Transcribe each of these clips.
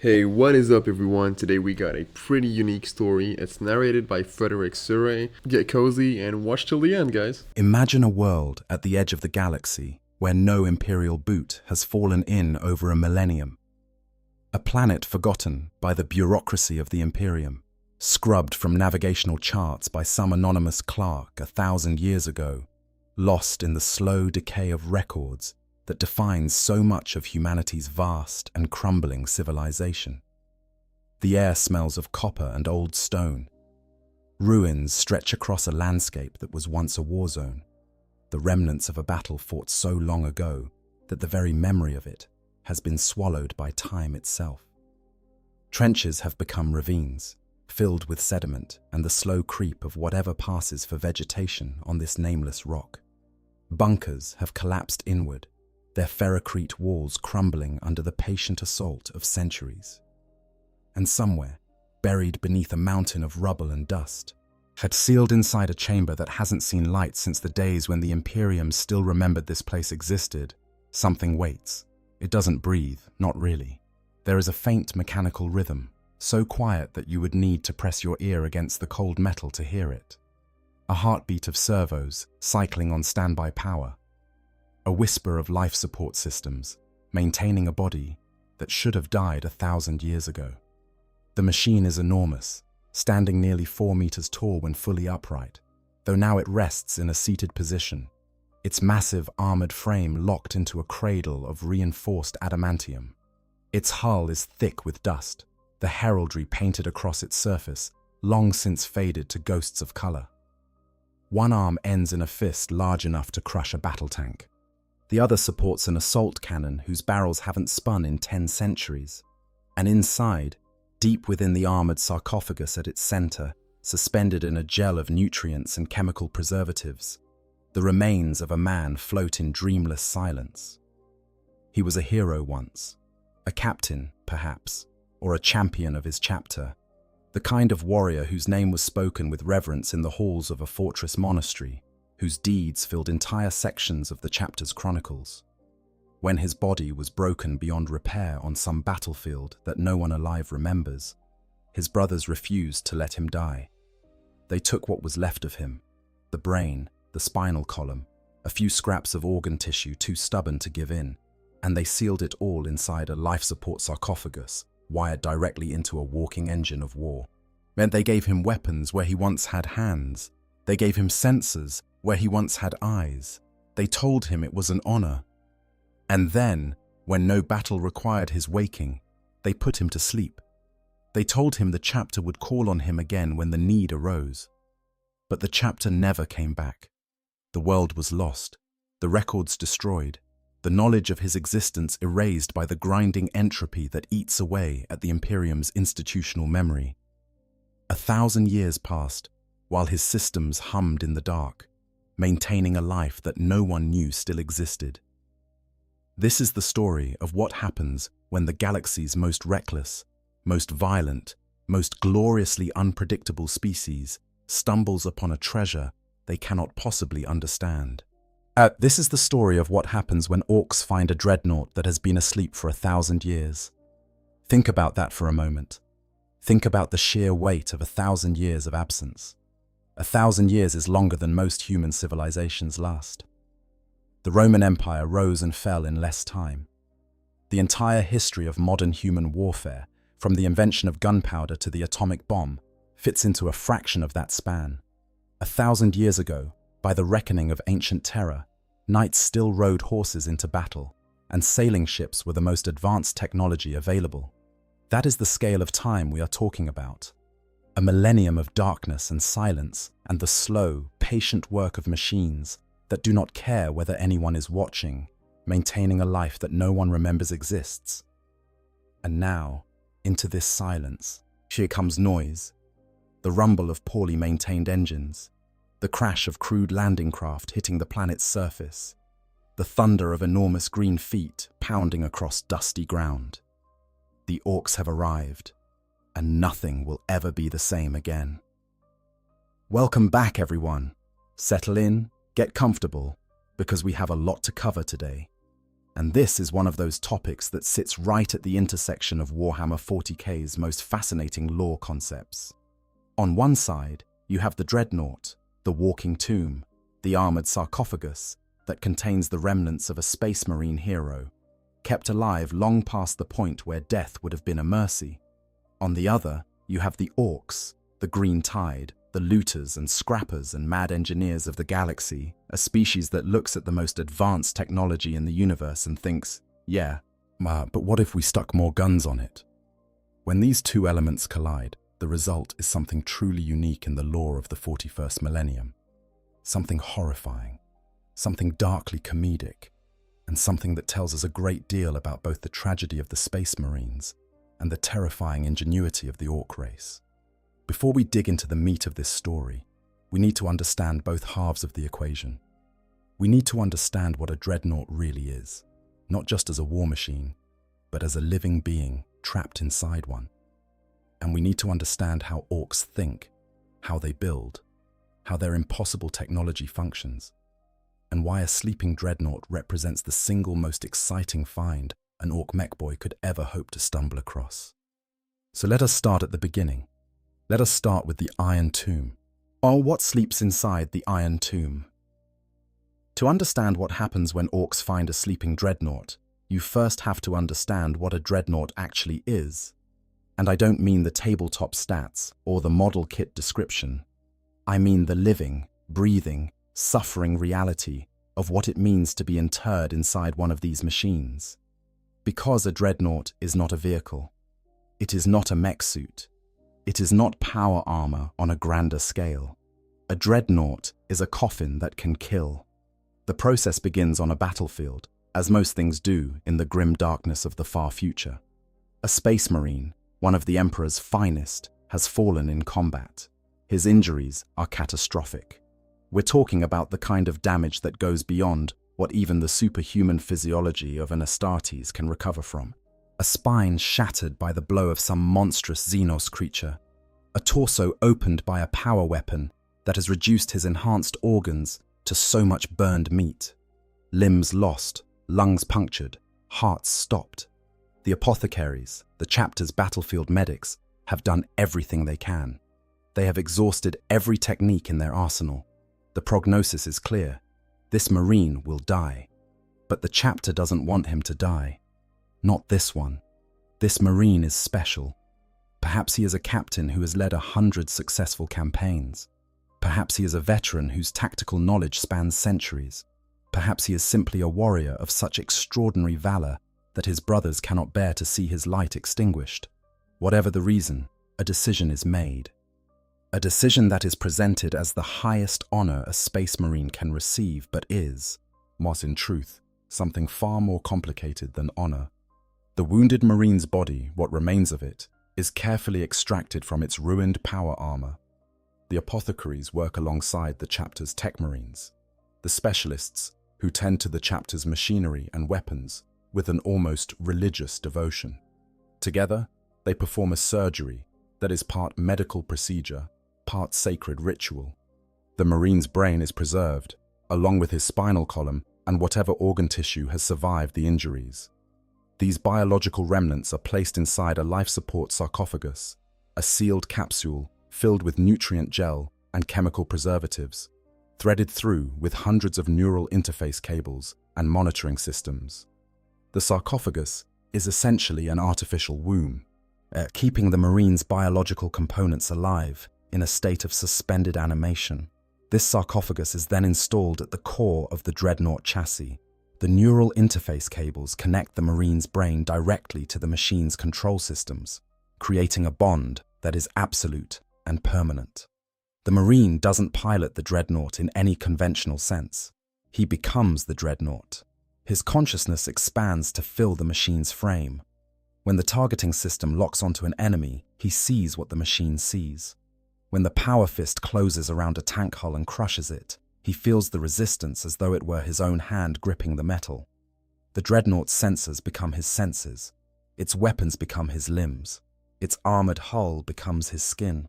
Hey, what is up, everyone? Today we got a pretty unique story. It's narrated by Frederick Surrey. Get cozy and watch till the end, guys. Imagine a world at the edge of the galaxy where no Imperial boot has fallen in over a millennium. A planet forgotten by the bureaucracy of the Imperium, scrubbed from navigational charts by some anonymous clerk 1,000 years ago, lost in the slow decay of records that defines so much of humanity's vast and crumbling civilization. The air smells of copper and old stone. Ruins stretch across a landscape that was once a war zone, the remnants of a battle fought so long ago that the very memory of it has been swallowed by time itself. Trenches have become ravines, filled with sediment and the slow creep of whatever passes for vegetation on this nameless rock. Bunkers have collapsed inward, their ferrocrete walls crumbling under the patient assault of centuries. And somewhere, buried beneath a mountain of rubble and dust, had sealed inside a chamber that hasn't seen light since the days when the Imperium still remembered this place existed, something waits. It doesn't breathe, not really. There is a faint mechanical rhythm, so quiet that you would need to press your ear against the cold metal to hear it. A heartbeat of servos cycling on standby power. A whisper of life support systems, maintaining a body that should have died 1,000 years ago. The machine is enormous, standing nearly 4 meters tall when fully upright, though now it rests in a seated position, its massive armored frame locked into a cradle of reinforced adamantium. Its hull is thick with dust, the heraldry painted across its surface long since faded to ghosts of color. One arm ends in a fist large enough to crush a battle tank. The other supports an assault cannon whose barrels haven't spun in 10 centuries. And inside, deep within the armored sarcophagus at its center, suspended in a gel of nutrients and chemical preservatives, the remains of a man float in dreamless silence. He was a hero once, a captain, perhaps, or a champion of his chapter, the kind of warrior whose name was spoken with reverence in the halls of a fortress monastery, whose deeds filled entire sections of the chapter's chronicles. When his body was broken beyond repair on some battlefield that no one alive remembers, his brothers refused to let him die. They took what was left of him, the brain, the spinal column, a few scraps of organ tissue too stubborn to give in, and they sealed it all inside a life support sarcophagus, wired directly into a walking engine of war. Meant they gave him weapons where he once had hands. They gave him sensors where he once had eyes. They told him it was an honor. And then, when no battle required his waking, they put him to sleep. They told him the chapter would call on him again when the need arose. But the chapter never came back. The world was lost, the records destroyed, the knowledge of his existence erased by the grinding entropy that eats away at the Imperium's institutional memory. 1,000 years passed, while his systems hummed in the dark, maintaining a life that no one knew still existed. This is the story of what happens when the galaxy's most reckless, most violent, most gloriously unpredictable species stumbles upon a treasure they cannot possibly understand. This is the story of what happens when Orks find a Dreadnought that has been asleep for 1,000 years. Think about that for a moment. Think about the sheer weight of 1,000 years of absence. 1,000 years is longer than most human civilizations last. The Roman Empire rose and fell in less time. The entire history of modern human warfare, from the invention of gunpowder to the atomic bomb, fits into a fraction of that span. 1,000 years ago, by the reckoning of ancient terror, knights still rode horses into battle, and sailing ships were the most advanced technology available. That is the scale of time we are talking about. A millennium of darkness and silence, and the slow, patient work of machines that do not care whether anyone is watching, maintaining a life that no one remembers exists. And now, into this silence, here comes noise, the rumble of poorly maintained engines, the crash of crude landing craft hitting the planet's surface, the thunder of enormous green feet pounding across dusty ground. The Orks have arrived, and nothing will ever be the same again. Welcome back, everyone. Settle in, get comfortable, because we have a lot to cover today. And this is one of those topics that sits right at the intersection of Warhammer 40K's most fascinating lore concepts. On one side, you have the Dreadnought, the walking tomb, the armored sarcophagus that contains the remnants of a space marine hero, kept alive long past the point where death would have been a mercy. On the other, you have the Orks, the green tide, the looters and scrappers and mad engineers of the galaxy, a species that looks at the most advanced technology in the universe and thinks, yeah, but what if we stuck more guns on it? When these two elements collide, the result is something truly unique in the lore of the 41st millennium. Something horrifying, something darkly comedic, and something that tells us a great deal about both the tragedy of the Space Marines and the terrifying ingenuity of the Ork race. Before we dig into the meat of this story, we need to understand both halves of the equation. We need to understand what a Dreadnought really is, not just as a war machine, but as a living being trapped inside one. And we need to understand how Orks think, how they build, how their impossible technology functions, and why a sleeping Dreadnought represents the single most exciting find an Ork mechboy could ever hope to stumble across. So let us start at the beginning. Let us start with the Iron Tomb. Oh, what sleeps inside the Iron Tomb? To understand what happens when Orks find a sleeping Dreadnought, you first have to understand what a Dreadnought actually is. And I don't mean the tabletop stats or the model kit description. I mean the living, breathing, suffering reality of what it means to be interred inside one of these machines. Because a Dreadnought is not a vehicle. It is not a mech suit. It is not power armor on a grander scale. A Dreadnought is a coffin that can kill. The process begins on a battlefield, as most things do in the grim darkness of the far future. A space marine, one of the Emperor's finest, has fallen in combat. His injuries are catastrophic. We're talking about the kind of damage that goes beyond what even the superhuman physiology of an Astartes can recover from. A spine shattered by the blow of some monstrous Xenos creature. A torso opened by a power weapon that has reduced his enhanced organs to so much burned meat. Limbs lost, lungs punctured, hearts stopped. The apothecaries, the chapter's battlefield medics, have done everything they can. They have exhausted every technique in their arsenal. The prognosis is clear. This Marine will die. But the chapter doesn't want him to die. Not this one. This Marine is special. Perhaps he is a captain who has led 100 successful campaigns. Perhaps he is a veteran whose tactical knowledge spans centuries. Perhaps he is simply a warrior of such extraordinary valor that his brothers cannot bear to see his light extinguished. Whatever the reason, a decision is made. A decision that is presented as the highest honor a Space Marine can receive, but was in truth, something far more complicated than honor. The wounded Marine's body, what remains of it, is carefully extracted from its ruined power armor. The apothecaries work alongside the chapter's tech Marines, the specialists who tend to the chapter's machinery and weapons with an almost religious devotion. Together, they perform a surgery that is part medical procedure, part sacred ritual. The Marine's brain is preserved, along with his spinal column and whatever organ tissue has survived the injuries. These biological remnants are placed inside a life support sarcophagus, a sealed capsule filled with nutrient gel and chemical preservatives, threaded through with hundreds of neural interface cables and monitoring systems. The sarcophagus is essentially an artificial womb, keeping the Marine's biological components alive in a state of suspended animation. This sarcophagus is then installed at the core of the Dreadnought chassis. The neural interface cables connect the Marine's brain directly to the machine's control systems, creating a bond that is absolute and permanent. The Marine doesn't pilot the Dreadnought in any conventional sense. He becomes the Dreadnought. His consciousness expands to fill the machine's frame. When the targeting system locks onto an enemy, he sees what the machine sees. When the power fist closes around a tank hull and crushes it, he feels the resistance as though it were his own hand gripping the metal. The Dreadnought's sensors become his senses. Its weapons become his limbs. Its armored hull becomes his skin.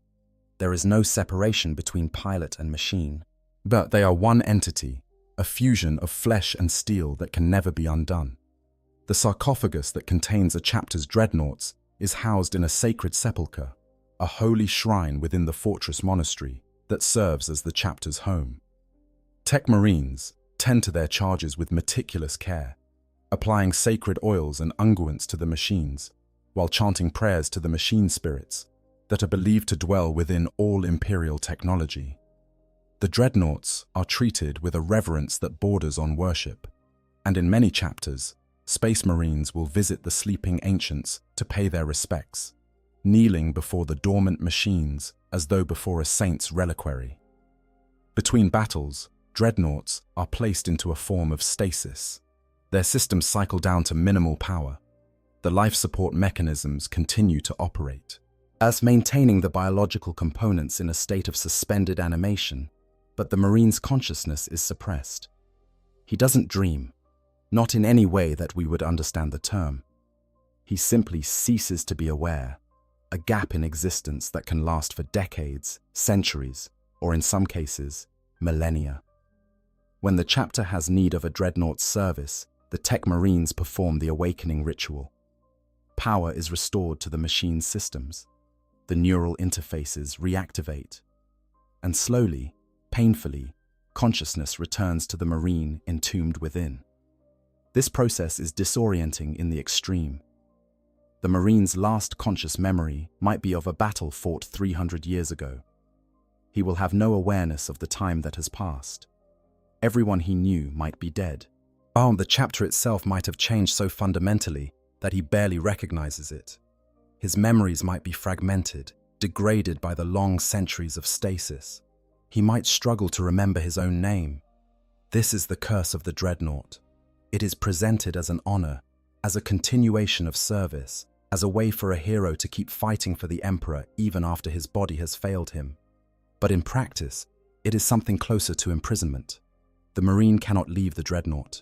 There is no separation between pilot and machine, but they are one entity, a fusion of flesh and steel that can never be undone. The sarcophagus that contains a chapter's dreadnoughts is housed in a sacred sepulchre, a holy shrine within the fortress monastery that serves as the chapter's home. Tech Marines tend to their charges with meticulous care, applying sacred oils and unguents to the machines, while chanting prayers to the machine spirits that are believed to dwell within all Imperial technology. The dreadnoughts are treated with a reverence that borders on worship, and in many chapters, Space Marines will visit the sleeping ancients to pay their respects, kneeling before the dormant machines as though before a saint's reliquary. Between battles, dreadnoughts are placed into a form of stasis. Their systems cycle down to minimal power. The life support mechanisms continue to operate, as maintaining the biological components in a state of suspended animation, but the Marine's consciousness is suppressed. He doesn't dream, not in any way that we would understand the term. He simply ceases to be aware, a gap in existence that can last for decades, centuries, or in some cases, millennia. When the chapter has need of a dreadnought's service, the Tech Marines perform the awakening ritual. Power is restored to the machine's systems. The neural interfaces reactivate, and slowly, painfully, consciousness returns to the Marine entombed within. This process is disorienting in the extreme. The Marine's last conscious memory might be of a battle fought 300 years ago. He will have no awareness of the time that has passed. Everyone he knew might be dead. The chapter itself might have changed so fundamentally that he barely recognizes it. His memories might be fragmented, degraded by the long centuries of stasis. He might struggle to remember his own name. This is the curse of the dreadnought. It is presented as an honor, as a continuation of service, as a way for a hero to keep fighting for the Emperor even after his body has failed him. But in practice, it is something closer to imprisonment. The Marine cannot leave the dreadnought.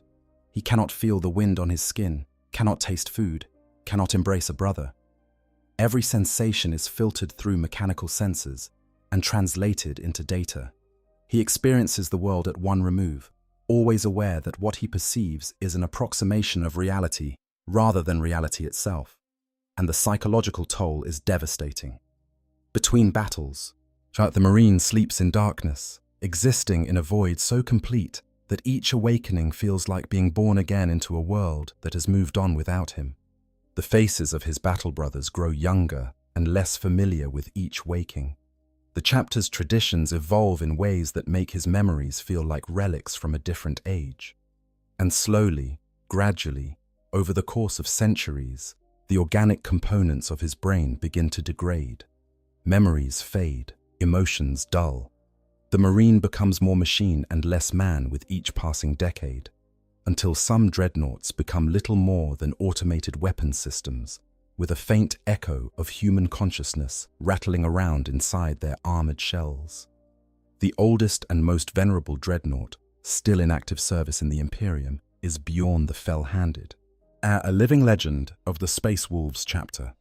He cannot feel the wind on his skin, cannot taste food, cannot embrace a brother. Every sensation is filtered through mechanical sensors and translated into data. He experiences the world at one remove, always aware that what he perceives is an approximation of reality rather than reality itself, and the psychological toll is devastating. Between battles, the Marine sleeps in darkness, existing in a void so complete that each awakening feels like being born again into a world that has moved on without him. The faces of his battle brothers grow younger and less familiar with each waking. The chapter's traditions evolve in ways that make his memories feel like relics from a different age. And slowly, gradually, over the course of centuries, the organic components of his brain begin to degrade. Memories fade, emotions dull. The Marine becomes more machine and less man with each passing decade, until some dreadnoughts become little more than automated weapon systems, with a faint echo of human consciousness rattling around inside their armored shells. The oldest and most venerable dreadnought, still in active service in the Imperium, is Bjorn the Fell-Handed, a living legend of the Space Wolves chapter.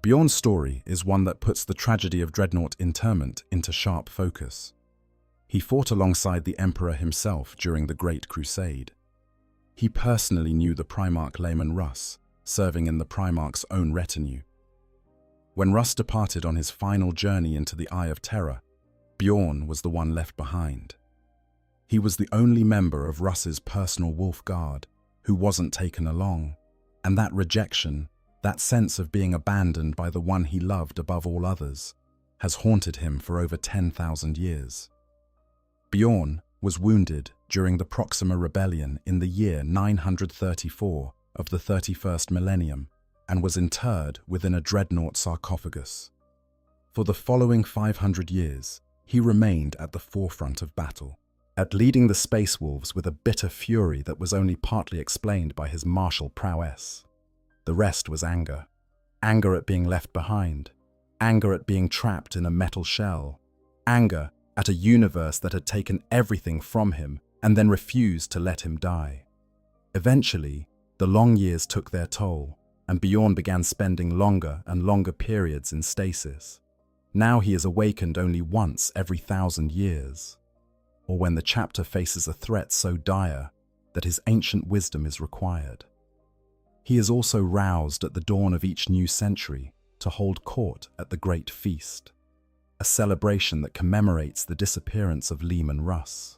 Bjorn's story is one that puts the tragedy of dreadnought interment into sharp focus. He fought alongside the Emperor himself during the Great Crusade. He personally knew the Primarch Layman Russ, serving in the Primarch's own retinue. When Russ departed on his final journey into the Eye of Terror, Bjorn was the one left behind. He was the only member of Russ's personal wolf guard who wasn't taken along, and that rejection, that sense of being abandoned by the one he loved above all others, has haunted him for over 10,000 years. Bjorn was wounded during the Proxima Rebellion in the year 934 of the 31st Millennium and was interred within a dreadnought sarcophagus. For the following 500 years, he remained at the forefront of battle, leading the Space Wolves with a bitter fury that was only partly explained by his martial prowess. The rest was anger. Anger at being left behind. Anger at being trapped in a metal shell. Anger at a universe that had taken everything from him and then refused to let him die. Eventually, the long years took their toll, and Bjorn began spending longer and longer periods in stasis. Now he is awakened only once every 1,000 years, or when the chapter faces a threat so dire that his ancient wisdom is required. He is also roused at the dawn of each new century to hold court at the Great Feast, a celebration that commemorates the disappearance of Leman Russ.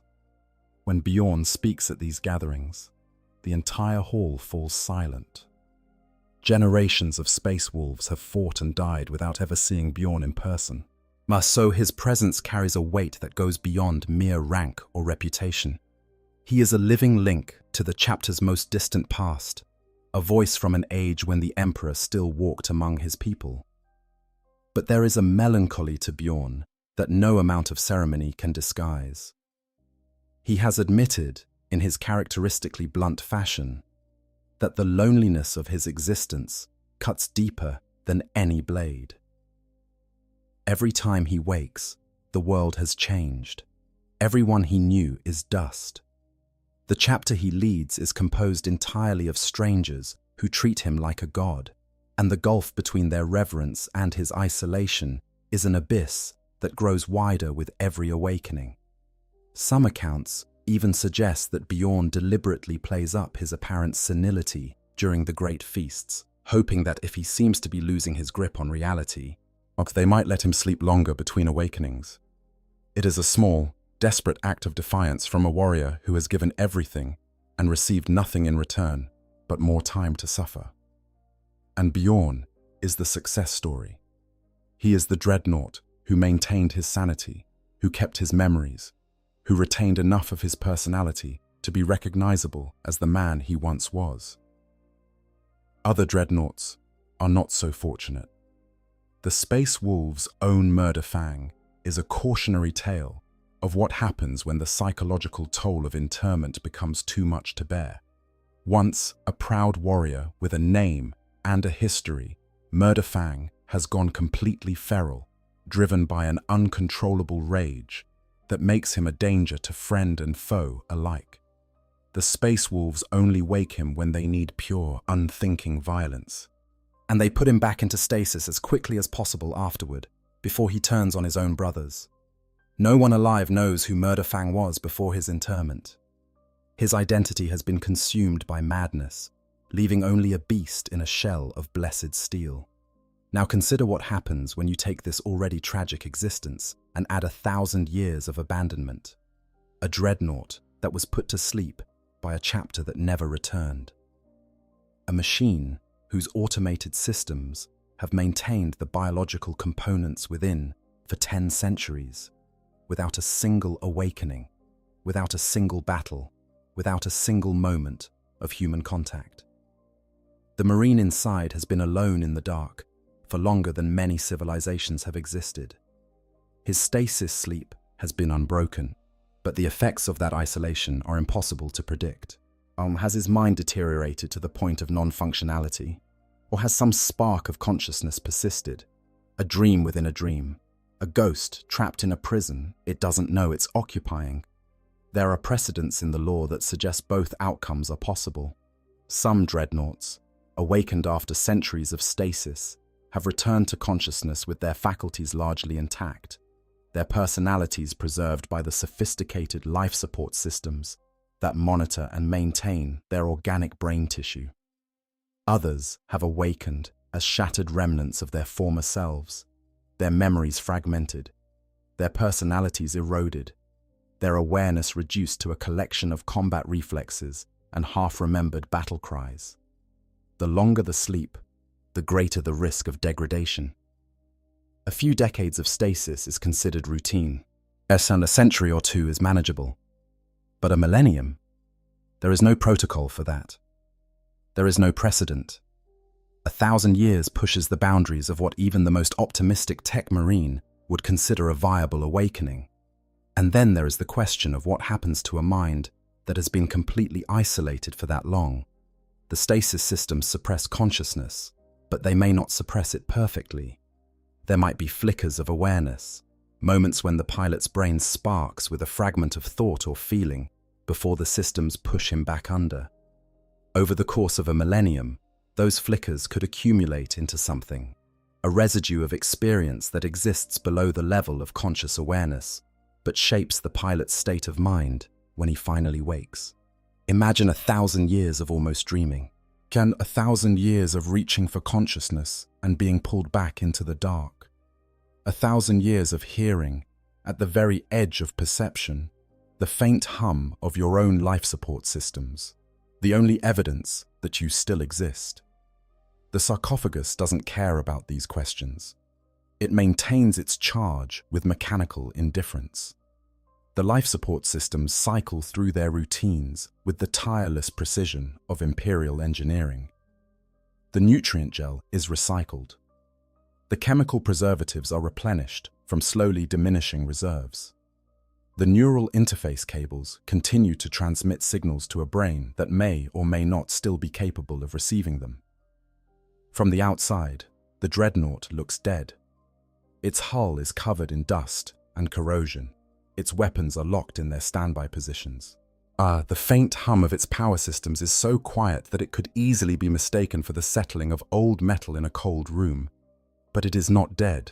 When Bjorn speaks at these gatherings, the entire hall falls silent. Generations of space wolves have fought and died without ever seeing Bjorn in person. So his presence carries a weight that goes beyond mere rank or reputation. He is a living link to the chapter's most distant past, a voice from an age when the Emperor still walked among his people. But there is a melancholy to Bjorn that no amount of ceremony can disguise. He has admitted, in his characteristically blunt fashion, that the loneliness of his existence cuts deeper than any blade. Every time he wakes, the world has changed. Everyone he knew is dust. The chapter he leads is composed entirely of strangers who treat him like a god, and the gulf between their reverence and his isolation is an abyss that grows wider with every awakening. Some accounts even suggest that Bjorn deliberately plays up his apparent senility during the great feasts, hoping that if he seems to be losing his grip on reality, they might let him sleep longer between awakenings. It is a small, desperate act of defiance from a warrior who has given everything and received nothing in return but more time to suffer. And Bjorn is the success story. He is the Dreadnought who maintained his sanity, who kept his memories, who retained enough of his personality to be recognizable as the man he once was. Other Dreadnoughts are not so fortunate. The Space Wolves' own Murder Fang is a cautionary tale of what happens when the psychological toll of interment becomes too much to bear. Once a proud warrior with a name and a history, Murder Fang has gone completely feral, driven by an uncontrollable rage that makes him a danger to friend and foe alike. The Space Wolves only wake him when they need pure, unthinking violence, and they put him back into stasis as quickly as possible afterward, before he turns on his own brothers. No one alive knows who Murder Fang was before his interment. His identity has been consumed by madness, leaving only a beast in a shell of blessed steel. Now consider what happens when you take this already tragic existence and add 1,000 years of abandonment. A Dreadnought that was put to sleep by a chapter that never returned. A machine whose automated systems have maintained the biological components within for 10 centuries, without a single awakening, without a single battle, without a single moment of human contact. The Marine inside has been alone in the dark for longer than many civilizations have existed. His stasis sleep has been unbroken, but the effects of that isolation are impossible to predict. Has his mind deteriorated to the point of non-functionality? Or has some spark of consciousness persisted? A dream within a dream? A ghost trapped in a prison it doesn't know it's occupying? There are precedents in the lore that suggest both outcomes are possible. Some Dreadnoughts, awakened after centuries of stasis, have returned to consciousness with their faculties largely intact, their personalities preserved by the sophisticated life support systems that monitor and maintain their organic brain tissue. Others have awakened as shattered remnants of their former selves, their memories fragmented, their personalities eroded, their awareness reduced to a collection of combat reflexes and half-remembered battle cries. The longer the sleep, the greater the risk of degradation. A few decades of stasis is considered routine, and a century or two is manageable. But a millennium? There is no protocol for that. There is no precedent. 1,000 years pushes the boundaries of what even the most optimistic tech marine would consider a viable awakening. And then there is the question of what happens to a mind that has been completely isolated for that long. The stasis systems suppress consciousness, but they may not suppress it perfectly. There might be flickers of awareness, moments when the pilot's brain sparks with a fragment of thought or feeling before the systems push him back under. Over the course of a millennium, those flickers could accumulate into something, a residue of experience that exists below the level of conscious awareness, but shapes the pilot's state of mind when he finally wakes. Imagine 1,000 years of almost dreaming. Can 1,000 years of reaching for consciousness and being pulled back into the dark, 1,000 years of hearing, at the very edge of perception, the faint hum of your own life support systems, the only evidence that you still exist. The sarcophagus doesn't care about these questions. It maintains its charge with mechanical indifference. The life support systems cycle through their routines with the tireless precision of Imperial engineering. The nutrient gel is recycled. The chemical preservatives are replenished from slowly diminishing reserves. The neural interface cables continue to transmit signals to a brain that may or may not still be capable of receiving them. From the outside, the Dreadnought looks dead. Its hull is covered in dust and corrosion. Its weapons are locked in their standby positions. The faint hum of its power systems is so quiet that it could easily be mistaken for the settling of old metal in a cold room. But it is not dead.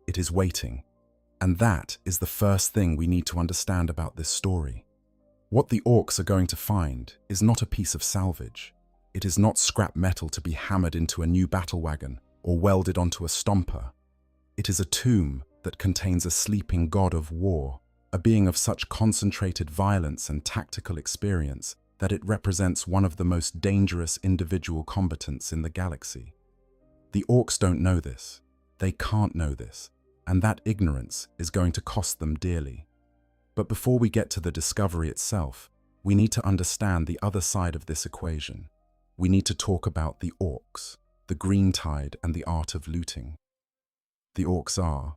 It is waiting. And that is the first thing we need to understand about this story. What the Orks are going to find is not a piece of salvage. It is not scrap metal to be hammered into a new battle wagon or welded onto a stomper. It is a tomb that contains a sleeping god of war, a being of such concentrated violence and tactical experience that it represents one of the most dangerous individual combatants in the galaxy. The Orks don't know this. They can't know this. And that ignorance is going to cost them dearly. But before we get to the discovery itself, we need to understand the other side of this equation. We need to talk about the Orks, the green tide, and the art of looting. The Orks are,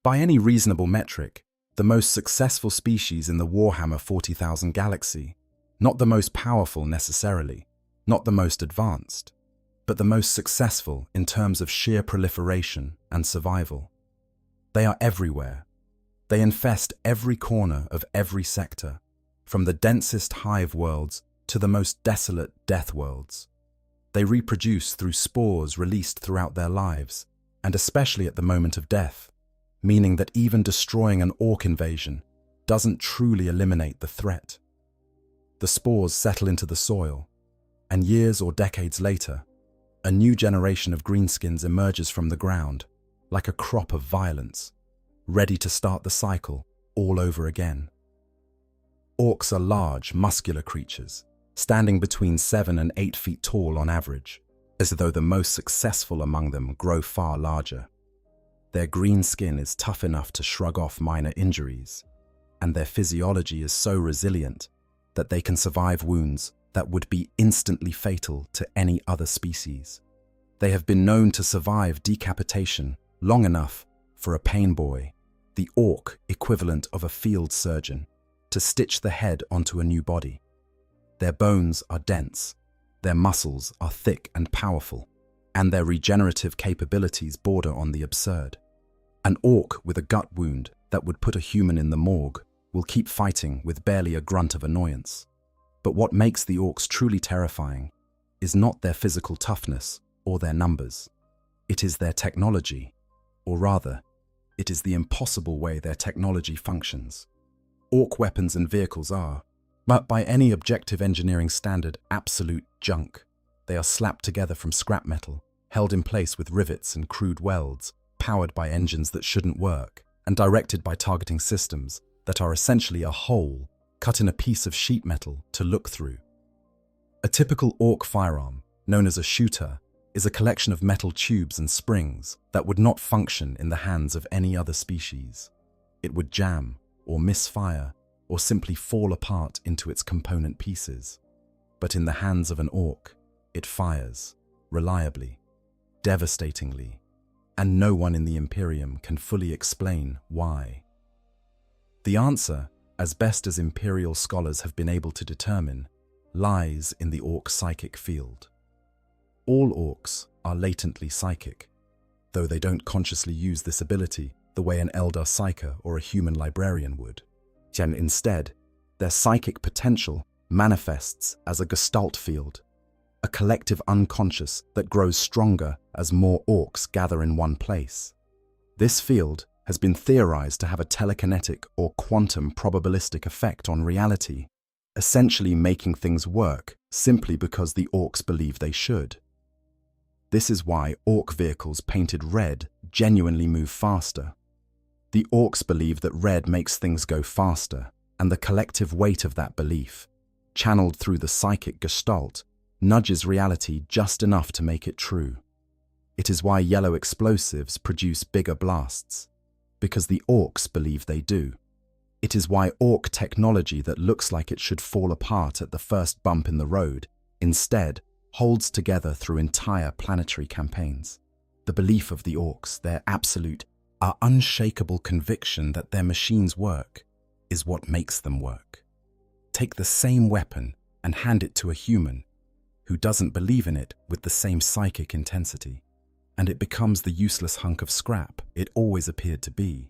by any reasonable metric, the most successful species in the Warhammer 40,000 galaxy. Not the most powerful necessarily, not the most advanced, but the most successful in terms of sheer proliferation and survival. They are everywhere. They infest every corner of every sector, from the densest hive worlds to the most desolate death worlds. They reproduce through spores released throughout their lives, and especially at the moment of death, meaning that even destroying an Ork invasion doesn't truly eliminate the threat. The spores settle into the soil, and years or decades later, a new generation of greenskins emerges from the ground, like a crop of violence, ready to start the cycle all over again. Orks are large, muscular creatures, standing between 7 and 8 feet tall on average, as though the most successful among them grow far larger. Their green skin is tough enough to shrug off minor injuries, and their physiology is so resilient that they can survive wounds that would be instantly fatal to any other species. They have been known to survive decapitation long enough for a pain boy, the Ork equivalent of a field surgeon, to stitch the head onto a new body. Their bones are dense, their muscles are thick and powerful, and their regenerative capabilities border on the absurd. An Ork with a gut wound that would put a human in the morgue will keep fighting with barely a grunt of annoyance. But what makes the Orks truly terrifying is not their physical toughness or their numbers. It is their technology. Or rather, it is the impossible way their technology functions. Ork weapons and vehicles are, but by any objective engineering standard, absolute junk. They are slapped together from scrap metal, held in place with rivets and crude welds, powered by engines that shouldn't work, and directed by targeting systems that are essentially a hole cut in a piece of sheet metal to look through. A typical Ork firearm, known as a shooter, is a collection of metal tubes and springs that would not function in the hands of any other species. It would jam, or misfire, or simply fall apart into its component pieces. But in the hands of an Ork, it fires, reliably, devastatingly, and no one in the Imperium can fully explain why. The answer, as best as Imperial scholars have been able to determine, lies in the Ork psychic field. All Orks are latently psychic, though they don't consciously use this ability the way an Eldar Psyker or a human librarian would. And instead, their psychic potential manifests as a gestalt field, a collective unconscious that grows stronger as more Orks gather in one place. This field has been theorized to have a telekinetic or quantum probabilistic effect on reality, essentially making things work simply because the Orks believe they should. This is why Ork vehicles painted red genuinely move faster. The Orks believe that red makes things go faster, and the collective weight of that belief, channeled through the psychic gestalt, nudges reality just enough to make it true. It is why yellow explosives produce bigger blasts, because the Orks believe they do. It is why Ork technology that looks like it should fall apart at the first bump in the road, instead holds together through entire planetary campaigns. The belief of the Orks, their absolute, our unshakable conviction that their machines work, is what makes them work. Take the same weapon and hand it to a human who doesn't believe in it with the same psychic intensity, and it becomes the useless hunk of scrap it always appeared to be.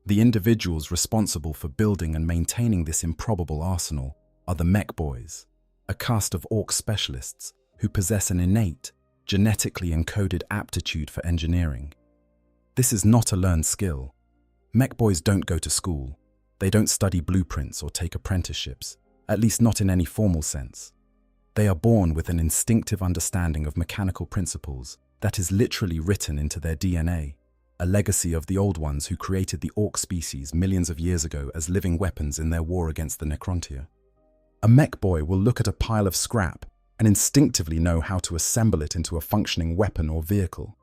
The individuals responsible for building and maintaining this improbable arsenal are the Mech Boys, a caste of Ork specialists who possess an innate, genetically encoded aptitude for engineering. This is not a learned skill. Mech Boys don't go to school. They don't study blueprints or take apprenticeships, at least not in any formal sense. They are born with an instinctive understanding of mechanical principles that is literally written into their DNA, a legacy of the old ones who created the Ork species millions of years ago as living weapons in their war against the Necrontia. A Mech Boy will look at a pile of scrap and instinctively know how to assemble it into a functioning weapon or vehicle.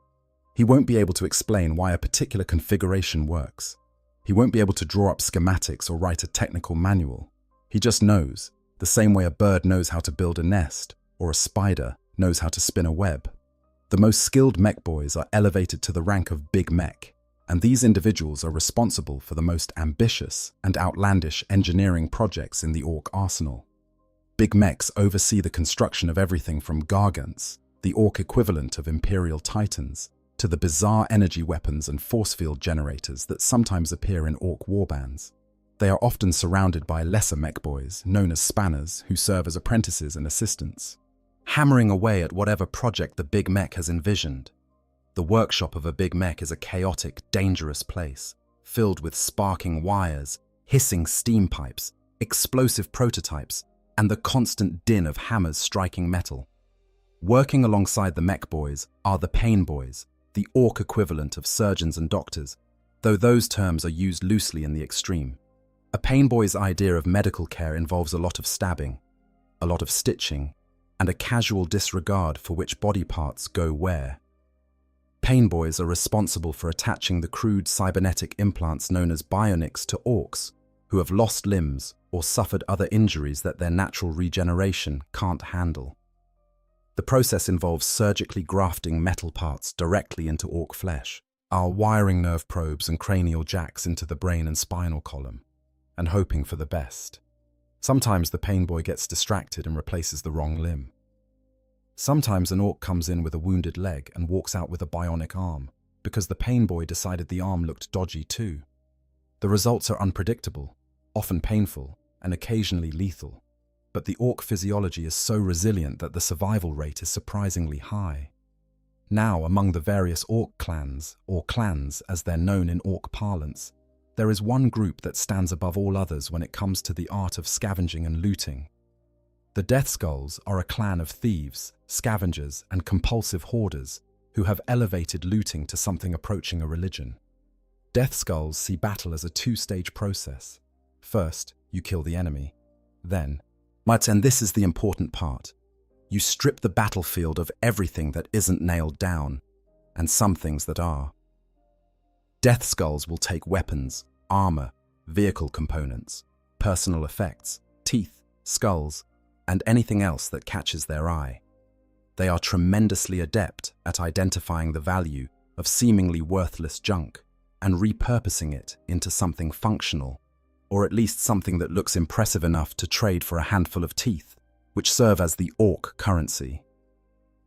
He won't be able to explain why a particular configuration works. He won't be able to draw up schematics or write a technical manual. He just knows, the same way a bird knows how to build a nest or a spider knows how to spin a web. The most skilled Mech Boys are elevated to the rank of Big Mech, and these individuals are responsible for the most ambitious and outlandish engineering projects in the Ork arsenal. Big Mechs oversee the construction of everything from Gargants, the Ork equivalent of Imperial Titans, to the bizarre energy weapons and force field generators that sometimes appear in Ork warbands. They are often surrounded by lesser Mech Boys, known as spanners, who serve as apprentices and assistants, hammering away at whatever project the Big Mech has envisioned. The workshop of a Big Mech is a chaotic, dangerous place, filled with sparking wires, hissing steam pipes, explosive prototypes, and the constant din of hammers striking metal. Working alongside the Mech Boys are the Pain Boys, the Ork equivalent of surgeons and doctors, though those terms are used loosely in the extreme. A Pain Boy's idea of medical care involves a lot of stabbing, a lot of stitching, and a casual disregard for which body parts go where. Pain Boys are responsible for attaching the crude cybernetic implants known as bionics to Orks, who have lost limbs or suffered other injuries that their natural regeneration can't handle. The process involves surgically grafting metal parts directly into Ork flesh, wiring nerve probes and cranial jacks into the brain and spinal column, and hoping for the best. Sometimes the Pain Boy gets distracted and replaces the wrong limb. Sometimes an Ork comes in with a wounded leg and walks out with a bionic arm, because the Pain Boy decided the arm looked dodgy too. The results are unpredictable, often painful, and occasionally lethal. But the Ork physiology is so resilient that the survival rate is surprisingly high. Now, among the various Ork clans, or clans as they're known in Ork parlance, there is one group that stands above all others when it comes to the art of scavenging and looting. The Death Skulls are a clan of thieves, scavengers, and compulsive hoarders who have elevated looting to something approaching a religion. Death Skulls see battle as a two-stage process. First, you kill the enemy. Then, and this is the important part, you strip the battlefield of everything that isn't nailed down, and some things that are. Death Skulls will take weapons, armor, vehicle components, personal effects, teeth, skulls, and anything else that catches their eye. They are tremendously adept at identifying the value of seemingly worthless junk and repurposing it into something functional, or at least something that looks impressive enough to trade for a handful of teeth, which serve as the Ork currency.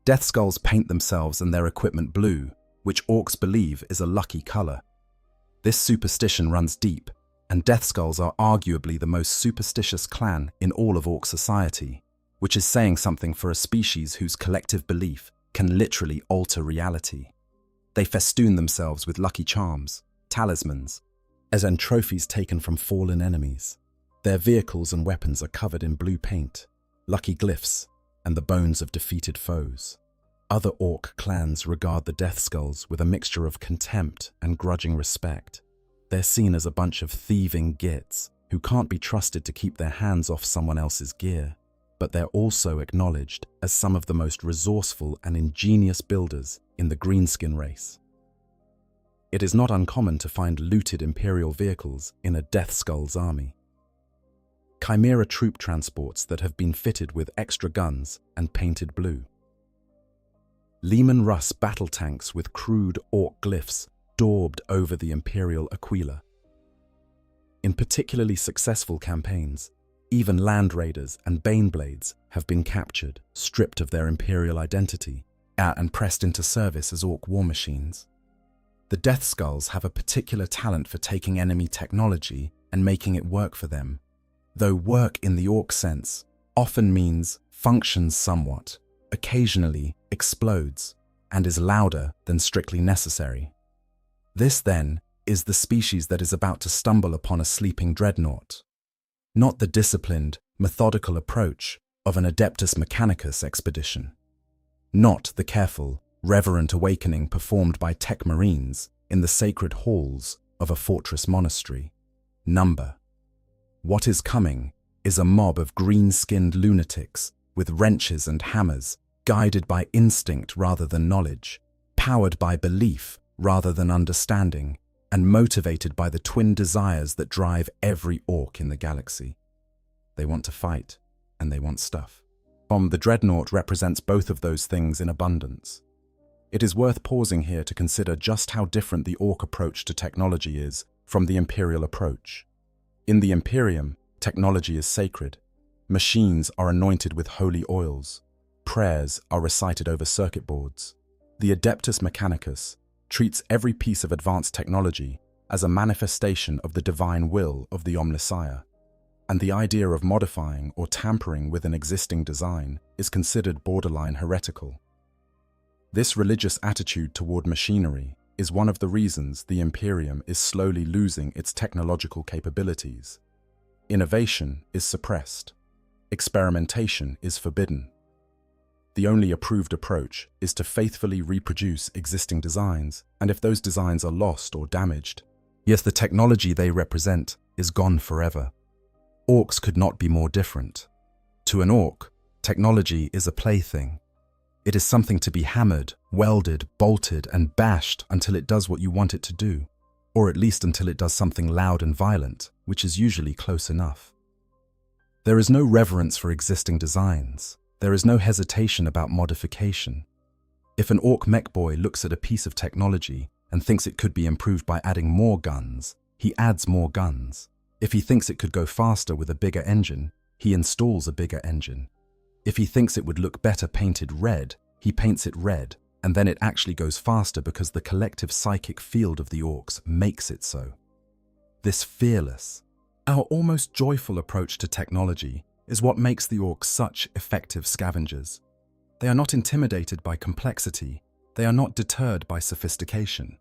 Death Skulls paint themselves and their equipment blue, which Orks believe is a lucky color. This superstition runs deep, and Death Skulls are arguably the most superstitious clan in all of Ork society, which is saying something for a species whose collective belief can literally alter reality. They festoon themselves with lucky charms, talismans, and trophies taken from fallen enemies. Their vehicles and weapons are covered in blue paint, lucky glyphs, and the bones of defeated foes. Other orc clans regard the Death Skulls with a mixture of contempt and grudging respect. They're seen as a bunch of thieving gits who can't be trusted to keep their hands off someone else's gear, but they're also acknowledged as some of the most resourceful and ingenious builders in the greenskin race. It is not uncommon to find looted Imperial vehicles in a Death Skull's army. Chimera troop transports that have been fitted with extra guns and painted blue. Lehman Russ battle tanks with crude orc glyphs daubed over the Imperial Aquila. In particularly successful campaigns, even Land Raiders and Baneblades have been captured, stripped of their Imperial identity, and pressed into service as orc war machines. The Death Skulls have a particular talent for taking enemy technology and making it work for them, though work in the orc sense often means functions somewhat, occasionally explodes, and is louder than strictly necessary. This, then, is the species that is about to stumble upon a sleeping Dreadnought. Not the disciplined, methodical approach of an Adeptus Mechanicus expedition. Not the careful, reverent awakening performed by tech marines in the sacred halls of a fortress monastery. Number. What is coming is a mob of green-skinned lunatics with wrenches and hammers, guided by instinct rather than knowledge, powered by belief rather than understanding, and motivated by the twin desires that drive every orc in the galaxy. They want to fight, and they want stuff. The Dreadnought represents both of those things in abundance. It is worth pausing here to consider just how different the orc approach to technology is from the Imperial approach. In the Imperium, technology is sacred. Machines are anointed with holy oils. Prayers are recited over circuit boards. The Adeptus Mechanicus treats every piece of advanced technology as a manifestation of the divine will of the Omnissiah, and the idea of modifying or tampering with an existing design is considered borderline heretical. This religious attitude toward machinery is one of the reasons the Imperium is slowly losing its technological capabilities. Innovation is suppressed. Experimentation is forbidden. The only approved approach is to faithfully reproduce existing designs, and if those designs are lost or damaged, yes, the technology they represent is gone forever. Orcs could not be more different. To an orc, technology is a plaything. It is something to be hammered, welded, bolted, and bashed until it does what you want it to do, or at least until it does something loud and violent, which is usually close enough. There is no reverence for existing designs. There is no hesitation about modification. If an orc mech boy looks at a piece of technology and thinks it could be improved by adding more guns, he adds more guns. If he thinks it could go faster with a bigger engine, he installs a bigger engine. If he thinks it would look better painted red, he paints it red, and then it actually goes faster because the collective psychic field of the orcs makes it so. This fearless, our almost joyful approach to technology is what makes the orcs such effective scavengers. They are not intimidated by complexity. They are not deterred by sophistication.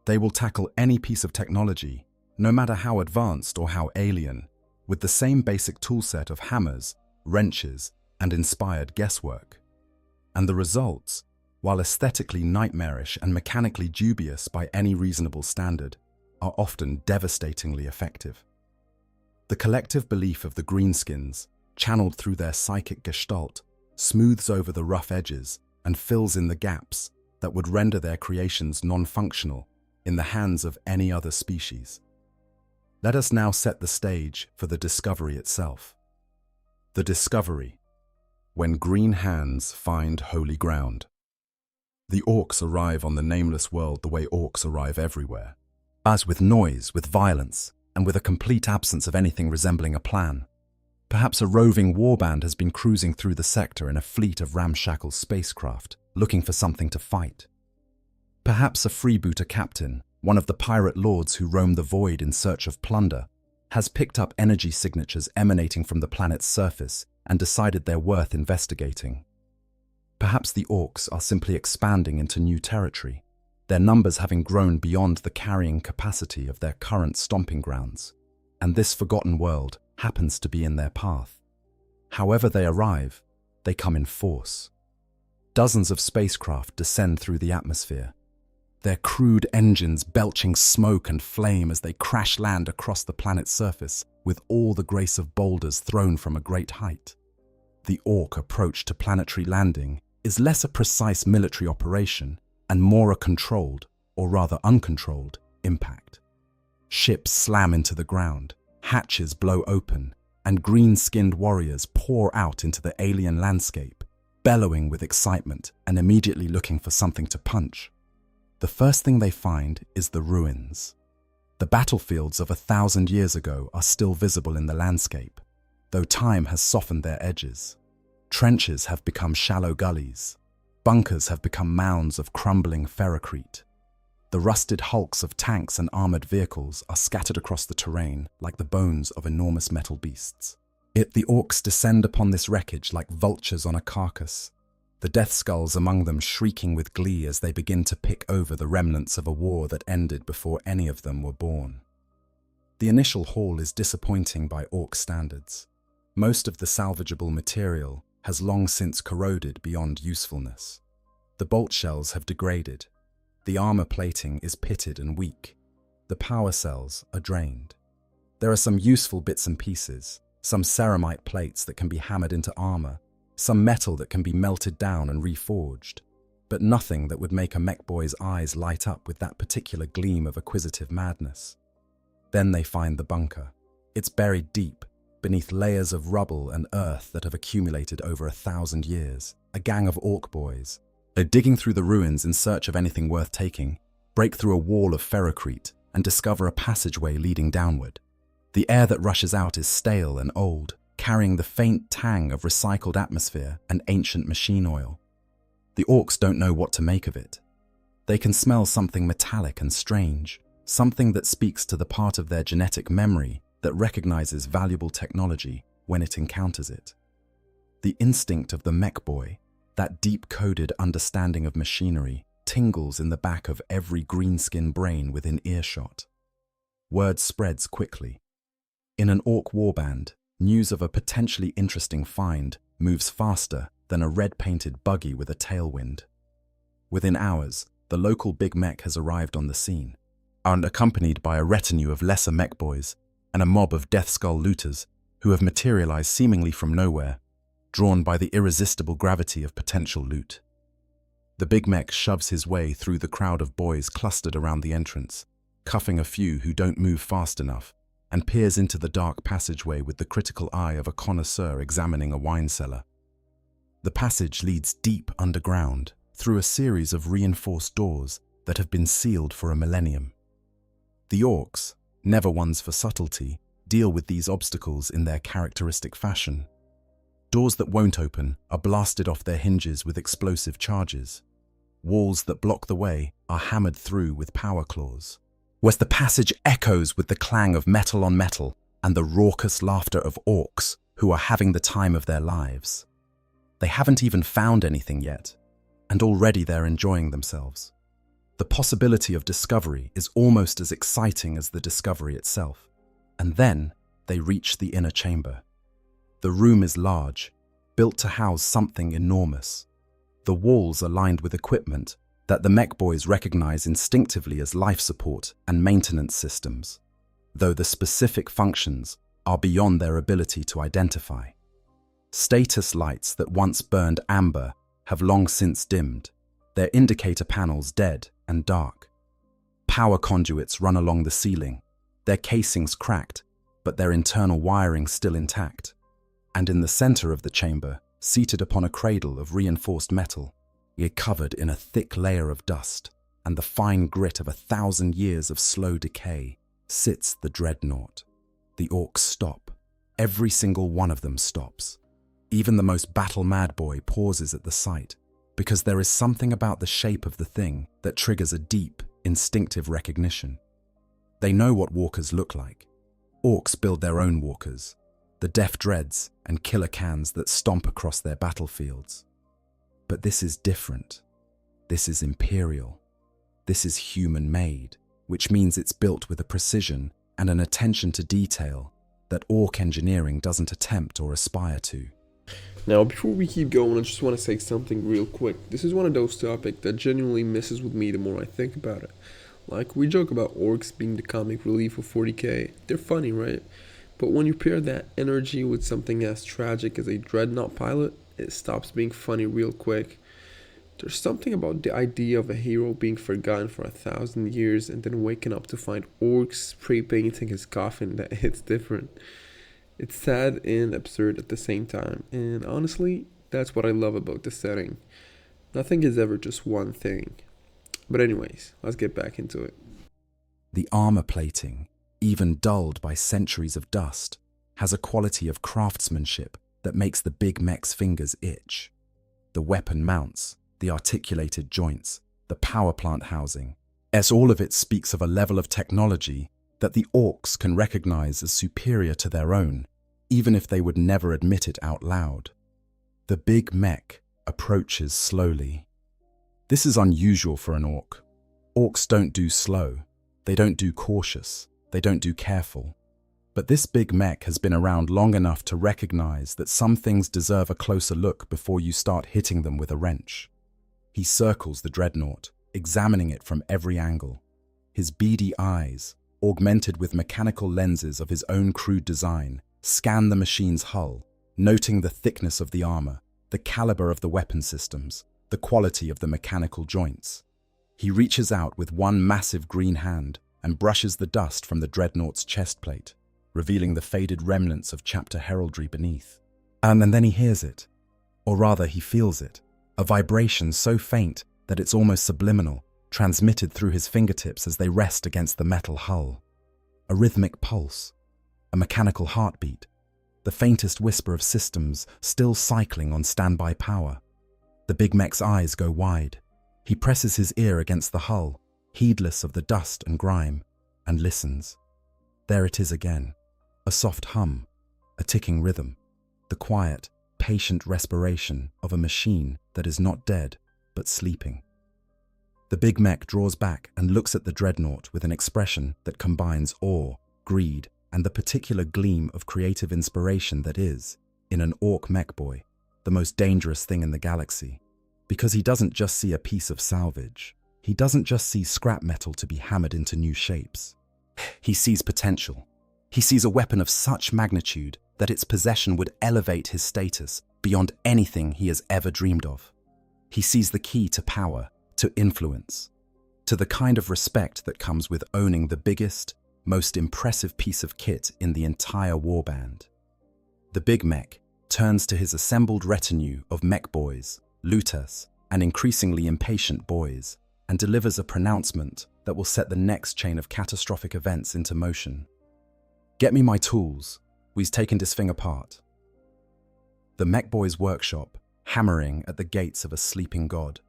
They will tackle any piece of technology, no matter how advanced or how alien, with the same basic toolset of hammers, wrenches, and inspired guesswork. And the results, while aesthetically nightmarish and mechanically dubious by any reasonable standard, are often devastatingly effective. The collective belief of the greenskins, channeled through their psychic gestalt, smooths over the rough edges and fills in the gaps that would render their creations non-functional in the hands of any other species. Let us now set the stage for the discovery itself. The discovery, when green hands find holy ground. The orcs arrive on the nameless world the way orcs arrive everywhere, as with noise, with violence, and with a complete absence of anything resembling a plan. Perhaps a roving warband has been cruising through the sector in a fleet of ramshackle spacecraft, looking for something to fight. Perhaps a freebooter captain, one of the pirate lords who roam the void in search of plunder, has picked up energy signatures emanating from the planet's surface and decided they're worth investigating. Perhaps the orcs are simply expanding into new territory, their numbers having grown beyond the carrying capacity of their current stomping grounds, and this forgotten world happens to be in their path. However they arrive, they come in force. Dozens of spacecraft descend through the atmosphere, their crude engines belching smoke and flame as they crash land across the planet's surface with all the grace of boulders thrown from a great height. The Ork approach to planetary landing is less a precise military operation and more a controlled, or rather uncontrolled, impact. Ships slam into the ground, hatches blow open, and green-skinned warriors pour out into the alien landscape, bellowing with excitement and immediately looking for something to punch. The first thing they find is the ruins. The battlefields of 1,000 years ago are still visible in the landscape, though time has softened their edges. Trenches have become shallow gullies. Bunkers have become mounds of crumbling ferrocrete. The rusted hulks of tanks and armored vehicles are scattered across the terrain like the bones of enormous metal beasts. Yet the Orks descend upon this wreckage like vultures on a carcass, the death skulls among them shrieking with glee as they begin to pick over the remnants of a war that ended before any of them were born. The initial haul is disappointing by Ork standards. Most of the salvageable material has long since corroded beyond usefulness. The bolt shells have degraded. The armor plating is pitted and weak. The power cells are drained. There are some useful bits and pieces, some ceramite plates that can be hammered into armor, some metal that can be melted down and reforged, but nothing that would make a mech boy's eyes light up with that particular gleam of acquisitive madness. Then they find the bunker. It's buried deep, beneath layers of rubble and earth that have accumulated over 1,000 years. A gang of Ork boys. They're digging through the ruins in search of anything worth taking, break through a wall of ferrocrete, and discover a passageway leading downward. The air that rushes out is stale and old, carrying the faint tang of recycled atmosphere and ancient machine oil. The Orks don't know what to make of it. They can smell something metallic and strange, something that speaks to the part of their genetic memory that recognizes valuable technology when it encounters it. The instinct of the mech boy, that deep-coded understanding of machinery, tingles in the back of every greenskin brain within earshot. Word spreads quickly. In an Ork warband, news of a potentially interesting find moves faster than a red-painted buggy with a tailwind. Within hours, the local big mech has arrived on the scene, and accompanied by a retinue of lesser mech boys and a mob of Death Skull looters who have materialized seemingly from nowhere, drawn by the irresistible gravity of potential loot. The big mech shoves his way through the crowd of boys clustered around the entrance, cuffing a few who don't move fast enough, and peers into the dark passageway with the critical eye of a connoisseur examining a wine cellar. The passage leads deep underground, through a series of reinforced doors that have been sealed for a millennium. The Orks, never ones for subtlety, deal with these obstacles in their characteristic fashion. Doors that won't open are blasted off their hinges with explosive charges. Walls that block the way are hammered through with power claws. Whereas the passage echoes with the clang of metal on metal and the raucous laughter of Orks who are having the time of their lives. They haven't even found anything yet, and already they're enjoying themselves. The possibility of discovery is almost as exciting as the discovery itself. And then they reach the inner chamber. The room is large, built to house something enormous. The walls are lined with equipment that the mech boys recognize instinctively as life support and maintenance systems, though the specific functions are beyond their ability to identify. Status lights that once burned amber have long since dimmed, their indicator panels dead and dark. Power conduits run along the ceiling, their casings cracked, but their internal wiring still intact. And in the center of the chamber, seated upon a cradle of reinforced metal, yet covered in a thick layer of dust and the fine grit of 1,000 years of slow decay, sits the Dreadnought. The Orks stop. Every single one of them stops. Even the most battle-mad boy pauses at the sight, because there is something about the shape of the thing that triggers a deep, instinctive recognition. They know what walkers look like. Orks build their own walkers, the deaf dreads and killer cans that stomp across their battlefields. But this is different. This is imperial. This is human-made, which means it's built with a precision and an attention to detail that Ork engineering doesn't attempt or aspire to. Now, before we keep going, I just want to say something real quick. This is one of those topics that genuinely messes with me the more I think about it. Like, we joke about orcs being the comic relief of 40K. They're funny, right? But when you pair that energy with something as tragic as a Dreadnought pilot, it stops being funny real quick. There's something about the idea of a hero being forgotten for 1,000 years and then waking up to find orcs spray painting his coffin that hits different. It's sad and absurd at the same time, and honestly, that's what I love about the setting. Nothing is ever just one thing. But anyways, let's get back into it. The armor plating, even dulled by centuries of dust, has a quality of craftsmanship that makes the big mech's fingers itch. The weapon mounts, the articulated joints, the power plant housing, as all of it speaks of a level of technology that the Orks can recognize as superior to their own, even if they would never admit it out loud. The big mech approaches slowly. This is unusual for an Ork. Orks don't do slow, they don't do cautious, they don't do careful. But this big mech has been around long enough to recognize that some things deserve a closer look before you start hitting them with a wrench. He circles the Dreadnought, examining it from every angle. His beady eyes, augmented with mechanical lenses of his own crude design, scan the machine's hull, noting the thickness of the armor, the caliber of the weapon systems, the quality of the mechanical joints. He reaches out with one massive green hand and brushes the dust from the Dreadnought's chest plate, revealing the faded remnants of chapter heraldry beneath. And then he hears it, or rather he feels it, a vibration so faint that it's almost subliminal, transmitted through his fingertips as they rest against the metal hull. A rhythmic pulse, a mechanical heartbeat, the faintest whisper of systems still cycling on standby power. The big mech's eyes go wide. He presses his ear against the hull, heedless of the dust and grime, and listens. There it is again, a soft hum, a ticking rhythm, the quiet, patient respiration of a machine that is not dead, but sleeping. The big mech draws back and looks at the Dreadnought with an expression that combines awe, greed, and the particular gleam of creative inspiration that is, in an Ork mech boy, the most dangerous thing in the galaxy. Because he doesn't just see a piece of salvage. He doesn't just see scrap metal to be hammered into new shapes. He sees potential. He sees a weapon of such magnitude that its possession would elevate his status beyond anything he has ever dreamed of. He sees the key to power, to influence, to the kind of respect that comes with owning the biggest, most impressive piece of kit in the entire warband. The big mech turns to his assembled retinue of mech boys, looters, and increasingly impatient boys, and delivers a pronouncement that will set the next chain of catastrophic events into motion. Get me my tools. We's taken this thing apart. The mech boy's workshop, hammering at the gates of a sleeping god.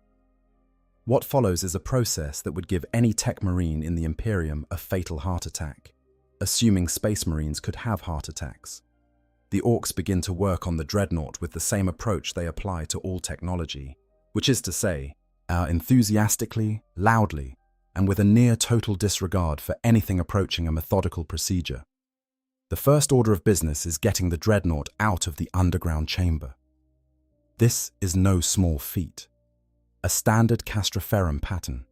What follows is a process that would give any tech marine in the Imperium a fatal heart attack, assuming space marines could have heart attacks. The Orks begin to work on the Dreadnought with the same approach they apply to all technology, which is to say, enthusiastically, loudly, and with a near total disregard for anything approaching a methodical procedure. The first order of business is getting the Dreadnought out of the underground chamber. This is no small feat. A standard Castroferrum pattern.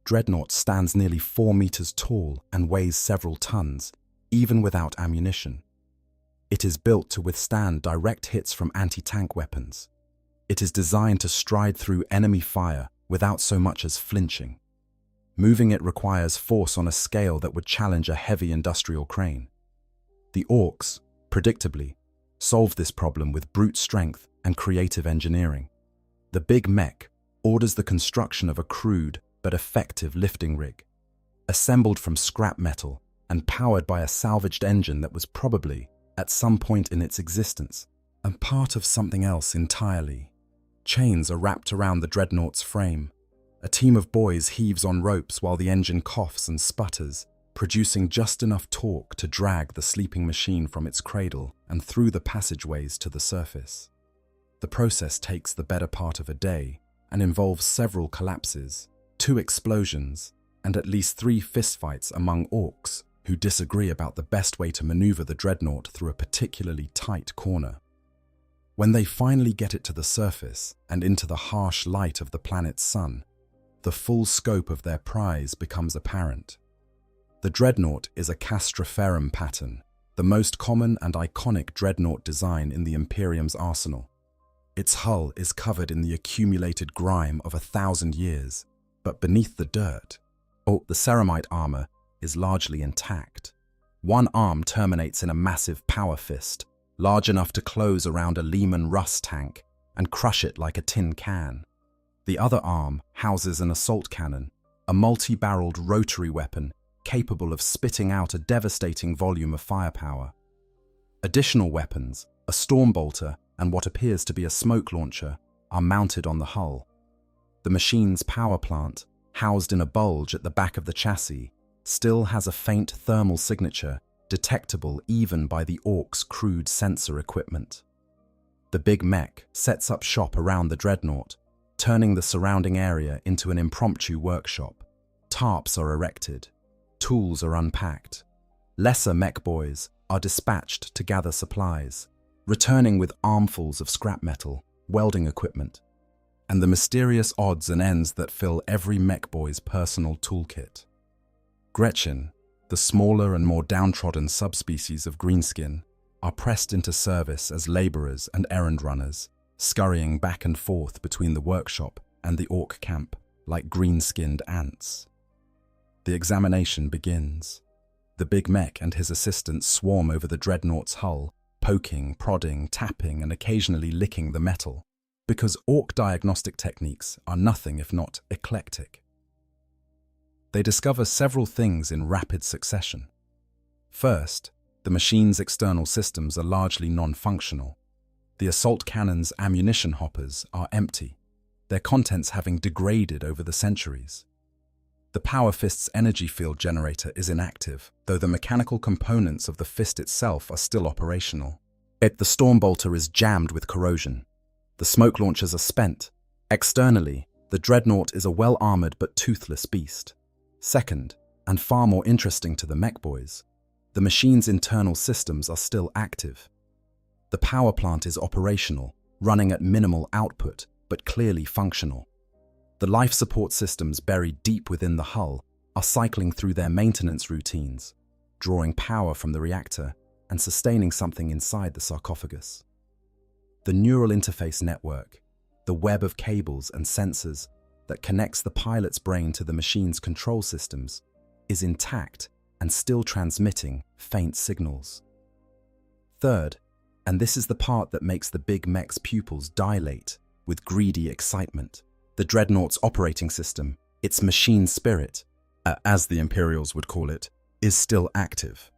Dreadnought stands nearly 4 meters tall and weighs several tons, even without ammunition. It is built to withstand direct hits from anti-tank weapons. It is designed to stride through enemy fire without so much as flinching. Moving it requires force on a scale that would challenge a heavy industrial crane. The Orks, predictably, solve this problem with brute strength and creative engineering. The big mech orders the construction of a crude but effective lifting rig, assembled from scrap metal and powered by a salvaged engine that was probably, at some point in its existence, a part of something else entirely. Chains are wrapped around the Dreadnought's frame. A team of boys heaves on ropes while the engine coughs and sputters, producing just enough torque to drag the sleeping machine from its cradle and through the passageways to the surface. The process takes the better part of a day and involves several collapses, 2 explosions, and at least 3 fistfights among Orks who disagree about the best way to maneuver the Dreadnought through a particularly tight corner. When they finally get it to the surface and into the harsh light of the planet's sun, the full scope of their prize becomes apparent. The Dreadnought is a Castroferrum pattern, the most common and iconic Dreadnought design in the Imperium's arsenal. Its hull is covered in the accumulated grime of 1,000 years, but beneath the dirt, the ceramite armor is largely intact. One arm terminates in a massive power fist, large enough to close around a Lehman Russ tank and crush it like a tin can. The other arm houses an assault cannon, a multi-barreled rotary weapon capable of spitting out a devastating volume of firepower. Additional weapons, a storm bolter and what appears to be a smoke launcher, are mounted on the hull. The machine's power plant, housed in a bulge at the back of the chassis, still has a faint thermal signature detectable even by the Orks' crude sensor equipment. The big mech sets up shop around the Dreadnought, turning the surrounding area into an impromptu workshop. Tarps are erected. Tools are unpacked. Lesser mech boys are dispatched to gather supplies, returning with armfuls of scrap metal, welding equipment, and the mysterious odds and ends that fill every mech boy's personal toolkit. Gretchen, the smaller and more downtrodden subspecies of greenskin, are pressed into service as laborers and errand runners, scurrying back and forth between the workshop and the Ork camp like green-skinned ants. The examination begins. The big mech and his assistants swarm over the Dreadnought's hull, poking, prodding, tapping, and occasionally licking the metal, because Ork diagnostic techniques are nothing if not eclectic. They discover several things in rapid succession. First, the machine's external systems are largely non-functional. The assault cannon's ammunition hoppers are empty, their contents having degraded over the centuries. The power fist's energy field generator is inactive, though the mechanical components of the fist itself are still operational. The storm bolter is jammed with corrosion. The smoke launchers are spent. Externally, the Dreadnought is a well-armored but toothless beast. Second, and far more interesting to the mech boys, the machine's internal systems are still active. The power plant is operational, running at minimal output, but clearly functional. The life support systems buried deep within the hull are cycling through their maintenance routines, drawing power from the reactor and sustaining something inside the sarcophagus. The neural interface network, the web of cables and sensors that connects the pilot's brain to the machine's control systems, is intact and still transmitting faint signals. Third, and this is the part that makes the big mech's pupils dilate with greedy excitement, the Dreadnought's operating system, its machine spirit, as the Imperials would call it, is still active.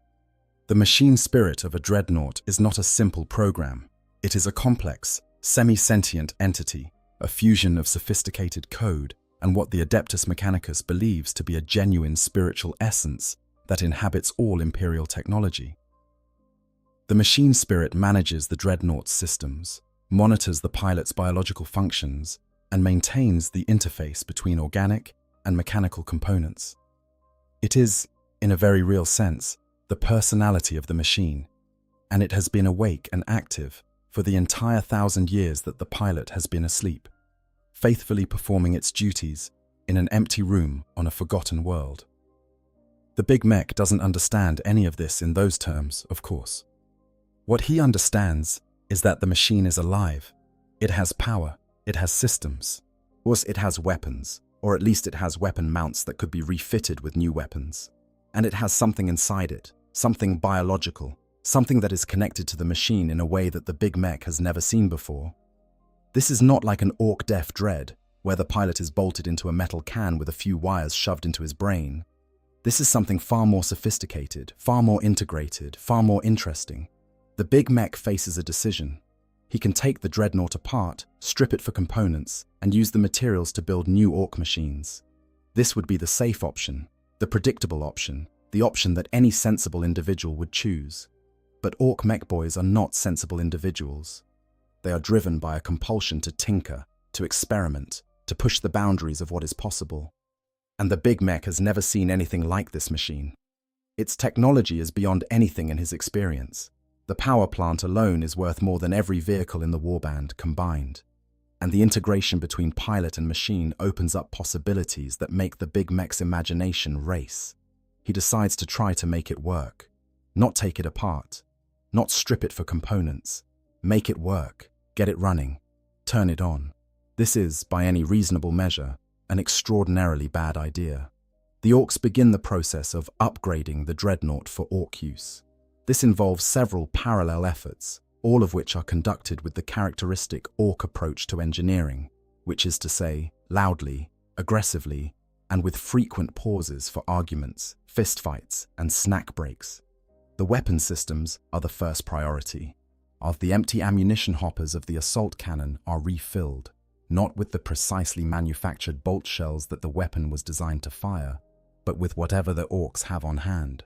The machine spirit of a Dreadnought is not a simple program. It is a complex, semi-sentient entity, a fusion of sophisticated code and what the Adeptus Mechanicus believes to be a genuine spiritual essence that inhabits all Imperial technology. The machine spirit manages the Dreadnought's systems, monitors the pilot's biological functions, and maintains the interface between organic and mechanical components. It is, in a very real sense, the personality of the machine, and it has been awake and active for the entire 1,000 years that the pilot has been asleep, faithfully performing its duties in an empty room on a forgotten world. The big mech doesn't understand any of this in those terms, of course. What he understands is that the machine is alive. It has power. It has systems. Or it has weapons, or at least it has weapon mounts that could be refitted with new weapons. And it has something inside it, something biological, something that is connected to the machine in a way that the big mech has never seen before. This is not like an Ork Def Dread, where the pilot is bolted into a metal can with a few wires shoved into his brain. This is something far more sophisticated, far more integrated, far more interesting. The big mech faces a decision. He can take the Dreadnought apart, strip it for components, and use the materials to build new Ork machines. This would be the safe option, the predictable option, the option that any sensible individual would choose. But Ork mech boys are not sensible individuals. They are driven by a compulsion to tinker, to experiment, to push the boundaries of what is possible. And the big mech has never seen anything like this machine. Its technology is beyond anything in his experience. The power plant alone is worth more than every vehicle in the warband combined. And the integration between pilot and machine opens up possibilities that make the big mech's imagination race. He decides to try to make it work, not take it apart, not strip it for components. Make it work, get it running, turn it on. This is, by any reasonable measure, an extraordinarily bad idea. The Orks begin the process of upgrading the Dreadnought for Ork use. This involves several parallel efforts, all of which are conducted with the characteristic Ork approach to engineering, which is to say, loudly, aggressively, and with frequent pauses for arguments, fistfights, and snack breaks. The weapon systems are the first priority. The empty ammunition hoppers of the assault cannon are refilled, not with the precisely manufactured bolt shells that the weapon was designed to fire, but with whatever the Orks have on hand.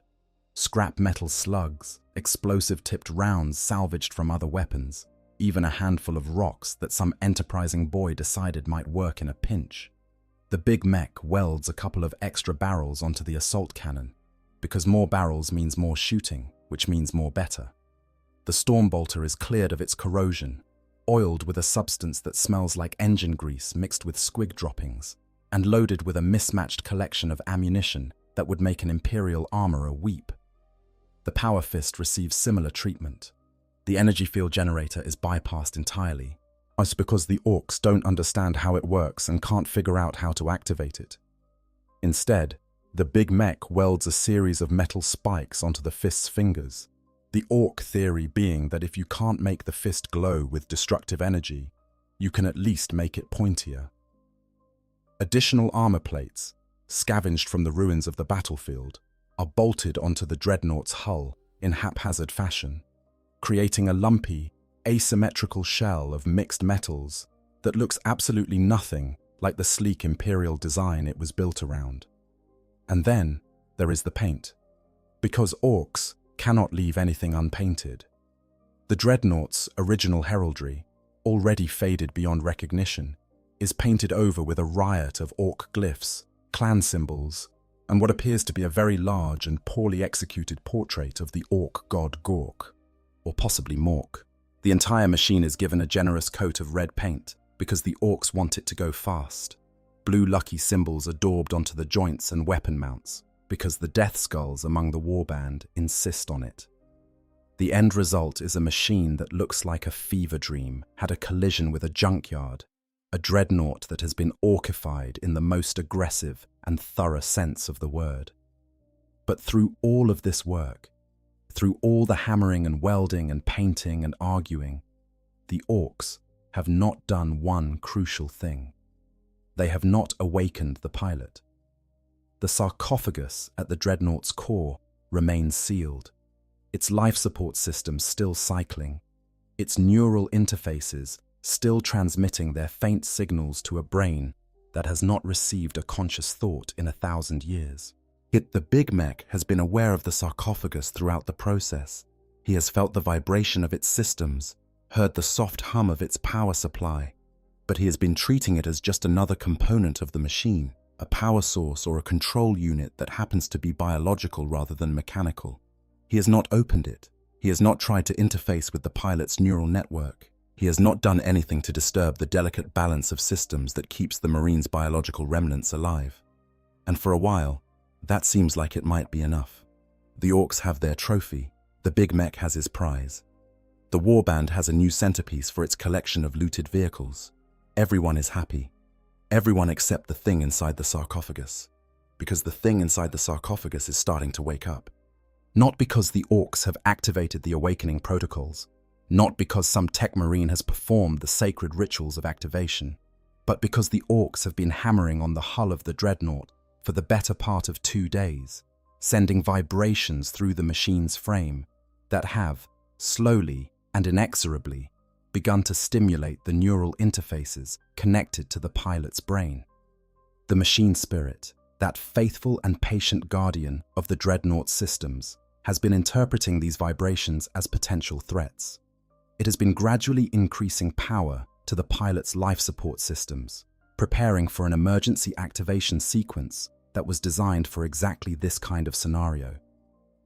Scrap metal slugs, explosive-tipped rounds salvaged from other weapons, even a handful of rocks that some enterprising boy decided might work in a pinch. The big mech welds a couple of extra barrels onto the assault cannon, because more barrels means more shooting, which means more better. The Stormbolter is cleared of its corrosion, oiled with a substance that smells like engine grease mixed with squig droppings, and loaded with a mismatched collection of ammunition that would make an Imperial armorer weep. The Power Fist receives similar treatment. The energy field generator is bypassed entirely. That's because the Orks don't understand how it works and can't figure out how to activate it. Instead, the big mech welds a series of metal spikes onto the fist's fingers. The Ork theory being that if you can't make the fist glow with destructive energy, you can at least make it pointier. Additional armor plates, scavenged from the ruins of the battlefield, are bolted onto the Dreadnought's hull in haphazard fashion, creating a lumpy, asymmetrical shell of mixed metals that looks absolutely nothing like the sleek Imperial design it was built around. And then there is the paint, because Orks cannot leave anything unpainted. The Dreadnought's original heraldry, already faded beyond recognition, is painted over with a riot of Ork glyphs, clan symbols, and what appears to be a very large and poorly executed portrait of the Ork god Gork, or possibly Mork. The entire machine is given a generous coat of red paint because the Orks want it to go fast. Blue lucky symbols are daubed onto the joints and weapon mounts because the death skulls among the warband insist on it. The end result is a machine that looks like a fever dream had a collision with a junkyard, a dreadnought that has been orkified in the most aggressive and thorough sense of the word. But through all of this work, through all the hammering and welding and painting and arguing, the Orks have not done one crucial thing. They have not awakened the pilot. The sarcophagus at the Dreadnought's core remains sealed, its life support system still cycling, its neural interfaces still transmitting their faint signals to a brain that has not received a conscious thought in 1,000 years. Yet the big mech has been aware of the sarcophagus throughout the process. He has felt the vibration of its systems, heard the soft hum of its power supply, but he has been treating it as just another component of the machine, a power source or a control unit that happens to be biological rather than mechanical. He has not opened it. He has not tried to interface with the pilot's neural network. He has not done anything to disturb the delicate balance of systems that keeps the Marine's biological remnants alive. And for a while, that seems like it might be enough. The Orks have their trophy. The big mech has his prize. The warband has a new centerpiece for its collection of looted vehicles. Everyone is happy. Everyone except the thing inside the sarcophagus, because the thing inside the sarcophagus is starting to wake up. Not because the Orks have activated the awakening protocols, not because some tech marine has performed the sacred rituals of activation, but because the Orks have been hammering on the hull of the Dreadnought for the better part of 2 days, sending vibrations through the machine's frame that have, slowly and inexorably, begun to stimulate the neural interfaces connected to the pilot's brain. The machine spirit, that faithful and patient guardian of the Dreadnought systems, has been interpreting these vibrations as potential threats. It has been gradually increasing power to the pilot's life support systems, preparing for an emergency activation sequence that was designed for exactly this kind of scenario.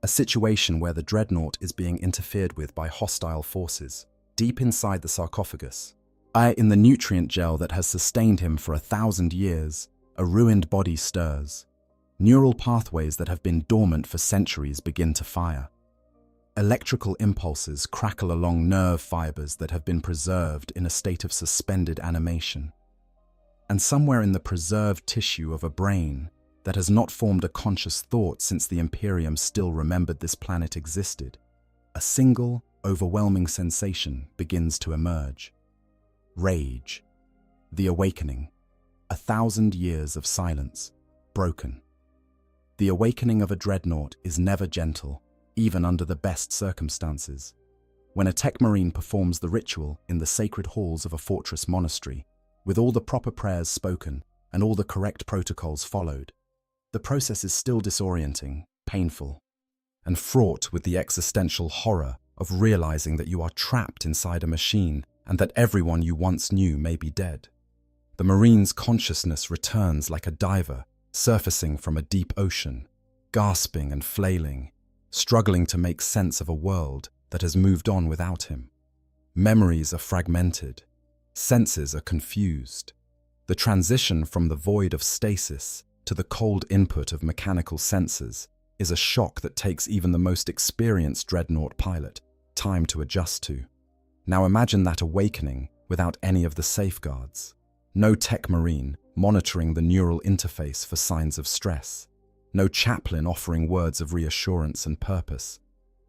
A situation where the Dreadnought is being interfered with by hostile forces, deep inside the sarcophagus. In the nutrient gel that has sustained him for 1,000 years, a ruined body stirs. Neural pathways that have been dormant for centuries begin to fire. Electrical impulses crackle along nerve fibers that have been preserved in a state of suspended animation. And somewhere in the preserved tissue of a brain that has not formed a conscious thought since the Imperium still remembered this planet existed, a single, overwhelming sensation begins to emerge. Rage. The awakening. 1,000 years of silence. Broken. The awakening of a Dreadnought is never gentle, even under the best circumstances. When a tech marine performs the ritual in the sacred halls of a fortress monastery, with all the proper prayers spoken and all the correct protocols followed, the process is still disorienting, painful, and fraught with the existential horror of realizing that you are trapped inside a machine and that everyone you once knew may be dead. The marine's consciousness returns like a diver surfacing from a deep ocean, gasping and flailing, struggling to make sense of a world that has moved on without him. Memories are fragmented. Senses are confused. The transition from the void of stasis to the cold input of mechanical sensors is a shock that takes even the most experienced Dreadnought pilot time to adjust to. Now imagine that awakening without any of the safeguards. No tech marine monitoring the neural interface for signs of stress. No chaplain offering words of reassurance and purpose.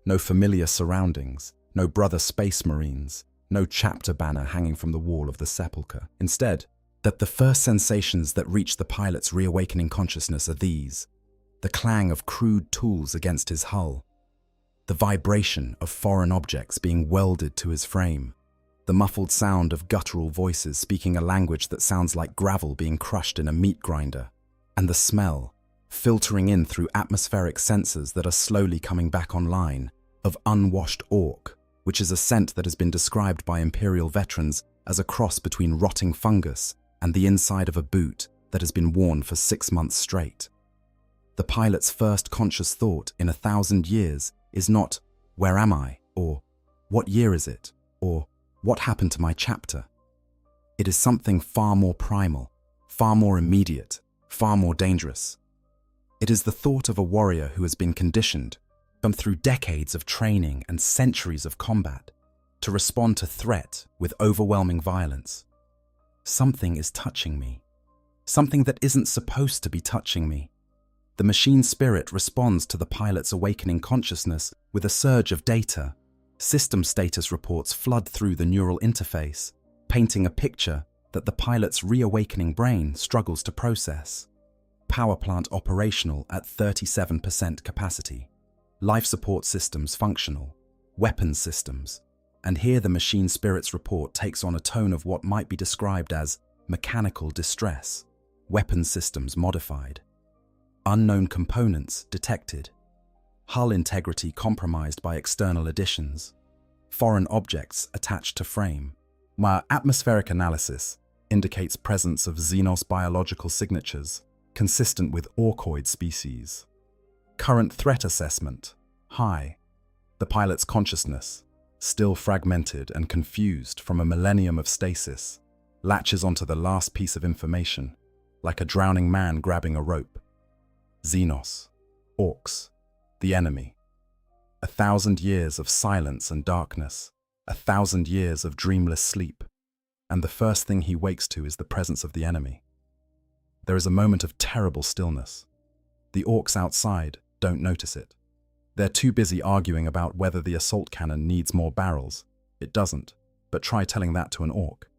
No familiar surroundings. No brother space marines. No chapter banner hanging from the wall of the sepulchre. Instead, that the first sensations that reach the pilot's reawakening consciousness are these: the clang of crude tools against his hull, the vibration of foreign objects being welded to his frame, the muffled sound of guttural voices speaking a language that sounds like gravel being crushed in a meat grinder, and the smell, filtering in through atmospheric sensors that are slowly coming back online, of unwashed ork, which is a scent that has been described by Imperial veterans as a cross between rotting fungus and the inside of a boot that has been worn for 6 months straight. The pilot's first conscious thought in 1,000 years is not, "Where am I?" or "What year is it?" or "What happened to my chapter?" It is something far more primal, far more immediate, far more dangerous. It is the thought of a warrior who has been conditioned, come through decades of training and centuries of combat, to respond to threat with overwhelming violence. Something is touching me. Something that isn't supposed to be touching me. The machine spirit responds to the pilot's awakening consciousness with a surge of data. System status reports flood through the neural interface, painting a picture that the pilot's reawakening brain struggles to process. Power plant operational at 37% capacity. Life support systems functional. Weapons systems. And here the machine spirit's report takes on a tone of what might be described as mechanical distress. Weapons systems modified. Unknown components detected. Hull integrity compromised by external additions. Foreign objects attached to frame. My atmospheric analysis indicates presence of Xenos biological signatures consistent with Orkoid species. Current threat assessment, high. The pilot's consciousness, still fragmented and confused from a millennium of stasis, latches onto the last piece of information, like a drowning man grabbing a rope. Xenos, Orks, the enemy. 1,000 years of silence and darkness, 1,000 years of dreamless sleep, and the first thing he wakes to is the presence of the enemy. There is a moment of terrible stillness. The Orks outside don't notice it. They're too busy arguing about whether the assault cannon needs more barrels. It doesn't, but try telling that to an Ork.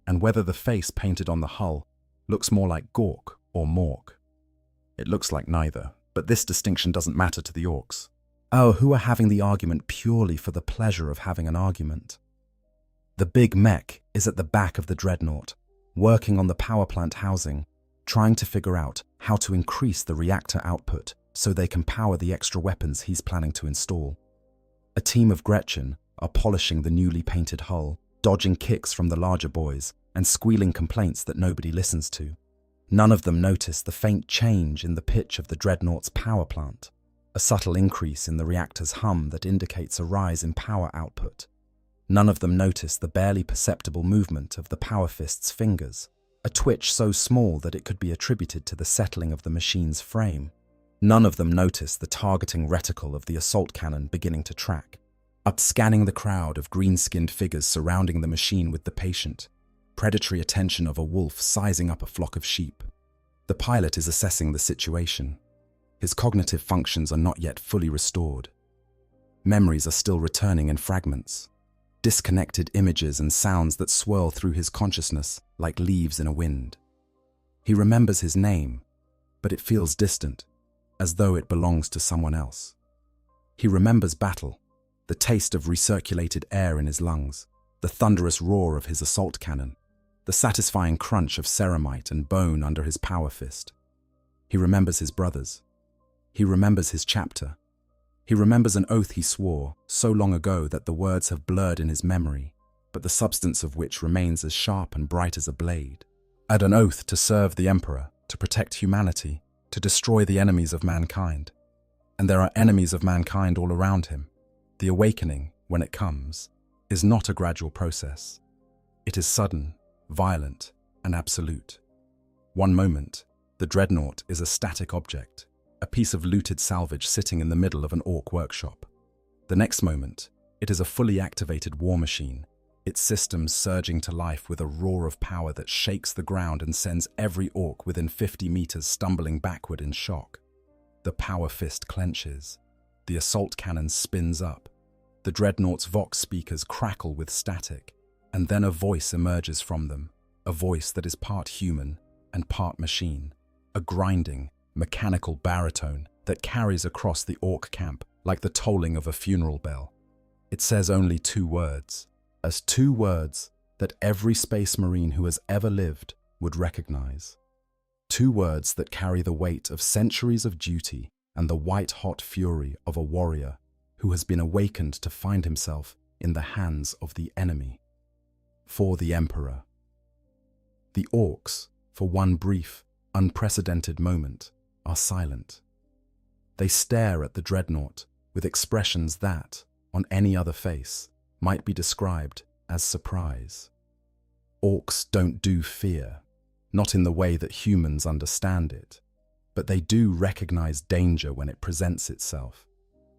And whether the face painted on the hull looks more like Gork or Mork. It looks like neither, but this distinction doesn't matter to the Orks. Who are having the argument purely for the pleasure of having an argument. The big mech is at the back of the Dreadnought, working on the power plant housing, trying to figure out how to increase the reactor output so they can power the extra weapons he's planning to install. A team of Gretchen are polishing the newly painted hull, dodging kicks from the larger boys and squealing complaints that nobody listens to. None of them notice the faint change in the pitch of the Dreadnought's power plant. a subtle increase in the reactor's hum that indicates a rise in power output. None of them notice the barely perceptible movement of the Power Fist's fingers, a twitch so small that it could be attributed to the settling of the machine's frame. None of them notice the targeting reticle of the assault cannon beginning to track, scanning the crowd of green-skinned figures surrounding the machine with the patient, predatory attention of a wolf sizing up a flock of sheep. The pilot is assessing the situation. His cognitive functions are not yet fully restored. Memories are still returning in fragments, disconnected images and sounds that swirl through his consciousness like leaves in a wind. He remembers his name, but it feels distant, as though it belongs to someone else. He remembers battle, the taste of recirculated air in his lungs, the thunderous roar of his assault cannon, the satisfying crunch of ceramite and bone under his power fist. He remembers his brothers. He remembers his chapter. He remembers an oath he swore so long ago that the words have blurred in his memory, but the substance of which remains as sharp and bright as a blade. An oath to serve the Emperor, to protect humanity, to destroy the enemies of mankind. And there are enemies of mankind all around him. The awakening, when it comes, is not a gradual process. It is sudden, violent, and absolute. One moment, the Dreadnought is a static object, a piece of looted salvage sitting in the middle of an Ork workshop. The next moment, it is a fully activated war machine, its systems surging to life with a roar of power that shakes the ground and sends every Ork within 50 meters stumbling backward in shock. The power fist clenches. The assault cannon spins up. The Dreadnought's Vox speakers crackle with static, and then a voice emerges from them, a voice that is part human and part machine, a grinding, mechanical baritone that carries across the Ork camp like the tolling of a funeral bell. It says only 2 words, as 2 words that every space marine who has ever lived would recognize. 2 words that carry the weight of centuries of duty and the white-hot fury of a warrior who has been awakened to find himself in the hands of the enemy. For the Emperor. The Orks, for one brief, unprecedented moment, are silent. They stare at the Dreadnought with expressions that, on any other face, might be described as surprise. Orks don't do fear, not in the way that humans understand it, but they do recognize danger when it presents itself,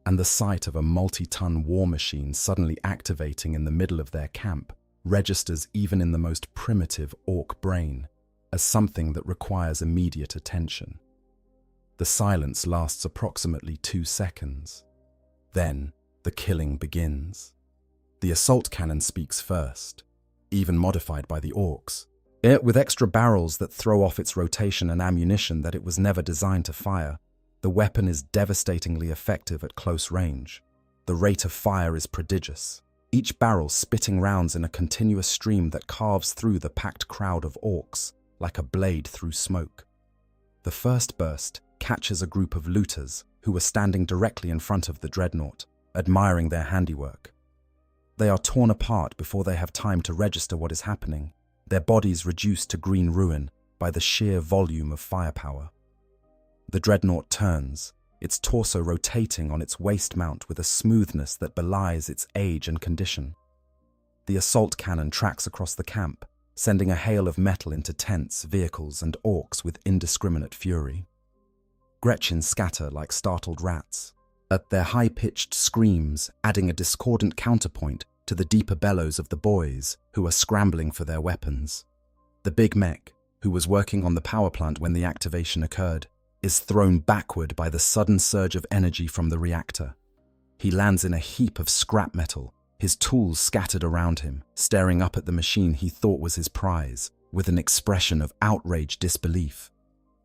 and the sight of a multi-ton war machine suddenly activating in the middle of their camp registers even in the most primitive Ork brain as something that requires immediate attention. The silence lasts approximately 2 seconds. Then, the killing begins. The assault cannon speaks first, even modified by the Orks, with extra barrels that throw off its rotation and ammunition that it was never designed to fire. The weapon is devastatingly effective at close range. The rate of fire is prodigious, each barrel spitting rounds in a continuous stream that carves through the packed crowd of Orks like a blade through smoke. The first burst catches a group of looters who were standing directly in front of the Dreadnought, admiring their handiwork. They are torn apart before they have time to register what is happening, their bodies reduced to green ruin by the sheer volume of firepower. The Dreadnought turns, its torso rotating on its waist mount with a smoothness that belies its age and condition. The assault cannon tracks across the camp, sending a hail of metal into tents, vehicles, and Orks with indiscriminate fury. Gretchins scatter like startled rats, at their high-pitched screams adding a discordant counterpoint to the deeper bellows of the boys who are scrambling for their weapons. The big mech, who was working on the power plant when the activation occurred, is thrown backward by the sudden surge of energy from the reactor. He lands in a heap of scrap metal, his tools scattered around him, staring up at the machine he thought was his prize, with an expression of outraged disbelief.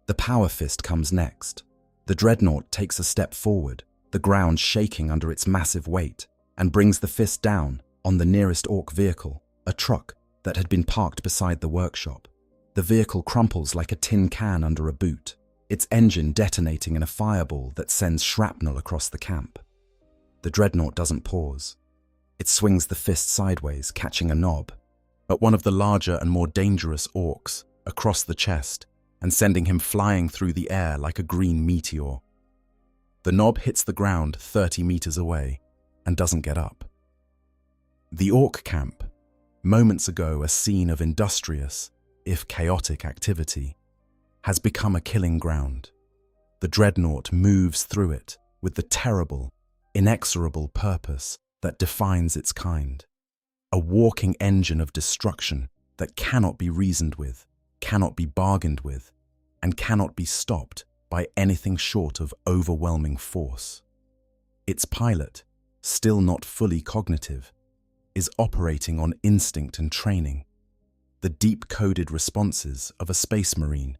The power fist comes next. The Dreadnought takes a step forward, the ground shaking under its massive weight, and brings the fist down on the nearest Ork vehicle, a truck that had been parked beside the workshop. The vehicle crumples like a tin can under a boot, its engine detonating in a fireball that sends shrapnel across the camp. The Dreadnought doesn't pause. It swings the fist sideways, catching a knob, at one of the larger and more dangerous Orks, across the chest, and sending him flying through the air like a green meteor. The knob hits the ground 30 meters away and doesn't get up. The Ork camp, moments ago a scene of industrious, if chaotic activity, has become a killing ground. The Dreadnought moves through it with the terrible, inexorable purpose that defines its kind. A walking engine of destruction that cannot be reasoned with, cannot be bargained with, and cannot be stopped by anything short of overwhelming force. Its pilot, still not fully cognitive, is operating on instinct and training, the deep-coded responses of a space marine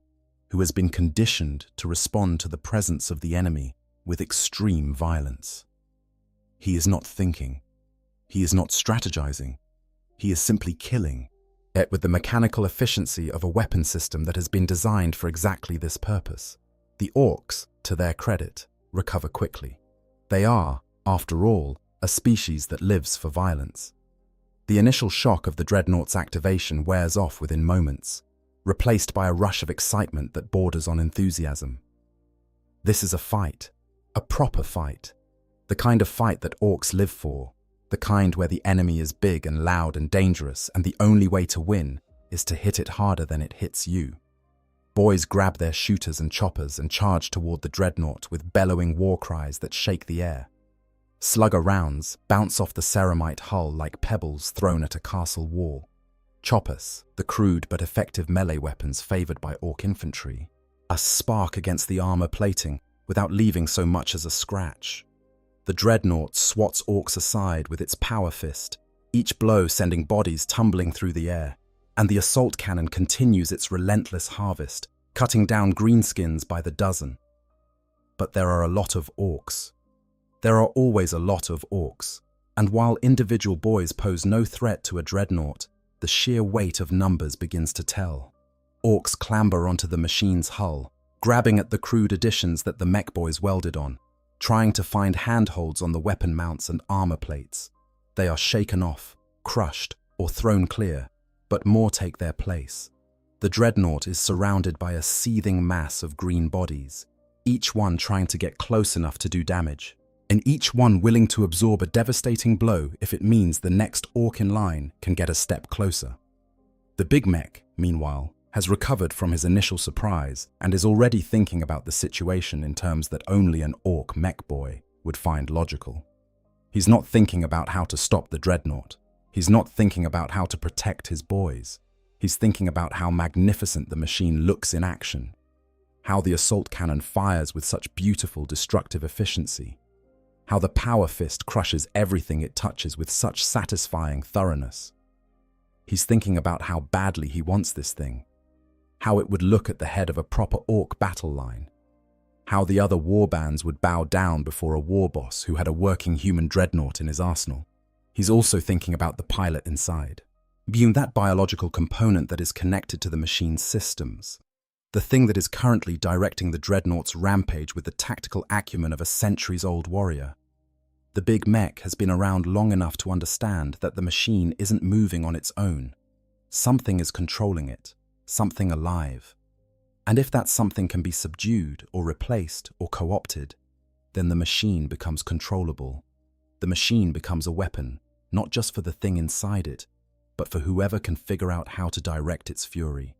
who has been conditioned to respond to the presence of the enemy with extreme violence. He is not thinking. He is not strategizing. He is simply killing, yet with the mechanical efficiency of a weapon system that has been designed for exactly this purpose. The Orks, to their credit, recover quickly. They are, after all, a species that lives for violence. The initial shock of the Dreadnought's activation wears off within moments, replaced by a rush of excitement that borders on enthusiasm. This is a fight, a proper fight, the kind of fight that Orks live for, the kind where the enemy is big and loud and dangerous, and the only way to win is to hit it harder than it hits you. Boys grab their shooters and choppers and charge toward the Dreadnought with bellowing war cries that shake the air. Slugger rounds bounce off the ceramite hull like pebbles thrown at a castle wall. Choppers, the crude but effective melee weapons favored by Ork infantry, a spark against the armor plating without leaving so much as a scratch. The Dreadnought swats Orks aside with its power fist, each blow sending bodies tumbling through the air, and the assault cannon continues its relentless harvest, cutting down greenskins by the dozen. But there are a lot of Orks. There are always a lot of Orks, and while individual boys pose no threat to a Dreadnought, the sheer weight of numbers begins to tell. Orks clamber onto the machine's hull, grabbing at the crude additions that the mech boys welded on, trying to find handholds on the weapon mounts and armor plates. They are shaken off, crushed, or thrown clear, but more take their place. The Dreadnought is surrounded by a seething mass of green bodies, each one trying to get close enough to do damage, and each one willing to absorb a devastating blow if it means the next Ork in line can get a step closer. The big mech, meanwhile, has recovered from his initial surprise and is already thinking about the situation in terms that only an Ork mech boy would find logical. He's not thinking about how to stop the Dreadnought. He's not thinking about how to protect his boys. He's thinking about how magnificent the machine looks in action, how the assault cannon fires with such beautiful destructive efficiency, how the power fist crushes everything it touches with such satisfying thoroughness. He's thinking about how badly he wants this thing, how it would look at the head of a proper Ork battle line, how the other warbands would bow down before a war boss who had a working human Dreadnought in his arsenal. He's also thinking about the pilot inside, being that biological component that is connected to the machine's systems, the thing that is currently directing the Dreadnought's rampage with the tactical acumen of a centuries-old warrior. The big mech has been around long enough to understand that the machine isn't moving on its own. Something is controlling it, something alive. And if that something can be subdued or replaced or co-opted, then the machine becomes controllable. The machine becomes a weapon, not just for the thing inside it, but for whoever can figure out how to direct its fury.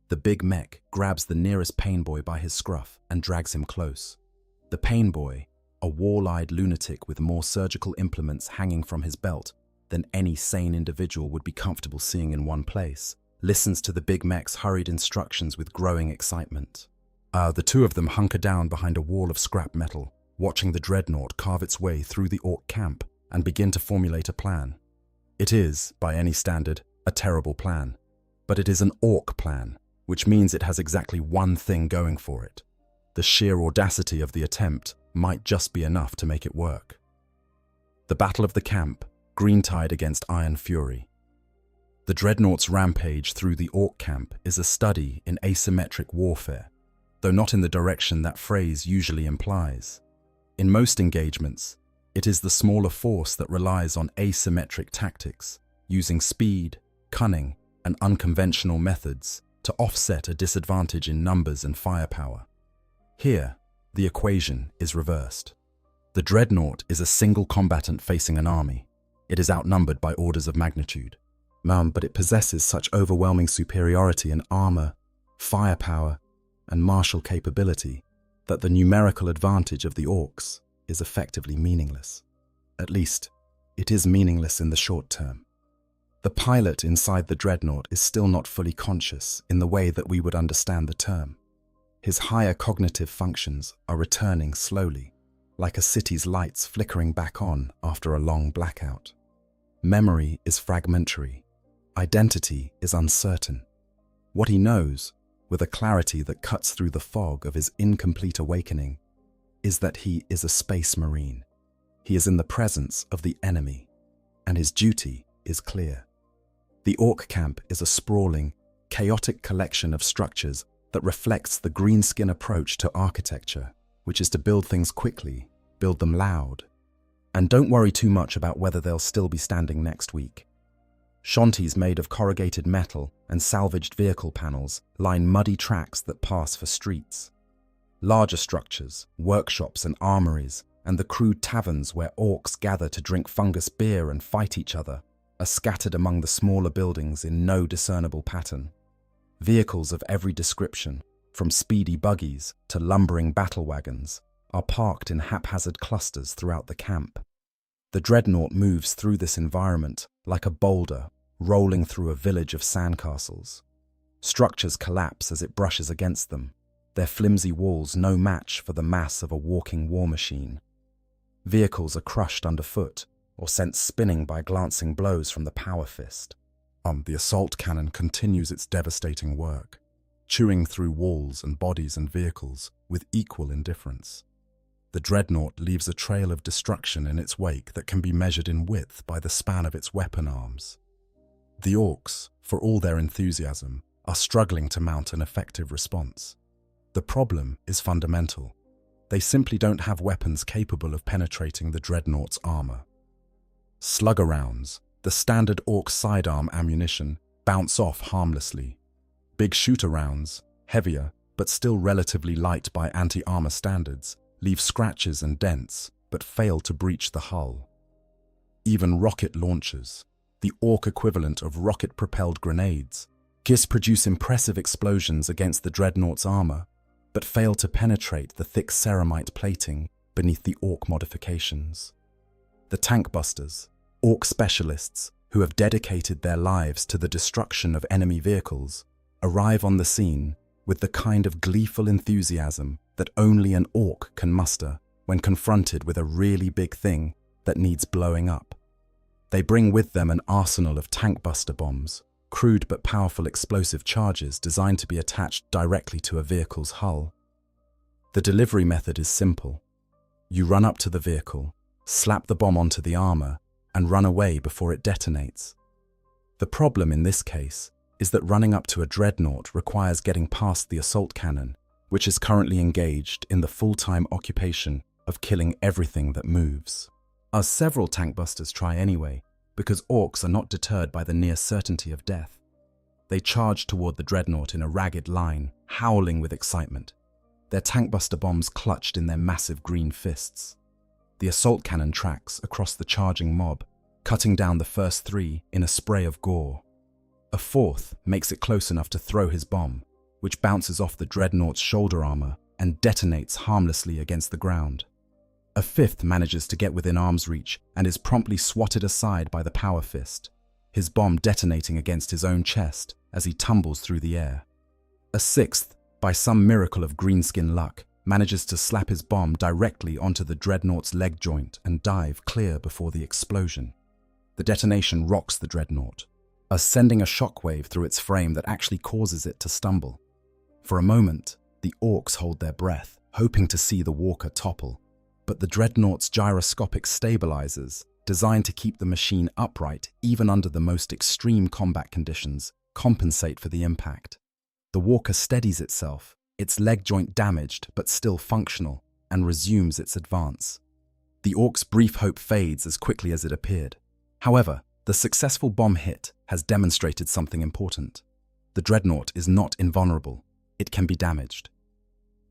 The big mech grabs the nearest pain boy by his scruff and drags him close. The pain boy, a wall-eyed lunatic with more surgical implements hanging from his belt than any sane individual would be comfortable seeing in one place, listens to the big mech's hurried instructions with growing excitement. The two of them hunker down behind a wall of scrap metal, watching the Dreadnought carve its way through the Ork camp and begin to formulate a plan. It is, by any standard, a terrible plan, but it is an Ork plan, which means it has exactly one thing going for it. The sheer audacity of the attempt might just be enough to make it work. The Battle of the Camp, Green Tide against Iron Fury. The Dreadnought's rampage through the Ork camp is a study in asymmetric warfare, though not in the direction that phrase usually implies. In most engagements, it is the smaller force that relies on asymmetric tactics, using speed, cunning, and unconventional methods to offset a disadvantage in numbers and firepower. Here, the equation is reversed. The Dreadnought is a single combatant facing an army. It is outnumbered by orders of magnitude. But it possesses such overwhelming superiority in armor, firepower, and martial capability that the numerical advantage of the Orks is effectively meaningless. At least, it is meaningless in the short term. The pilot inside the Dreadnought is still not fully conscious in the way that we would understand the term. His higher cognitive functions are returning slowly, like a city's lights flickering back on after a long blackout. Memory is fragmentary. Identity is uncertain. What he knows, with a clarity that cuts through the fog of his incomplete awakening, is that he is a space marine. He is in the presence of the enemy, and his duty is clear. The Ork camp is a sprawling, chaotic collection of structures that reflects the greenskin approach to architecture, which is to build things quickly, build them loud, and don't worry too much about whether they'll still be standing next week. Shanties made of corrugated metal and salvaged vehicle panels line muddy tracks that pass for streets. Larger structures, workshops and armories, and the crude taverns where Orks gather to drink fungus beer and fight each other are scattered among the smaller buildings in no discernible pattern. Vehicles of every description, from speedy buggies to lumbering battle wagons, are parked in haphazard clusters throughout the camp. The Dreadnought moves through this environment like a boulder rolling through a village of sandcastles. Structures collapse as it brushes against them, their flimsy walls no match for the mass of a walking war machine. Vehicles are crushed underfoot or sent spinning by glancing blows from the power fist. The assault cannon continues its devastating work, chewing through walls and bodies and vehicles with equal indifference. The Dreadnought leaves a trail of destruction in its wake that can be measured in width by the span of its weapon arms. The Orks, for all their enthusiasm, are struggling to mount an effective response. The problem is fundamental. They simply don't have weapons capable of penetrating the Dreadnought's armor. Slugger rounds, the standard Ork sidearm ammunition, bounce off harmlessly. Big shooter rounds, heavier but still relatively light by anti-armor standards, leave scratches and dents but fail to breach the hull. Even rocket launchers, the Ork equivalent of rocket-propelled grenades, produce impressive explosions against the Dreadnought's armor, but fail to penetrate the thick ceramite plating beneath the Ork modifications. The tank busters, Ork specialists who have dedicated their lives to the destruction of enemy vehicles, arrive on the scene with the kind of gleeful enthusiasm that only an Ork can muster when confronted with a really big thing that needs blowing up. They bring with them an arsenal of tank buster bombs, crude but powerful explosive charges designed to be attached directly to a vehicle's hull. The delivery method is simple. You run up to the vehicle, slap the bomb onto the armor, and run away before it detonates. The problem in this case is that running up to a Dreadnought requires getting past the assault cannon, which is currently engaged in the full-time occupation of killing everything that moves. As several tank busters try anyway, because Orks are not deterred by the near certainty of death. They charge toward the Dreadnought in a ragged line, howling with excitement, their tankbuster bombs clutched in their massive green fists. The assault cannon tracks across the charging mob, cutting down the first three in a spray of gore. A fourth makes it close enough to throw his bomb, which bounces off the Dreadnought's shoulder armor and detonates harmlessly against the ground. A fifth manages to get within arm's reach and is promptly swatted aside by the power fist, his bomb detonating against his own chest as he tumbles through the air. A sixth, by some miracle of greenskin luck, manages to slap his bomb directly onto the Dreadnought's leg joint and dive clear before the explosion. The detonation rocks the Dreadnought, sending a shockwave through its frame that actually causes it to stumble. For a moment, the Orks hold their breath, hoping to see the walker topple, but the Dreadnought's gyroscopic stabilizers, designed to keep the machine upright even under the most extreme combat conditions, compensate for the impact. The walker steadies itself, its leg joint damaged but still functional, and resumes its advance. The Ork's brief hope fades as quickly as it appeared. However, the successful bomb hit has demonstrated something important. The Dreadnought is not invulnerable. It can be damaged.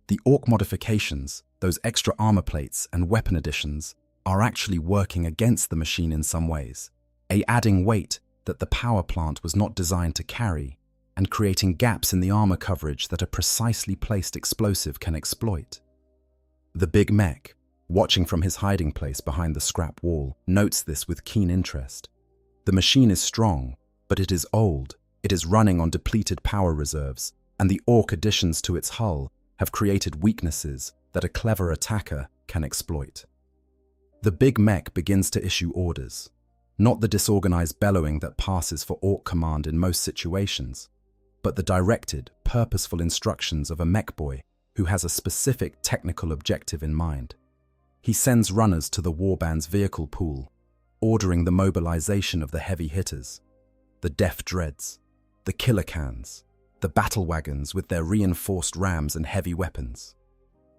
The Ork modifications, those extra armor plates and weapon additions are actually working against the machine in some ways, adding weight that the power plant was not designed to carry, and creating gaps in the armor coverage that a precisely placed explosive can exploit. The big mech, watching from his hiding place behind the scrap wall, notes this with keen interest. The machine is strong, but it is old, it is running on depleted power reserves, and the Ork additions to its hull have created weaknesses that a clever attacker can exploit. The big mech begins to issue orders, not the disorganized bellowing that passes for Ork command in most situations, but the directed, purposeful instructions of a mech boy who has a specific technical objective in mind. He sends runners to the warband's vehicle pool, ordering the mobilization of the heavy hitters, the Def Dreads, the killer cans, the battle wagons with their reinforced rams and heavy weapons.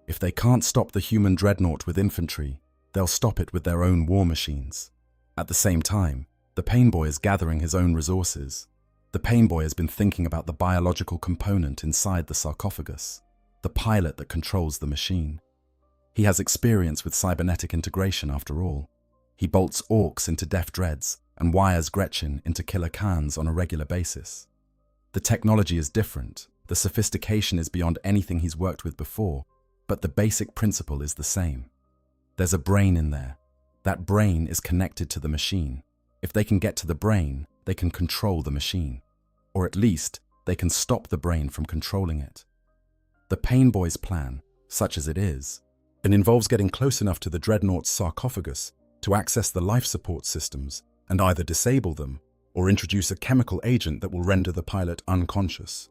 If they can't stop the human dreadnought with infantry, they'll stop it with their own war machines. At the same time, the Pain Boy is gathering his own resources. The Pain Boy has been thinking about the biological component inside the sarcophagus, the pilot that controls the machine. He has experience with cybernetic integration after all. He bolts Orks into Def Dreads and wires Gretchen into Killer Khans on a regular basis. The technology is different, the sophistication is beyond anything he's worked with before, but the basic principle is the same. There's a brain in there. That brain is connected to the machine. If they can get to the brain, they can control the machine. Or at least, they can stop the brain from controlling it. The Pain Boy's plan, such as it is, involves getting close enough to the Dreadnought's sarcophagus to access the life support systems and either disable them or introduce a chemical agent that will render the pilot unconscious.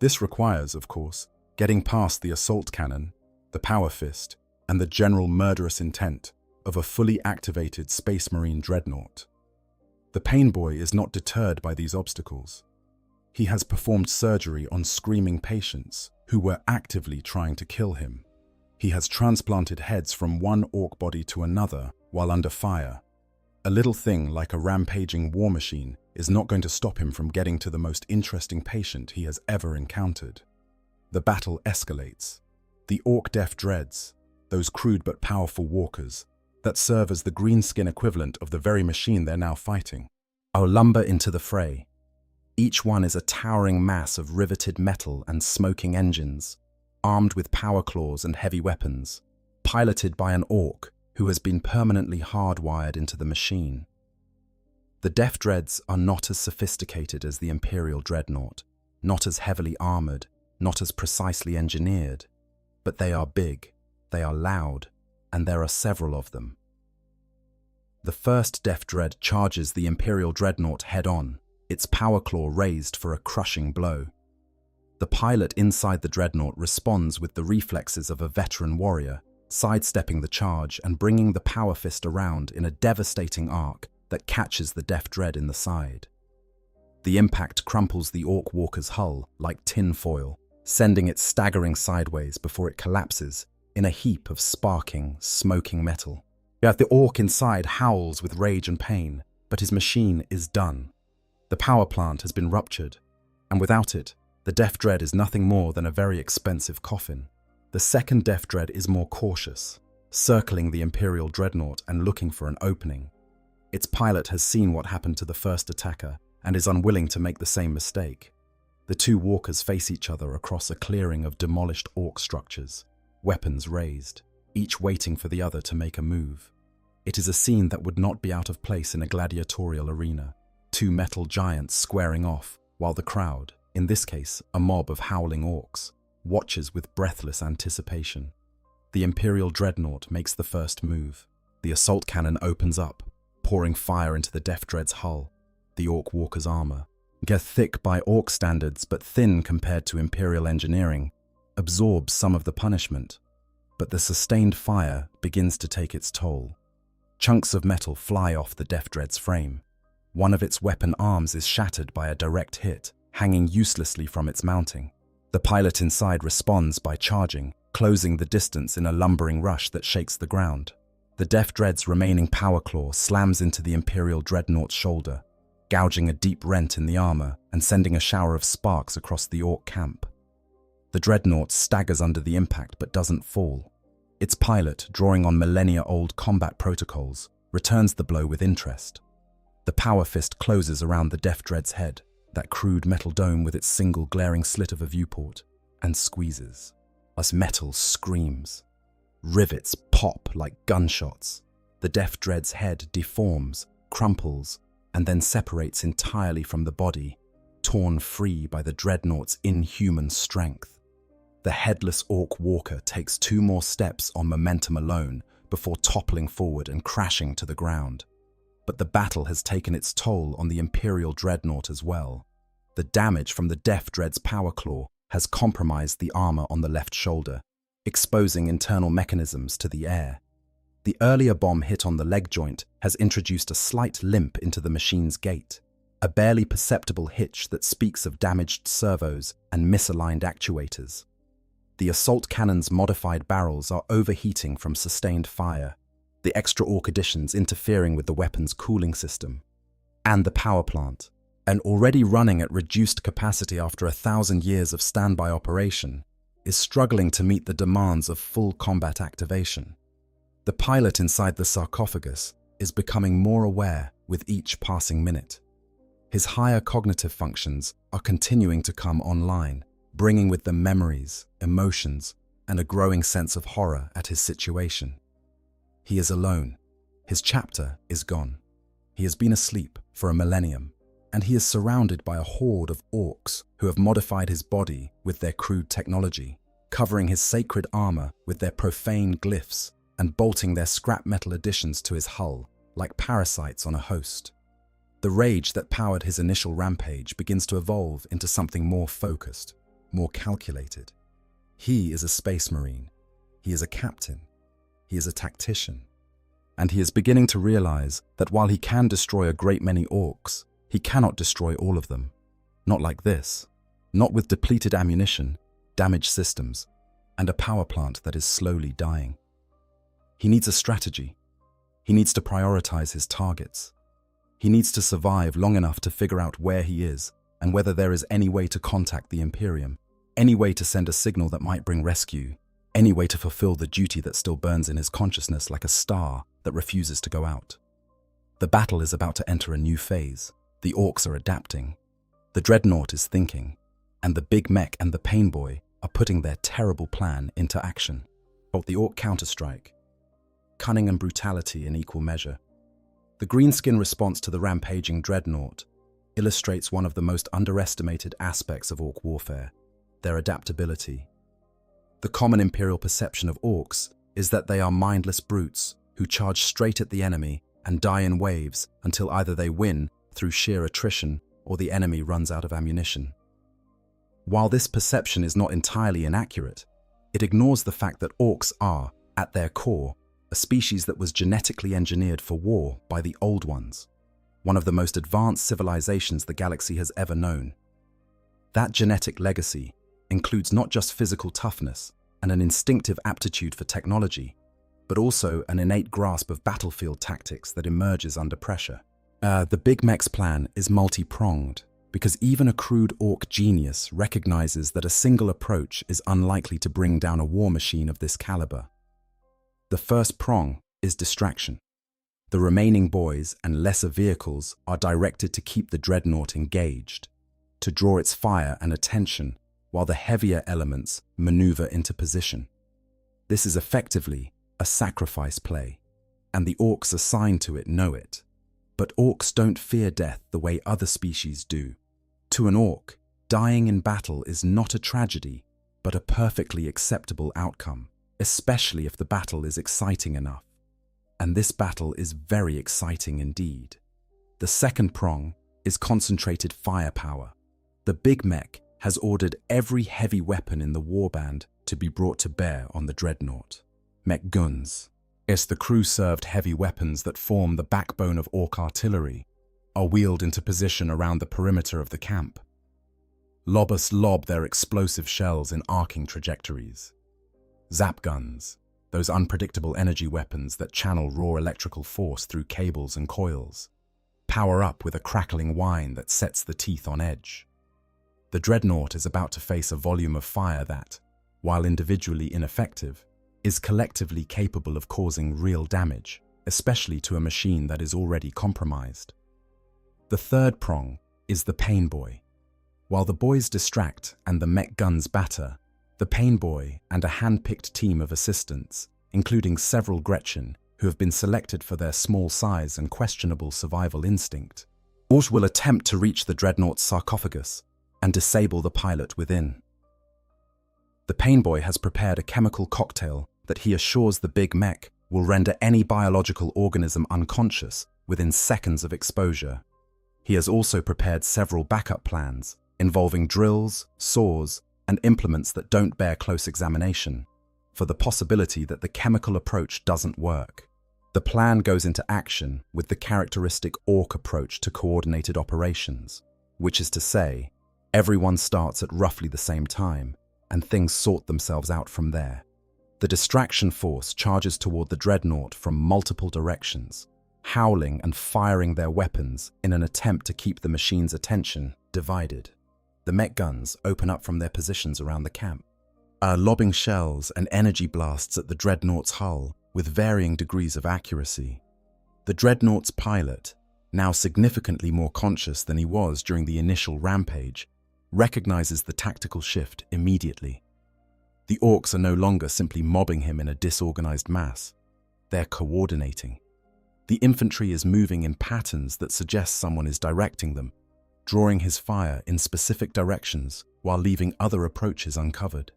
This requires, of course, getting past the assault cannon, the power fist, and the general murderous intent of a fully activated Space Marine Dreadnought. The Pain Boy is not deterred by these obstacles. He has performed surgery on screaming patients who were actively trying to kill him. He has transplanted heads from one Ork body to another while under fire. A little thing like a rampaging war machine is not going to stop him from getting to the most interesting patient he has ever encountered. The battle escalates. The Ork Def Dreads, those crude but powerful walkers, that serve as the greenskin equivalent of the very machine they're now fighting, are lumber into the fray. Each one is a towering mass of riveted metal and smoking engines, armed with power claws and heavy weapons, piloted by an Ork who has been permanently hardwired into the machine. The Def Dreads are not as sophisticated as the Imperial Dreadnought, not as heavily armored, not as precisely engineered, but they are big, they are loud, and there are several of them. The first Def Dread charges the Imperial Dreadnought head-on, its power claw raised for a crushing blow. The pilot inside the Dreadnought responds with the reflexes of a veteran warrior, sidestepping the charge and bringing the power fist around in a devastating arc that catches the Def Dread in the side. The impact crumples the Ork walker's hull like tin foil, sending it staggering sideways before it collapses in a heap of sparking, smoking metal. Yet the Ork inside howls with rage and pain, but his machine is done. The power plant has been ruptured, and without it, the Def Dread is nothing more than a very expensive coffin. The second Def Dread is more cautious, circling the Imperial Dreadnought and looking for an opening. Its pilot has seen what happened to the first attacker and is unwilling to make the same mistake. The two walkers face each other across a clearing of demolished Ork structures, weapons raised, each waiting for the other to make a move. It is a scene that would not be out of place in a gladiatorial arena. Two metal giants squaring off, while the crowd, in this case a mob of howling Orks, watches with breathless anticipation. The Imperial Dreadnought makes the first move. The assault cannon opens up, pouring fire into the Def Dread's hull. The Ork walker's armor, thick by Ork standards but thin compared to Imperial engineering, absorbs some of the punishment. But the sustained fire begins to take its toll. Chunks of metal fly off the Def Dread's frame. One of its weapon arms is shattered by a direct hit, hanging uselessly from its mounting. The pilot inside responds by charging, closing the distance in a lumbering rush that shakes the ground. The Def Dread's remaining power claw slams into the Imperial Dreadnought's shoulder, gouging a deep rent in the armor and sending a shower of sparks across the Ork camp. The Dreadnought staggers under the impact but doesn't fall. Its pilot, drawing on millennia-old combat protocols, returns the blow with interest. The power fist closes around the Death Dread's head, that crude metal dome with its single glaring slit of a viewport, and squeezes, as metal screams. Rivets pop like gunshots. The Death Dread's head deforms, crumples, and then separates entirely from the body, torn free by the Dreadnought's inhuman strength. The headless Ork walker takes 2 more steps on momentum alone before toppling forward and crashing to the ground. But the battle has taken its toll on the Imperial Dreadnought as well. The damage from the Death Dread's power claw has compromised the armor on the left shoulder, exposing internal mechanisms to the air. The earlier bomb hit on the leg joint has introduced a slight limp into the machine's gait, a barely perceptible hitch that speaks of damaged servos and misaligned actuators. The assault cannon's modified barrels are overheating from sustained fire, the extra Ork additions interfering with the weapon's cooling system. And the power plant, and already running at reduced capacity after 1,000 years of standby operation, is struggling to meet the demands of full combat activation. The pilot inside the sarcophagus is becoming more aware with each passing minute. His higher cognitive functions are continuing to come online, bringing with them memories, emotions, and a growing sense of horror at his situation. He is alone. His chapter is gone. He has been asleep for a millennium, and he is surrounded by a horde of Orks who have modified his body with their crude technology, covering his sacred armor with their profane glyphs and bolting their scrap metal additions to his hull like parasites on a host. The rage that powered his initial rampage begins to evolve into something more focused, more calculated. He is a space marine. He is a captain. He is a tactician. And he is beginning to realize that while he can destroy a great many Orks, he cannot destroy all of them. Not like this. Not with depleted ammunition, damaged systems, and a power plant that is slowly dying. He needs a strategy. He needs to prioritize his targets. He needs to survive long enough to figure out where he is and whether there is any way to contact the Imperium, any way to send a signal that might bring rescue, any way to fulfill the duty that still burns in his consciousness like a star that refuses to go out. The battle is about to enter a new phase. The Orks are adapting. The Dreadnought is thinking, and the Big Mech and the Pain Boy are putting their terrible plan into action. The Ork counterstrike. Cunning and brutality in equal measure. The greenskin response to the rampaging Dreadnought illustrates one of the most underestimated aspects of Ork warfare, their adaptability. The common Imperial perception of Orks is that they are mindless brutes who charge straight at the enemy and die in waves until either they win through sheer attrition or the enemy runs out of ammunition. While this perception is not entirely inaccurate, it ignores the fact that Orks are, at their core, a species that was genetically engineered for war by the Old Ones, one of the most advanced civilizations the galaxy has ever known. That genetic legacy includes not just physical toughness and an instinctive aptitude for technology, but also an innate grasp of battlefield tactics that emerges under pressure. The Big Mech's plan is multi-pronged, because even a crude Ork genius recognizes that a single approach is unlikely to bring down a war machine of this caliber. The first prong is distraction. The remaining boys and lesser vehicles are directed to keep the Dreadnought engaged, to draw its fire and attention while the heavier elements maneuver into position. This is effectively a sacrifice play, and the Orks assigned to it know it. But Orks don't fear death the way other species do. To an Ork, dying in battle is not a tragedy, but a perfectly acceptable outcome, especially if the battle is exciting enough. And this battle is very exciting indeed. The second prong is concentrated firepower. The Big Mech has ordered every heavy weapon in the warband to be brought to bear on the Dreadnought. Mech guns. It's the crew-served heavy weapons that form the backbone of Ork artillery, are wheeled into position around the perimeter of the camp. Lobbers lob their explosive shells in arcing trajectories. Zap guns, those unpredictable energy weapons that channel raw electrical force through cables and coils, power up with a crackling whine that sets the teeth on edge. The Dreadnought is about to face a volume of fire that, while individually ineffective, is collectively capable of causing real damage, especially to a machine that is already compromised. The third prong is the Pain Boy. While the boys distract and the mech guns batter, the Pain Boy and a hand-picked team of assistants, including several Gretchen, who have been selected for their small size and questionable survival instinct, will attempt to reach the Dreadnought's sarcophagus and disable the pilot within. The Pain Boy has prepared a chemical cocktail that he assures the big mech will render any biological organism unconscious within seconds of exposure. He has also prepared several backup plans involving drills, saws, and implements that don't bear close examination, for the possibility that the chemical approach doesn't work. The plan goes into action with the characteristic Ork approach to coordinated operations, which is to say, everyone starts at roughly the same time, and things sort themselves out from there. The distraction force charges toward the Dreadnought from multiple directions, howling and firing their weapons in an attempt to keep the machine's attention divided. The mech guns open up from their positions around the camp, lobbing shells and energy blasts at the Dreadnought's hull with varying degrees of accuracy. The Dreadnought's pilot, now significantly more conscious than he was during the initial rampage, recognizes the tactical shift immediately. The Orks are no longer simply mobbing him in a disorganized mass. They're coordinating. The infantry is moving in patterns that suggest someone is directing them, drawing his fire in specific directions while leaving other approaches uncovered.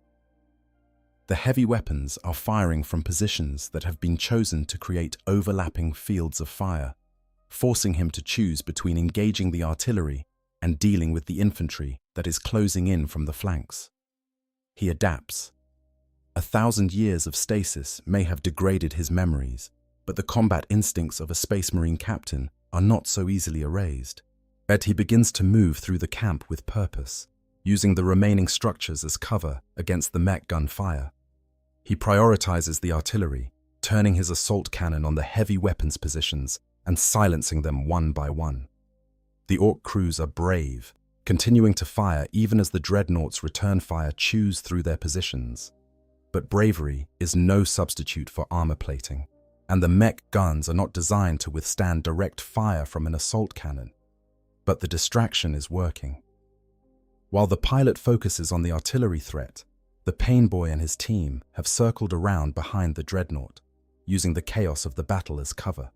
The heavy weapons are firing from positions that have been chosen to create overlapping fields of fire, forcing him to choose between engaging the artillery and dealing with the infantry that is closing in from the flanks. He adapts. 1,000 years of stasis may have degraded his memories, but the combat instincts of a Space Marine captain are not so easily erased. He begins to move through the camp with purpose, using the remaining structures as cover against the mech gun fire. He prioritizes the artillery, turning his assault cannon on the heavy weapons positions and silencing them one by one. The Ork crews are brave, continuing to fire even as the Dreadnought's return fire chews through their positions. But bravery is no substitute for armor plating, and the mech guns are not designed to withstand direct fire from an assault cannon. But the distraction is working. While the pilot focuses on the artillery threat, the Pain Boy and his team have circled around behind the Dreadnought, using the chaos of the battle as cover.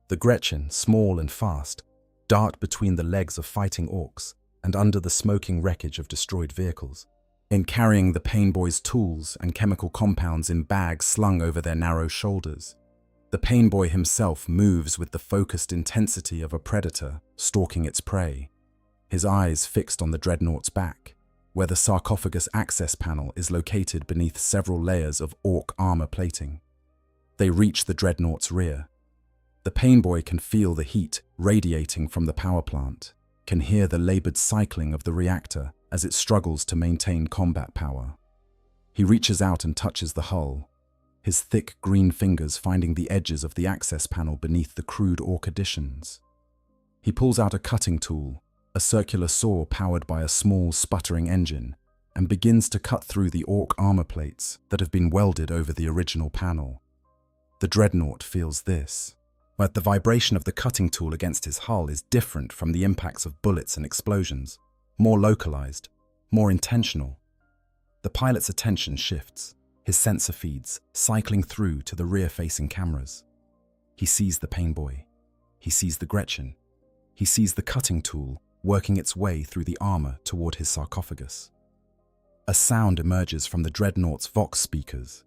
The Gretchen, small and fast, dart between the legs of fighting Orks and under the smoking wreckage of destroyed vehicles, in carrying the Pain Boy's tools and chemical compounds in bags slung over their narrow shoulders. The Pain Boy himself moves with the focused intensity of a predator stalking its prey, his eyes fixed on the Dreadnought's back, where the sarcophagus access panel is located beneath several layers of Ork armor plating. They reach the Dreadnought's rear. The Pain Boy can feel the heat radiating from the power plant, can hear the labored cycling of the reactor as it struggles to maintain combat power. He reaches out and touches the hull, his thick green fingers finding the edges of the access panel beneath the crude Ork additions. He pulls out a cutting tool, a circular saw powered by a small sputtering engine, and begins to cut through the Ork armor plates that have been welded over the original panel. The Dreadnought feels this, but the vibration of the cutting tool against his hull is different from the impacts of bullets and explosions, more localized, more intentional. The pilot's attention shifts, his sensor feeds cycling through to the rear-facing cameras. He sees the Pain Boy. He sees the Gretchen. He sees the cutting tool working its way through the armor toward his sarcophagus. A sound emerges from the Dreadnought's Vox speakers.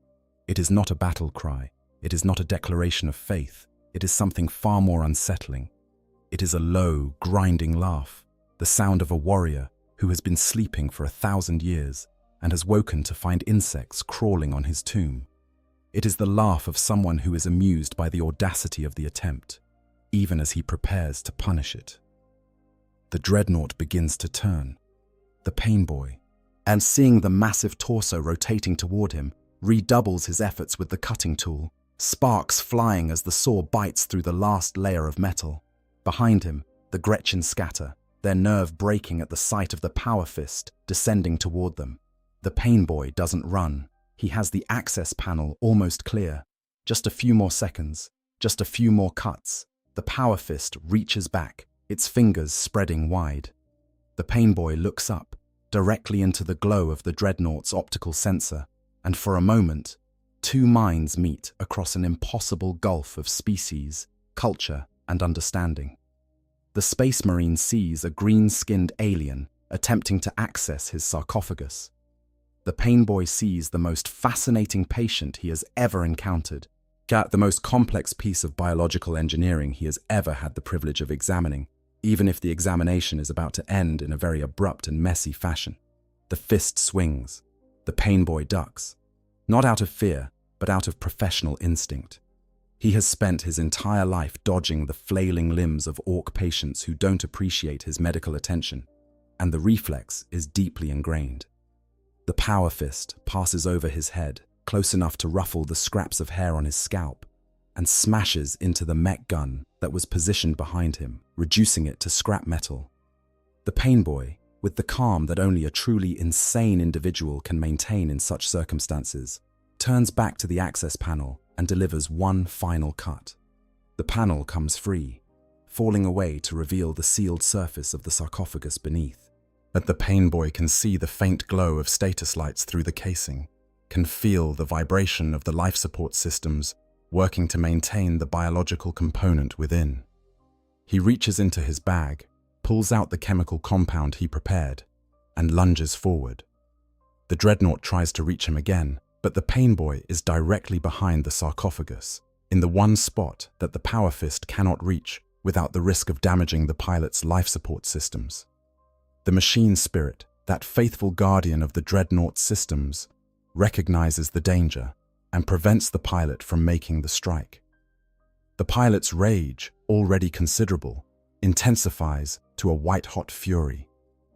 It is not a battle cry. It is not a declaration of faith. It is something far more unsettling. It is a low, grinding laugh, the sound of a warrior who has been sleeping for 1,000 years and has woken to find insects crawling on his tomb. It is the laugh of someone who is amused by the audacity of the attempt, even as he prepares to punish it. The Dreadnought begins to turn. The Pain Boy, and seeing the massive torso rotating toward him, redoubles his efforts with the cutting tool, sparks flying as the saw bites through the last layer of metal. Behind him, the Gretchen scatter, their nerve breaking at the sight of the power fist descending toward them. The Pain Boy doesn't run. He has the access panel almost clear. Just a few more seconds, just a few more cuts. The power fist reaches back, its fingers spreading wide. The pain boy looks up, directly into the glow of the Dreadnought's optical sensor, and for a moment, two minds meet across an impossible gulf of species, culture, and understanding. The Space Marine sees a green-skinned alien attempting to access his sarcophagus. The pain boy sees the most fascinating patient he has ever encountered, the most complex piece of biological engineering he has ever had the privilege of examining, even if the examination is about to end in a very abrupt and messy fashion. The fist swings. The pain boy ducks. Not out of fear, but out of professional instinct. He has spent his entire life dodging the flailing limbs of Ork patients who don't appreciate his medical attention, and the reflex is deeply ingrained. The power fist passes over his head, close enough to ruffle the scraps of hair on his scalp, and smashes into the mech gun that was positioned behind him, reducing it to scrap metal. The pain boy, with the calm that only a truly insane individual can maintain in such circumstances, turns back to the access panel and delivers one final cut. The panel comes free, falling away to reveal the sealed surface of the sarcophagus beneath. But the pain boy can see the faint glow of status lights through the casing, can feel the vibration of the life support systems working to maintain the biological component within. He reaches into his bag, pulls out the chemical compound he prepared, and lunges forward. The Dreadnought tries to reach him again, but the pain boy is directly behind the sarcophagus, in the one spot that the power fist cannot reach without the risk of damaging the pilot's life support systems. The machine spirit, that faithful guardian of the Dreadnought's systems, recognizes the danger and prevents the pilot from making the strike. The pilot's rage, already considerable, intensifies to a white-hot fury.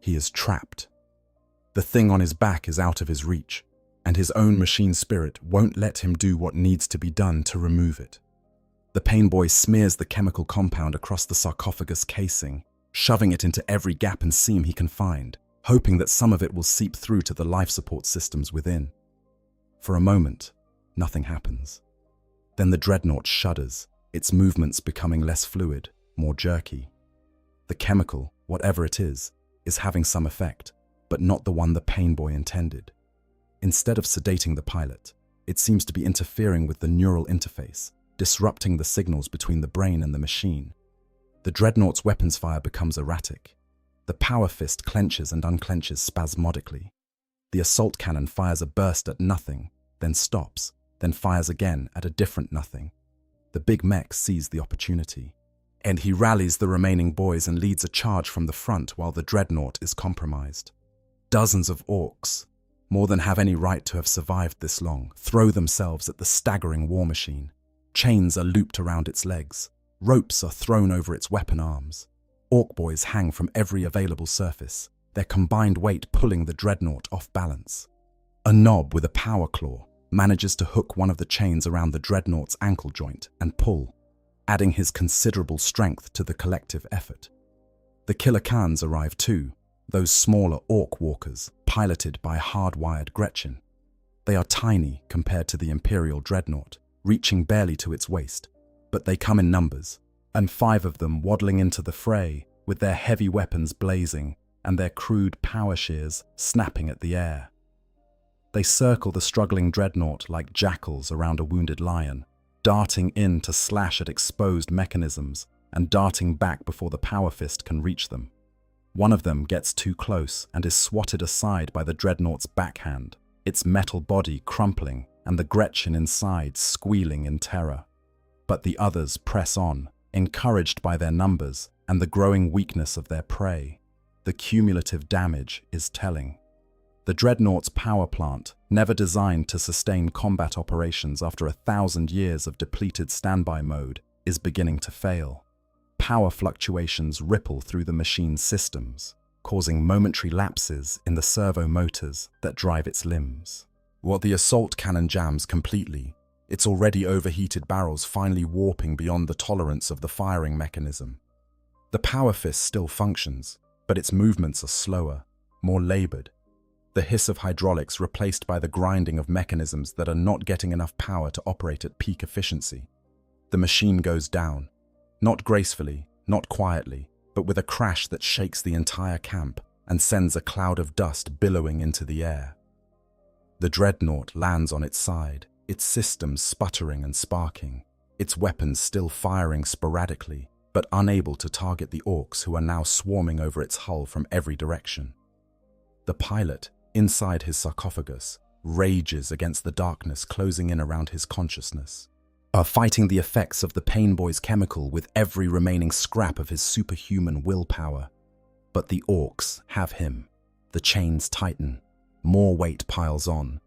He is trapped. The thing on his back is out of his reach, and his own machine spirit won't let him do what needs to be done to remove it. The pain boy smears the chemical compound across the sarcophagus casing, shoving it into every gap and seam he can find, hoping that some of it will seep through to the life support systems within. For a moment, nothing happens. Then the Dreadnought shudders, its movements becoming less fluid, more jerky. The chemical, whatever it is having some effect, but not the one the pain boy intended. Instead of sedating the pilot, it seems to be interfering with the neural interface, disrupting the signals between the brain and the machine. The Dreadnought's weapons fire becomes erratic. The power fist clenches and unclenches spasmodically. The assault cannon fires a burst at nothing, then stops, then fires again at a different nothing. The big mech sees the opportunity, and he rallies the remaining boys and leads a charge from the front while the Dreadnought is compromised. Dozens of Orks, more than have any right to have survived this long, throw themselves at the staggering war machine. Chains are looped around its legs. Ropes are thrown over its weapon arms. Ork boys hang from every available surface, their combined weight pulling the Dreadnought off balance. A knob with a power claw manages to hook one of the chains around the Dreadnought's ankle joint and pull, adding his considerable strength to the collective effort. The Killer Khans arrive too, those smaller Ork walkers, piloted by hard-wired Gretchen. They are tiny compared to the Imperial Dreadnought, reaching barely to its waist, but they come in numbers, and 5 of them waddling into the fray with their heavy weapons blazing and their crude power shears snapping at the air. They circle the struggling Dreadnought like jackals around a wounded lion, darting in to slash at exposed mechanisms and darting back before the power fist can reach them. One of them gets too close and is swatted aside by the Dreadnought's backhand, its metal body crumpling and the Gretchen inside squealing in terror. But the others press on, encouraged by their numbers and the growing weakness of their prey. The cumulative damage is telling. The Dreadnought's power plant, never designed to sustain combat operations after 1,000 years of depleted standby mode, is beginning to fail. Power fluctuations ripple through the machine's systems, causing momentary lapses in the servo motors that drive its limbs. While the assault cannon jams completely, its already overheated barrels finally warping beyond the tolerance of the firing mechanism. The power fist still functions, but its movements are slower, more labored. the hiss of hydraulics replaced by the grinding of mechanisms that are not getting enough power to operate at peak efficiency. The machine goes down, not gracefully, not quietly, but with a crash that shakes the entire camp and sends a cloud of dust billowing into the air. The Dreadnought lands on its side, its systems sputtering and sparking, its weapons still firing sporadically, but unable to target the Orks who are now swarming over its hull from every direction. The pilot, inside his sarcophagus, rages against the darkness closing in around his consciousness, fighting the effects of the Pain Boy's chemical with every remaining scrap of his superhuman willpower. But the Orks have him. The chains tighten. More weight piles on.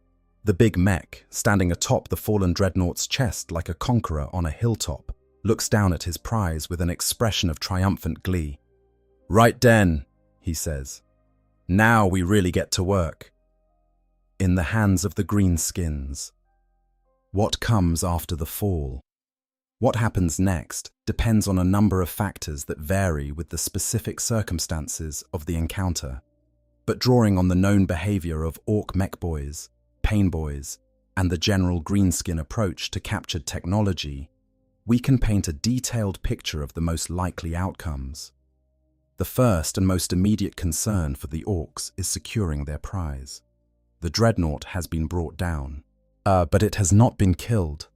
The big mech, standing atop the fallen Dreadnought's chest like a conqueror on a hilltop, looks down at his prize with an expression of triumphant glee. "Right den," he says. "Now we really get to work." In the hands of the greenskins. What comes after the fall? What happens next depends on a number of factors that vary with the specific circumstances of the encounter. But drawing on the known behavior of Ork mech boys, Pain Boys, and the general greenskin approach to captured technology, we can paint a detailed picture of the most likely outcomes. The first and most immediate concern for the Orks is securing their prize. The Dreadnought has been brought down, but it has not been killed.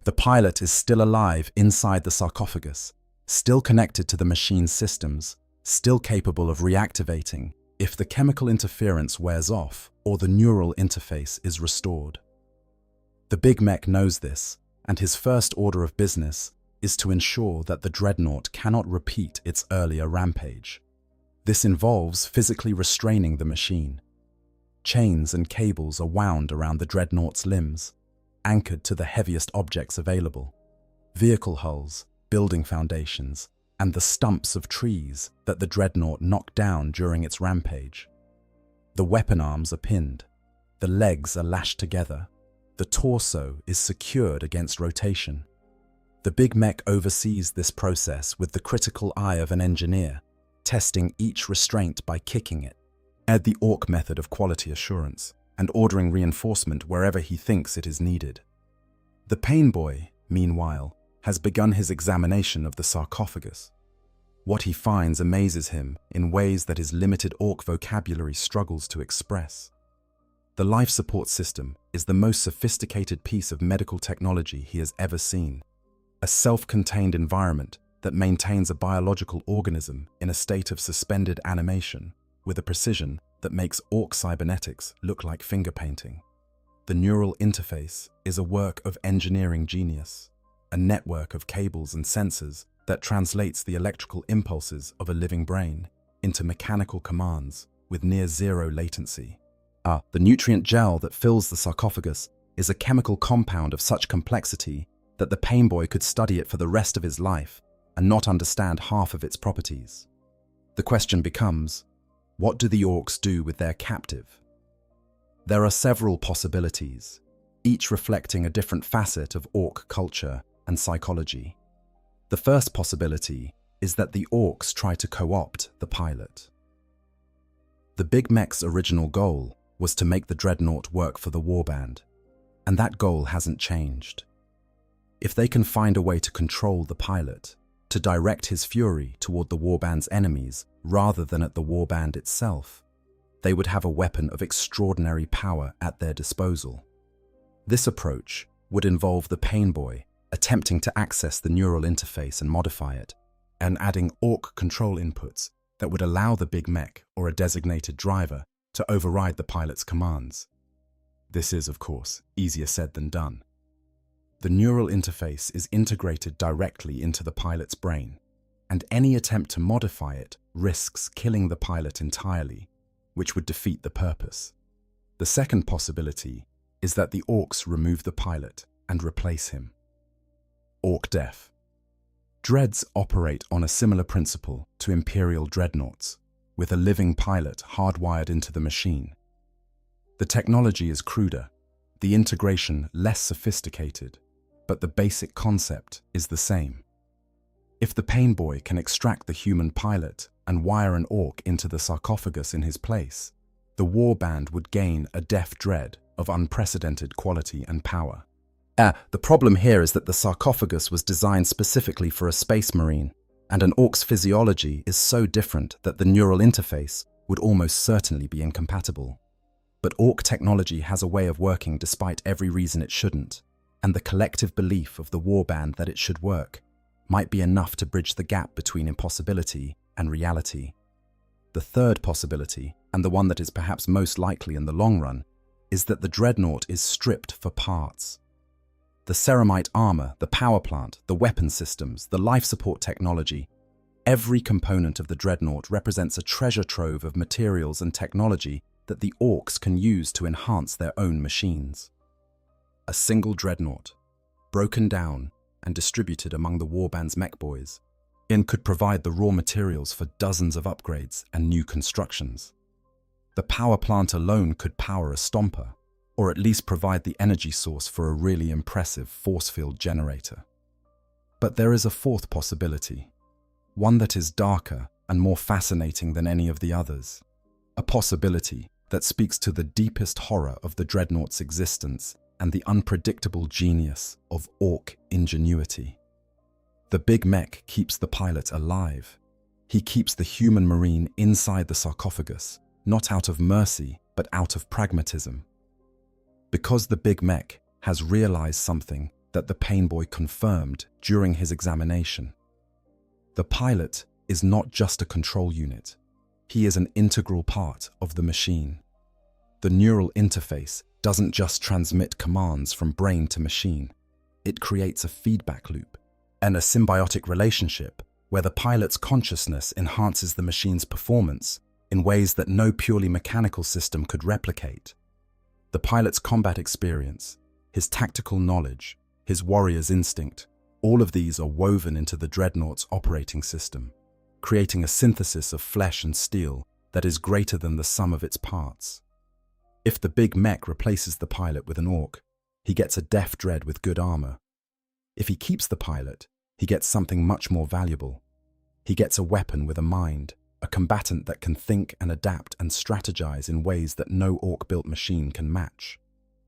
The pilot is still alive inside the sarcophagus, still connected to the machine's systems, still capable of reactivating if the chemical interference wears off or the neural interface is restored. The big mech knows this, and his first order of business is to ensure that the Dreadnought cannot repeat its earlier rampage. This involves physically restraining the machine. Chains and cables are wound around the Dreadnought's limbs, anchored to the heaviest objects available: vehicle hulls, building foundations, and the stumps of trees that the Dreadnought knocked down during its rampage. The weapon arms are pinned, the legs are lashed together, the torso is secured against rotation. The big mech oversees this process with the critical eye of an engineer, testing each restraint by kicking it. Add the Ork method of quality assurance and ordering reinforcement wherever he thinks it is needed. The Pain Boy, meanwhile, has begun his examination of the sarcophagus. What he finds amazes him in ways that his limited Ork vocabulary struggles to express. The life support system is the most sophisticated piece of medical technology he has ever seen. A self-contained environment that maintains a biological organism in a state of suspended animation with a precision that makes Ork cybernetics look like finger painting. The neural interface is a work of engineering genius, a network of cables and sensors that translates the electrical impulses of a living brain into mechanical commands with near zero latency. The nutrient gel that fills the sarcophagus is a chemical compound of such complexity that the Pain Boy could study it for the rest of his life and not understand half of its properties. The question becomes, what do the Orks do with their captive? There are several possibilities, each reflecting a different facet of Ork culture and psychology. The first possibility is that the Orks try to co-opt the pilot. The Big Mech's original goal was to make the Dreadnought work for the warband, and that goal hasn't changed. If they can find a way to control the pilot, to direct his fury toward the warband's enemies rather than at the warband itself, they would have a weapon of extraordinary power at their disposal. This approach would involve the Pain Boy attempting to access the neural interface and modify it, and adding Ork control inputs that would allow the Big Mech or a designated driver to override the pilot's commands. This is, of course, easier said than done. The neural interface is integrated directly into the pilot's brain, and any attempt to modify it risks killing the pilot entirely, which would defeat the purpose. The second possibility is that the Orks remove the pilot and replace him. Ork Death. Dreads operate on a similar principle to Imperial dreadnoughts, with a living pilot hardwired into the machine. The technology is cruder, the integration less sophisticated, but the basic concept is the same. If the Pain Boy can extract the human pilot and wire an Ork into the sarcophagus in his place, the warband would gain a deaf dread of unprecedented quality and power. The problem here is that the sarcophagus was designed specifically for a space marine, and an Ork's physiology is so different that the neural interface would almost certainly be incompatible. But Ork technology has a way of working despite every reason it shouldn't, and the collective belief of the warband that it should work might be enough to bridge the gap between impossibility and reality. The third possibility, and the one that is perhaps most likely in the long run, is that the Dreadnought is stripped for parts. The ceramite armor, the power plant, the weapon systems, the life support technology, every component of the Dreadnought represents a treasure trove of materials and technology that the Orks can use to enhance their own machines. A single Dreadnought, broken down and distributed among the warband's mech boys, could provide the raw materials for dozens of upgrades and new constructions. The power plant alone could power a stomper, or at least provide the energy source for a really impressive force field generator. But there is a fourth possibility, one that is darker and more fascinating than any of the others, a possibility that speaks to the deepest horror of the Dreadnought's existence and the unpredictable genius of Ork ingenuity. The big mech keeps the pilot alive. He keeps the human marine inside the sarcophagus, not out of mercy, but out of pragmatism. Because the big mech has realized something that the pain boy confirmed during his examination. The pilot is not just a control unit. He is an integral part of the machine. The neural interface doesn't just transmit commands from brain to machine. It creates a feedback loop and a symbiotic relationship where the pilot's consciousness enhances the machine's performance in ways that no purely mechanical system could replicate. The pilot's combat experience, his tactical knowledge, his warrior's instinct, all of these are woven into the Dreadnought's operating system, creating a synthesis of flesh and steel that is greater than the sum of its parts. If the big mech replaces the pilot with an Ork, he gets a deaf dread with good armor. If he keeps the pilot, he gets something much more valuable. He gets a weapon with a mind, a combatant that can think and adapt and strategize in ways that no Ork-built machine can match.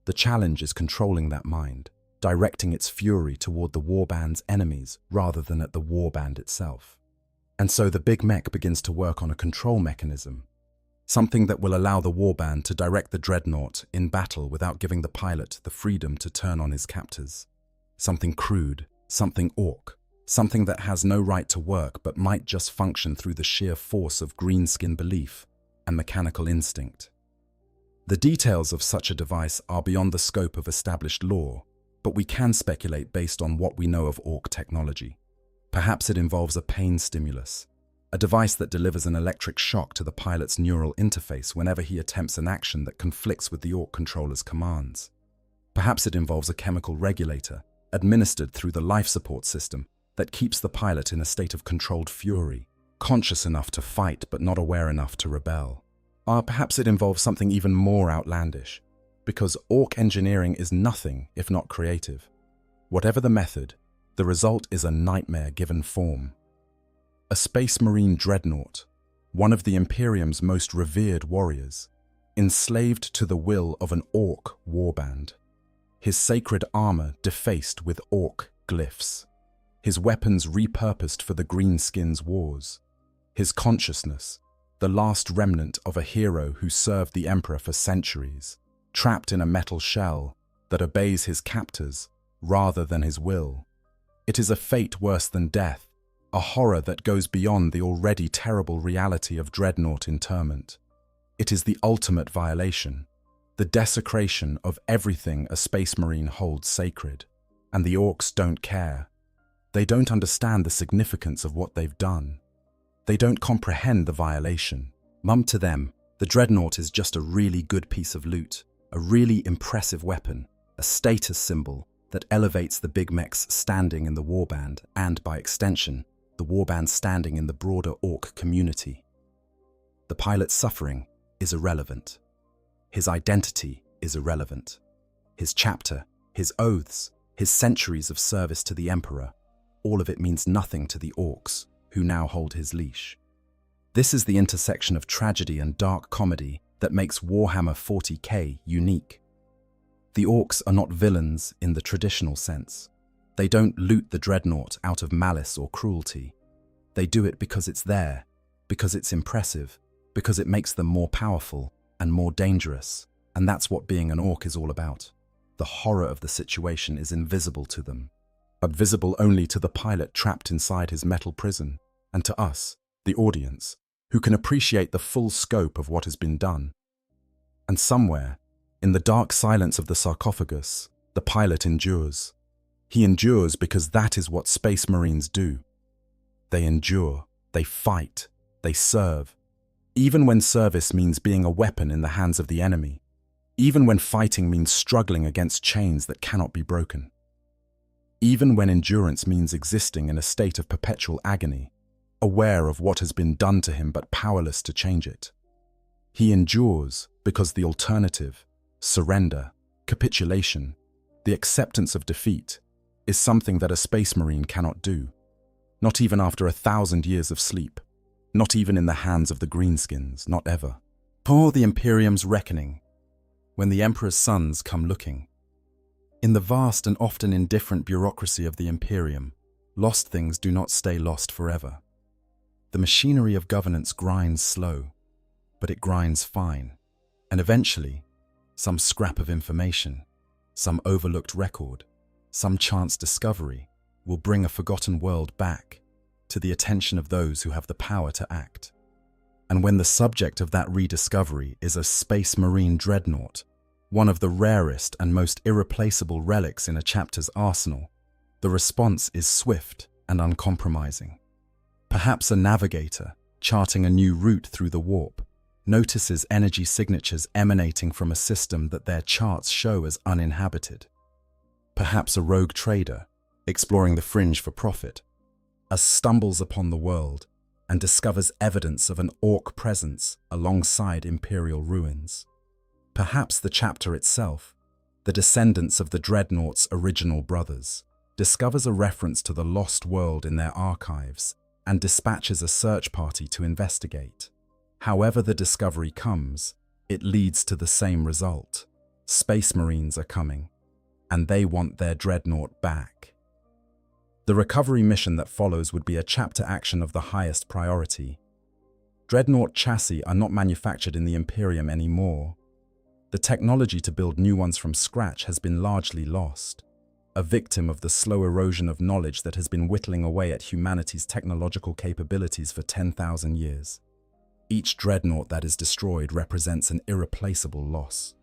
The challenge is controlling that mind, directing its fury toward the warband's enemies rather than at the warband itself. And so the big mech begins to work on a control mechanism, something that will allow the warband to direct the Dreadnought in battle without giving the pilot the freedom to turn on his captors. Something crude, something Ork, something that has no right to work but might just function through the sheer force of greenskin belief and mechanical instinct. The details of such a device are beyond the scope of established law, but we can speculate based on what we know of Ork technology. Perhaps it involves a pain stimulus, a device that delivers an electric shock to the pilot's neural interface whenever he attempts an action that conflicts with the Ork controller's commands. Perhaps it involves a chemical regulator, administered through the life support system, that keeps the pilot in a state of controlled fury, conscious enough to fight but not aware enough to rebel. Or perhaps it involves something even more outlandish, because Ork engineering is nothing if not creative. Whatever the method, the result is a nightmare given form. A Space Marine Dreadnought, one of the Imperium's most revered warriors, enslaved to the will of an Ork warband. His sacred armor defaced with Ork glyphs. His weapons repurposed for the Greenskins' wars. His consciousness, the last remnant of a hero who served the Emperor for centuries, trapped in a metal shell that obeys his captors rather than his will. It is a fate worse than death, a horror that goes beyond the already terrible reality of Dreadnought interment. It is the ultimate violation, the desecration of everything a Space Marine holds sacred, and the Orks don't care. They don't understand the significance of what they've done. They don't comprehend the violation. To them, the Dreadnought is just a really good piece of loot, a really impressive weapon, a status symbol that elevates the big mech's standing in the warband and, by extension, the warband's standing in the broader Ork community. The pilot's suffering is irrelevant. His identity is irrelevant. His chapter, his oaths, his centuries of service to the Emperor, all of it means nothing to the Orks, who now hold his leash. This is the intersection of tragedy and dark comedy that makes Warhammer 40K unique. The Orks are not villains in the traditional sense. They don't loot the Dreadnought out of malice or cruelty. They do it because it's there, because it's impressive, because it makes them more powerful and more dangerous, and that's what being an Ork is all about. The horror of the situation is invisible to them, but visible only to the pilot trapped inside his metal prison, and to us, the audience, who can appreciate the full scope of what has been done. And somewhere, in the dark silence of the sarcophagus, the pilot endures. He endures because that is what Space Marines do. They endure, they fight, they serve. Even when service means being a weapon in the hands of the enemy. Even when fighting means struggling against chains that cannot be broken. Even when endurance means existing in a state of perpetual agony, aware of what has been done to him but powerless to change it. He endures because the alternative, surrender, capitulation, the acceptance of defeat, is something that a Space Marine cannot do. Not even after 1,000 years of sleep. Not even in the hands of the greenskins, not ever. For the Imperium's reckoning, when the Emperor's sons come looking. In the vast and often indifferent bureaucracy of the Imperium, lost things do not stay lost forever. The machinery of governance grinds slow, but it grinds fine, and eventually, some scrap of information, some overlooked record, some chance discovery will bring a forgotten world back to the attention of those who have the power to act. And when the subject of that rediscovery is a Space Marine Dreadnought, one of the rarest and most irreplaceable relics in a chapter's arsenal, the response is swift and uncompromising. Perhaps a navigator, charting a new route through the warp, notices energy signatures emanating from a system that their charts show as uninhabited. Perhaps a rogue trader, exploring the fringe for profit, stumbles upon the world and discovers evidence of an Ork presence alongside Imperial ruins. Perhaps the chapter itself, the descendants of the Dreadnought's original brothers, discovers a reference to the lost world in their archives and dispatches a search party to investigate. However the discovery comes, it leads to the same result. Space Marines are coming, and they want their Dreadnought back. The recovery mission that follows would be a chapter action of the highest priority. Dreadnought chassis are not manufactured in the Imperium anymore. The technology to build new ones from scratch has been largely lost, a victim of the slow erosion of knowledge that has been whittling away at humanity's technological capabilities for 10,000 years. Each Dreadnought that is destroyed represents an irreplaceable loss.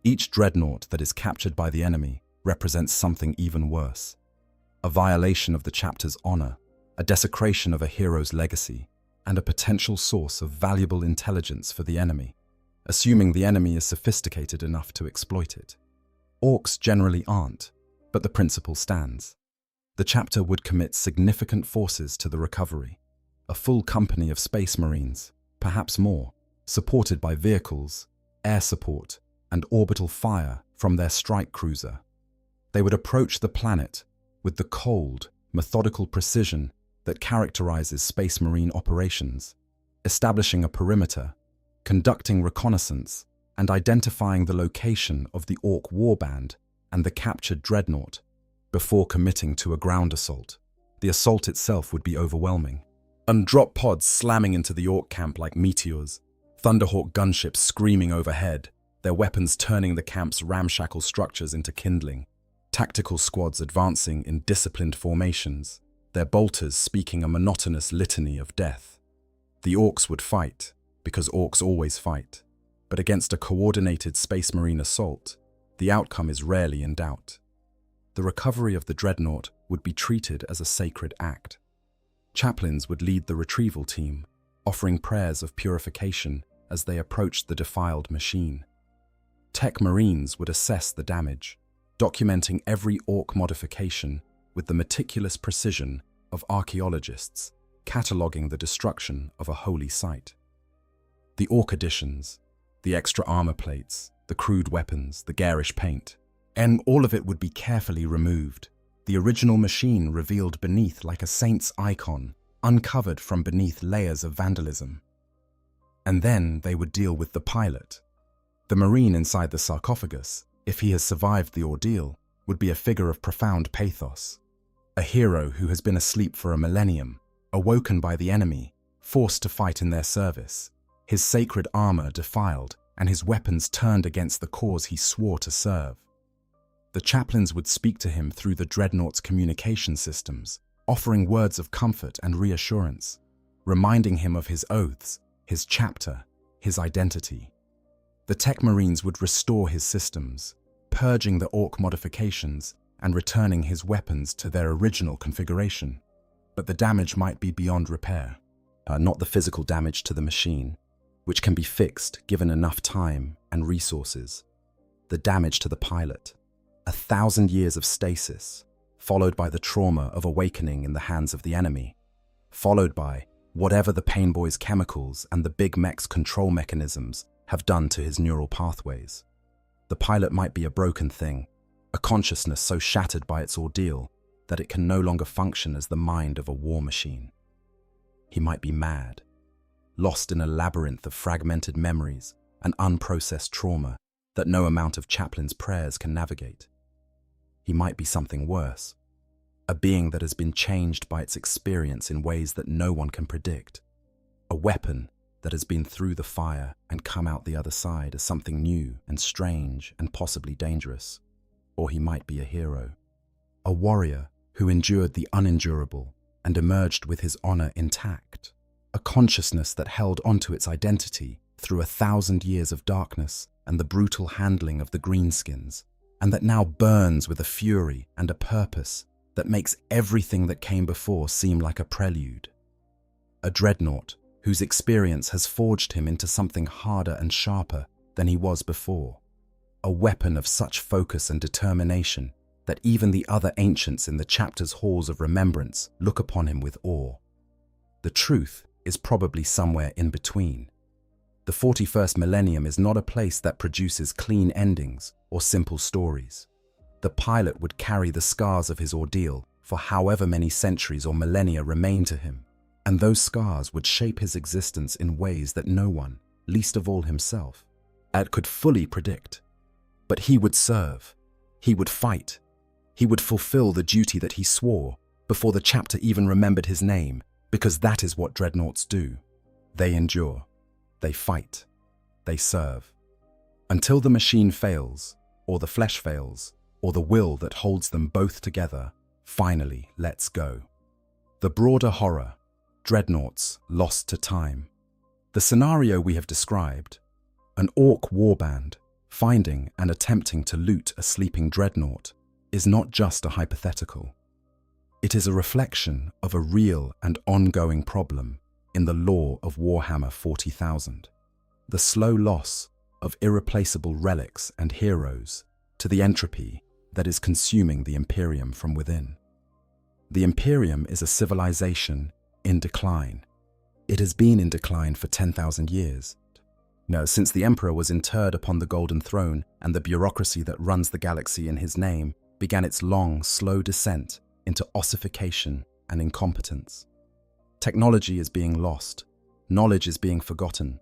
Each Dreadnought that is captured by the enemy represents something even worse. A violation of the chapter's honor, a desecration of a hero's legacy, and a potential source of valuable intelligence for the enemy, assuming the enemy is sophisticated enough to exploit it. Orks generally aren't, but the principle stands. The chapter would commit significant forces to the recovery, a full company of Space Marines, perhaps more, supported by vehicles, air support, and orbital fire from their strike cruiser. They would approach the planet with the cold, methodical precision that characterizes Space Marine operations, establishing a perimeter, conducting reconnaissance, and identifying the location of the Ork warband and the captured Dreadnought before committing to a ground assault. The assault itself would be overwhelming. Drop pods slamming into the Ork camp like meteors, Thunderhawk gunships screaming overhead, their weapons turning the camp's ramshackle structures into kindling. Tactical squads advancing in disciplined formations, their bolters speaking a monotonous litany of death. The Orks would fight, because Orks always fight, but against a coordinated Space Marine assault, the outcome is rarely in doubt. The recovery of the Dreadnought would be treated as a sacred act. Chaplains would lead the retrieval team, offering prayers of purification as they approached the defiled machine. Tech Marines would assess the damage, documenting every Ork modification with the meticulous precision of archaeologists, cataloguing the destruction of a holy site. The Ork additions, the extra armor plates, the crude weapons, the garish paint, and all of it would be carefully removed, the original machine revealed beneath like a saint's icon, uncovered from beneath layers of vandalism. And then they would deal with the pilot. The marine inside the sarcophagus, if he has survived the ordeal, would be a figure of profound pathos. A hero who has been asleep for a millennium, awoken by the enemy, forced to fight in their service, his sacred armor defiled and his weapons turned against the cause he swore to serve. The chaplains would speak to him through the Dreadnought's communication systems, offering words of comfort and reassurance, reminding him of his oaths, his chapter, his identity. The tech marines would restore his systems, purging the Ork modifications and returning his weapons to their original configuration. But the damage might be beyond repair. Not the physical damage to the machine, which can be fixed given enough time and resources. The damage to the pilot. 1,000 years of stasis, followed by the trauma of awakening in the hands of the enemy, followed by whatever the Painboy's chemicals and the Big Mech's control mechanisms have done to his neural pathways. The pilot might be a broken thing, a consciousness so shattered by its ordeal that it can no longer function as the mind of a war machine. He might be mad, lost in a labyrinth of fragmented memories and unprocessed trauma that no amount of chaplain's prayers can navigate. He might be something worse, a being that has been changed by its experience in ways that no one can predict, a weapon that has been through the fire and come out the other side as something new and strange and possibly dangerous. Or he might be a hero, a warrior who endured the unendurable and emerged with his honor intact, a consciousness that held onto its identity through 1,000 years of darkness and the brutal handling of the greenskins, and that now burns with a fury and a purpose that makes everything that came before seem like a prelude. A dreadnought whose experience has forged him into something harder and sharper than he was before. A weapon of such focus and determination that even the other ancients in the chapter's halls of remembrance look upon him with awe. The truth is probably somewhere in between. The 41st millennium is not a place that produces clean endings or simple stories. The pilot would carry the scars of his ordeal for however many centuries or millennia remain to him, and those scars would shape his existence in ways that no one, least of all himself, could fully predict. But he would serve, he would fight, he would fulfill the duty that he swore before the chapter even remembered his name, because that is what dreadnoughts do. They endure, they fight, they serve. Until the machine fails, or the flesh fails, or the will that holds them both together finally lets go. The broader horror, dreadnoughts lost to time. The scenario we have described, an Ork warband finding and attempting to loot a sleeping dreadnought, is not just a hypothetical. It is a reflection of a real and ongoing problem in the lore of Warhammer 40,000. The slow loss of irreplaceable relics and heroes to the entropy that is consuming the Imperium from within. The Imperium is a civilization in decline. It has been in decline for 10,000 years. No, since the Emperor was interred upon the Golden Throne and the bureaucracy that runs the galaxy in his name began its long, slow descent into ossification and incompetence. Technology is being lost. Knowledge is being forgotten.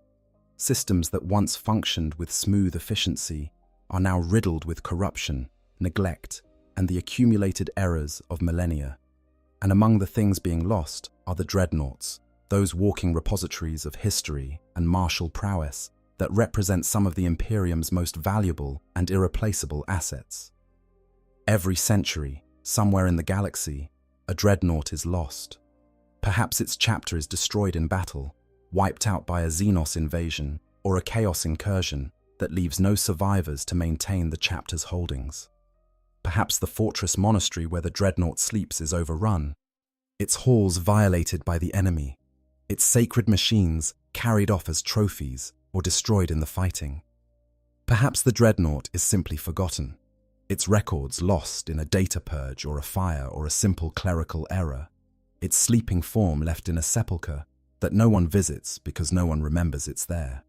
Systems that once functioned with smooth efficiency are now riddled with corruption, neglect, and the accumulated errors of millennia. And among the things being lost are the dreadnoughts, those walking repositories of history and martial prowess that represent some of the Imperium's most valuable and irreplaceable assets. Every century, somewhere in the galaxy, a dreadnought is lost. Perhaps its chapter is destroyed in battle, wiped out by a Xenos invasion or a Chaos incursion that leaves no survivors to maintain the chapter's holdings. Perhaps the fortress monastery where the dreadnought sleeps is overrun, its halls violated by the enemy, its sacred machines carried off as trophies or destroyed in the fighting. Perhaps the dreadnought is simply forgotten, its records lost in a data purge or a fire or a simple clerical error, its sleeping form left in a sepulchre that no one visits because no one remembers it's there.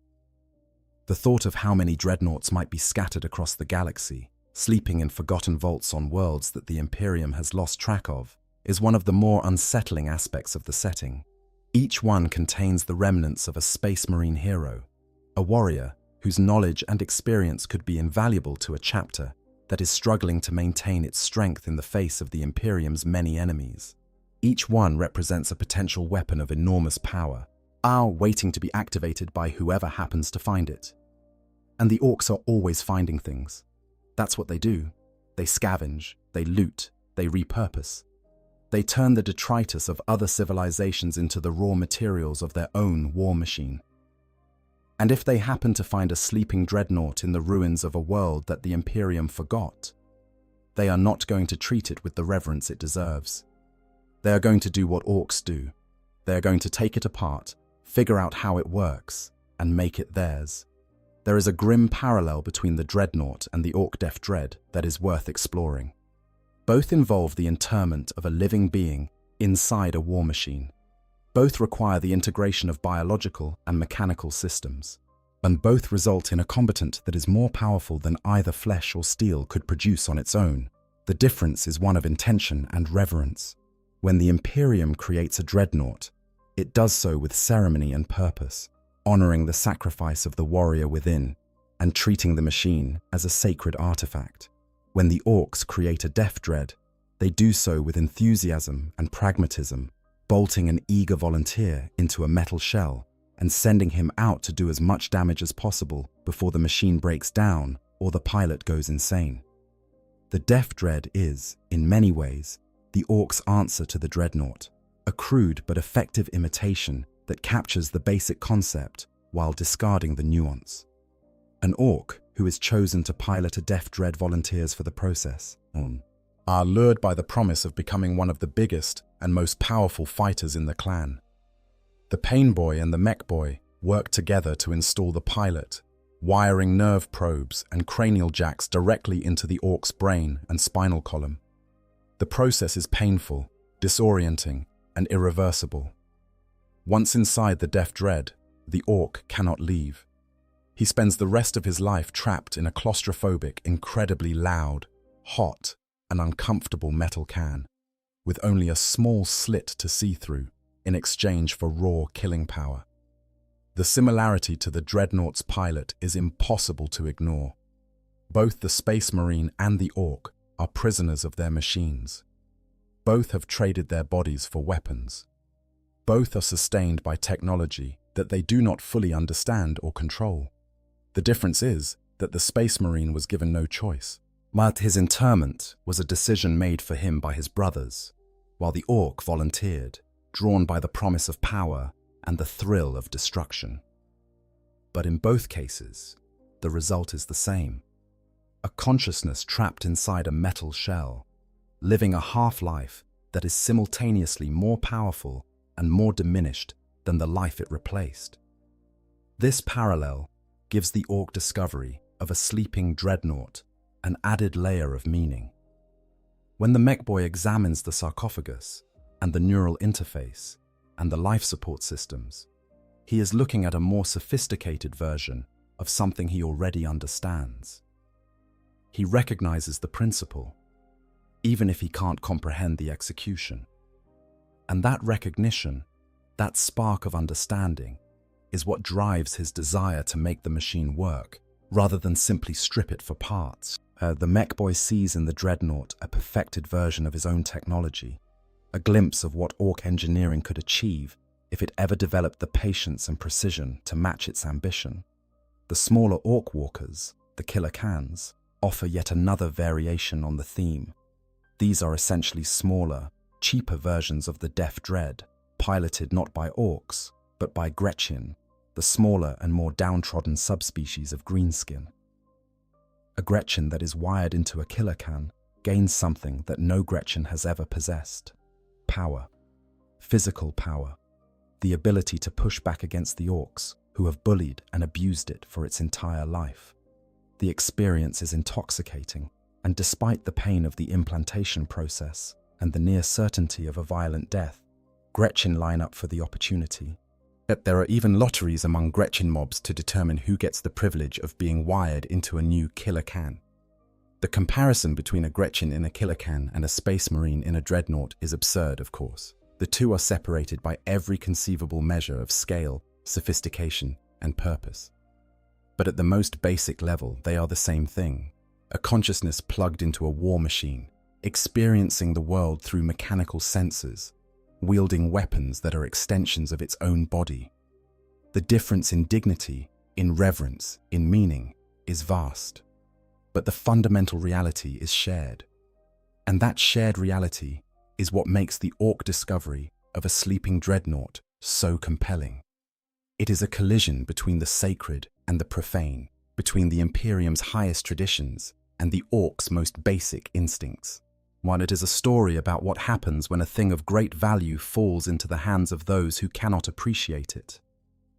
The thought of how many dreadnoughts might be scattered across the galaxy, sleeping in forgotten vaults on worlds that the Imperium has lost track of, is one of the more unsettling aspects of the setting. Each one contains the remnants of a Space Marine hero, a warrior whose knowledge and experience could be invaluable to a chapter that is struggling to maintain its strength in the face of the Imperium's many enemies. Each one represents a potential weapon of enormous power, waiting to be activated by whoever happens to find it. And the Orks are always finding things. That's what they do. They scavenge, they loot, they repurpose. They turn the detritus of other civilizations into the raw materials of their own war machine. And if they happen to find a sleeping dreadnought in the ruins of a world that the Imperium forgot, they are not going to treat it with the reverence it deserves. They are going to do what Orks do. They are going to take it apart, figure out how it works, and make it theirs. There is a grim parallel between the Dreadnought and the Ork Def Dread that is worth exploring. Both involve the interment of a living being inside a war machine. Both require the integration of biological and mechanical systems. And both result in a combatant that is more powerful than either flesh or steel could produce on its own. The difference is one of intention and reverence. When the Imperium creates a dreadnought, it does so with ceremony and purpose, honoring the sacrifice of the warrior within and treating the machine as a sacred artifact. When the Orks create a Def Dread, they do so with enthusiasm and pragmatism, bolting an eager volunteer into a metal shell and sending him out to do as much damage as possible before the machine breaks down or the pilot goes insane. The Def Dread is, in many ways, the Orks' answer to the Dreadnought, a crude but effective imitation that captures the basic concept while discarding the nuance. An Ork who is chosen to pilot a Def Dread volunteers for the process, are lured by the promise of becoming one of the biggest and most powerful fighters in the clan. The Pain Boy and the Mech Boy work together to install the pilot, wiring nerve probes and cranial jacks directly into the Ork's brain and spinal column. The process is painful, disorienting, and irreversible. Once inside the Def Dread, the Ork cannot leave. He spends the rest of his life trapped in a claustrophobic, incredibly loud, hot, and uncomfortable metal can, with only a small slit to see through in exchange for raw killing power. The similarity to the Dreadnought's pilot is impossible to ignore. Both the Space Marine and the Ork are prisoners of their machines. Both have traded their bodies for weapons. Both are sustained by technology that they do not fully understand or control. The difference is that the Space Marine was given no choice. But his interment was a decision made for him by his brothers, while the Ork volunteered, drawn by the promise of power and the thrill of destruction. But in both cases, the result is the same. A consciousness trapped inside a metal shell, living a half-life that is simultaneously more powerful and more diminished than the life it replaced. This parallel gives the Ork discovery of a sleeping dreadnought an added layer of meaning. When the Mech Boy examines the sarcophagus and the neural interface and the life support systems, he is looking at a more sophisticated version of something he already understands. He recognizes the principle, even if he can't comprehend the execution. And that recognition, that spark of understanding, is what drives his desire to make the machine work, rather than simply strip it for parts. The Mech Boy sees in the Dreadnought a perfected version of his own technology, a glimpse of what Ork engineering could achieve if it ever developed the patience and precision to match its ambition. The smaller Ork walkers, the Killer Cans, offer yet another variation on the theme. These are essentially smaller, cheaper versions of the Def Dread, piloted not by Orks, but by Gretchen, the smaller and more downtrodden subspecies of greenskin. A Gretchen that is wired into a Killer Can gains something that no Gretchen has ever possessed: power. Physical power. The ability to push back against the Orks, who have bullied and abused it for its entire life. The experience is intoxicating, and despite the pain of the implantation process and the near certainty of a violent death, Gretchen line up for the opportunity. Yet there are even lotteries among Gretchen mobs to determine who gets the privilege of being wired into a new Killer Can. The comparison between a Gretchen in a Killer Can and a Space Marine in a Dreadnought is absurd, of course. The two are separated by every conceivable measure of scale, sophistication, and purpose. But at the most basic level, they are the same thing. A consciousness plugged into a war machine, experiencing the world through mechanical senses, wielding weapons that are extensions of its own body. The difference in dignity, in reverence, in meaning, is vast. But the fundamental reality is shared. And that shared reality is what makes the Ork discovery of a sleeping dreadnought so compelling. It is a collision between the sacred and the profane, between the Imperium's highest traditions and the Orks' most basic instincts. While it is a story about what happens when a thing of great value falls into the hands of those who cannot appreciate it.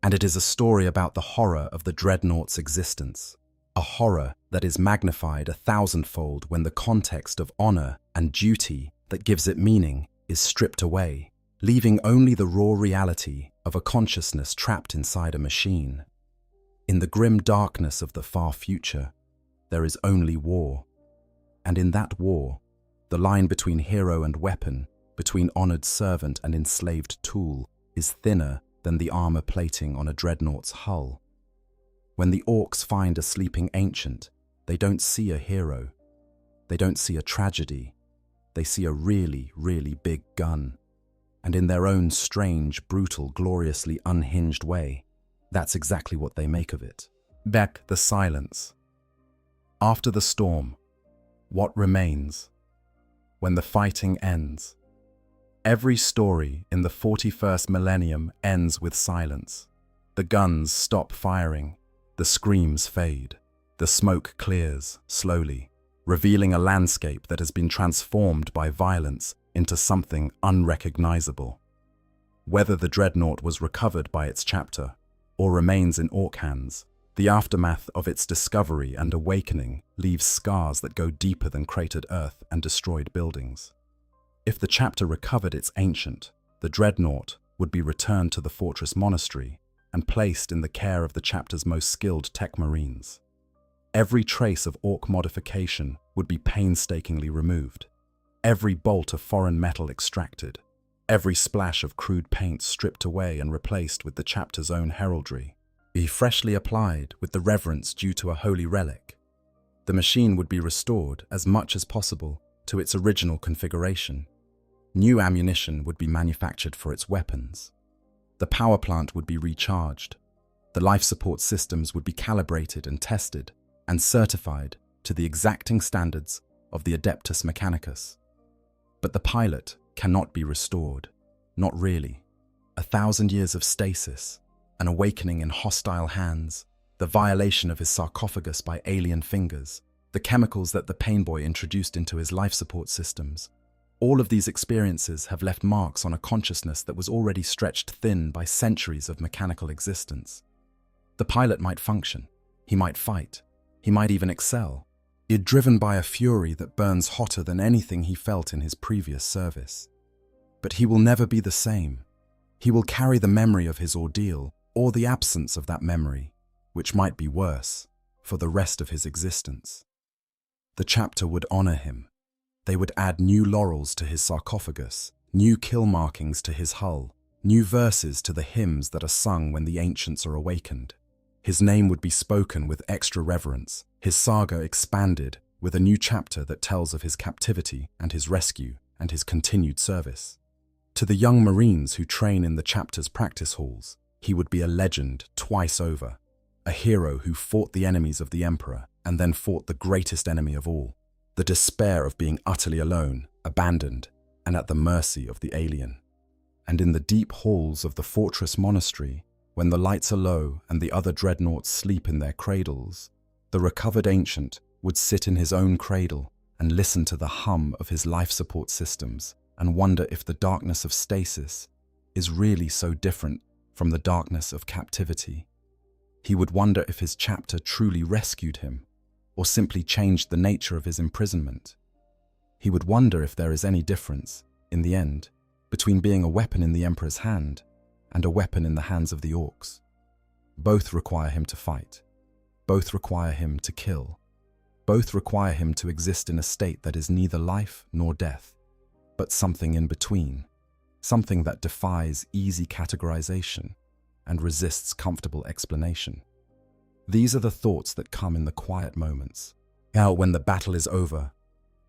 And it is a story about the horror of the dreadnought's existence, a horror that is magnified 1,000-fold when the context of honor and duty that gives it meaning is stripped away, leaving only the raw reality of a consciousness trapped inside a machine. In the grim darkness of the far future, there is only war. And in that war, the line between hero and weapon, between honored servant and enslaved tool, is thinner than the armor plating on a dreadnought's hull. When the Orks find a sleeping ancient, they don't see a hero. They don't see a tragedy. They see a really, really big gun. And in their own strange, brutal, gloriously unhinged way, that's exactly what they make of it. Back the silence. After the storm, what remains? When the fighting ends. Every story in the 41st millennium ends with silence. The guns stop firing. The screams fade. The smoke clears slowly, revealing a landscape that has been transformed by violence into something unrecognizable. Whether the dreadnought was recovered by its chapter or remains in Ork hands, the aftermath of its discovery and awakening leaves scars that go deeper than cratered earth and destroyed buildings. If the chapter recovered its ancient, the dreadnought would be returned to the fortress monastery and placed in the care of the chapter's most skilled tech marines. Every trace of Ork modification would be painstakingly removed, every bolt of foreign metal extracted, every splash of crude paint stripped away and replaced with the chapter's own heraldry, be freshly applied with the reverence due to a holy relic. The machine would be restored as much as possible to its original configuration. New ammunition would be manufactured for its weapons. The power plant would be recharged. The life support systems would be calibrated and tested and certified to the exacting standards of the Adeptus Mechanicus. But the pilot cannot be restored. Not really. 1,000 years of stasis, an awakening in hostile hands, the violation of his sarcophagus by alien fingers, the chemicals that the Painboy introduced into his life support systems. All of these experiences have left marks on a consciousness that was already stretched thin by centuries of mechanical existence. The pilot might function, he might fight, he might even excel, yet driven by a fury that burns hotter than anything he felt in his previous service. But he will never be the same. He will carry the memory of his ordeal, or the absence of that memory, which might be worse, for the rest of his existence. The chapter would honor him. They would add new laurels to his sarcophagus, new kill markings to his hull, new verses to the hymns that are sung when the ancients are awakened. His name would be spoken with extra reverence, his saga expanded with a new chapter that tells of his captivity and his rescue and his continued service. To the young Marines who train in the chapter's practice halls, he would be a legend twice over, a hero who fought the enemies of the Emperor and then fought the greatest enemy of all, the despair of being utterly alone, abandoned, and at the mercy of the alien. And in the deep halls of the fortress monastery, when the lights are low and the other dreadnoughts sleep in their cradles, the recovered ancient would sit in his own cradle and listen to the hum of his life support systems and wonder if the darkness of stasis is really so different from the darkness of captivity. He would wonder if his chapter truly rescued him, or simply changed the nature of his imprisonment. He would wonder if there is any difference, in the end, between being a weapon in the Emperor's hand and a weapon in the hands of the Orks. Both require him to fight. Both require him to kill. Both require him to exist in a state that is neither life nor death, but something in between. something that defies easy categorization and resists comfortable explanation. These are the thoughts that come in the quiet moments, when the battle is over,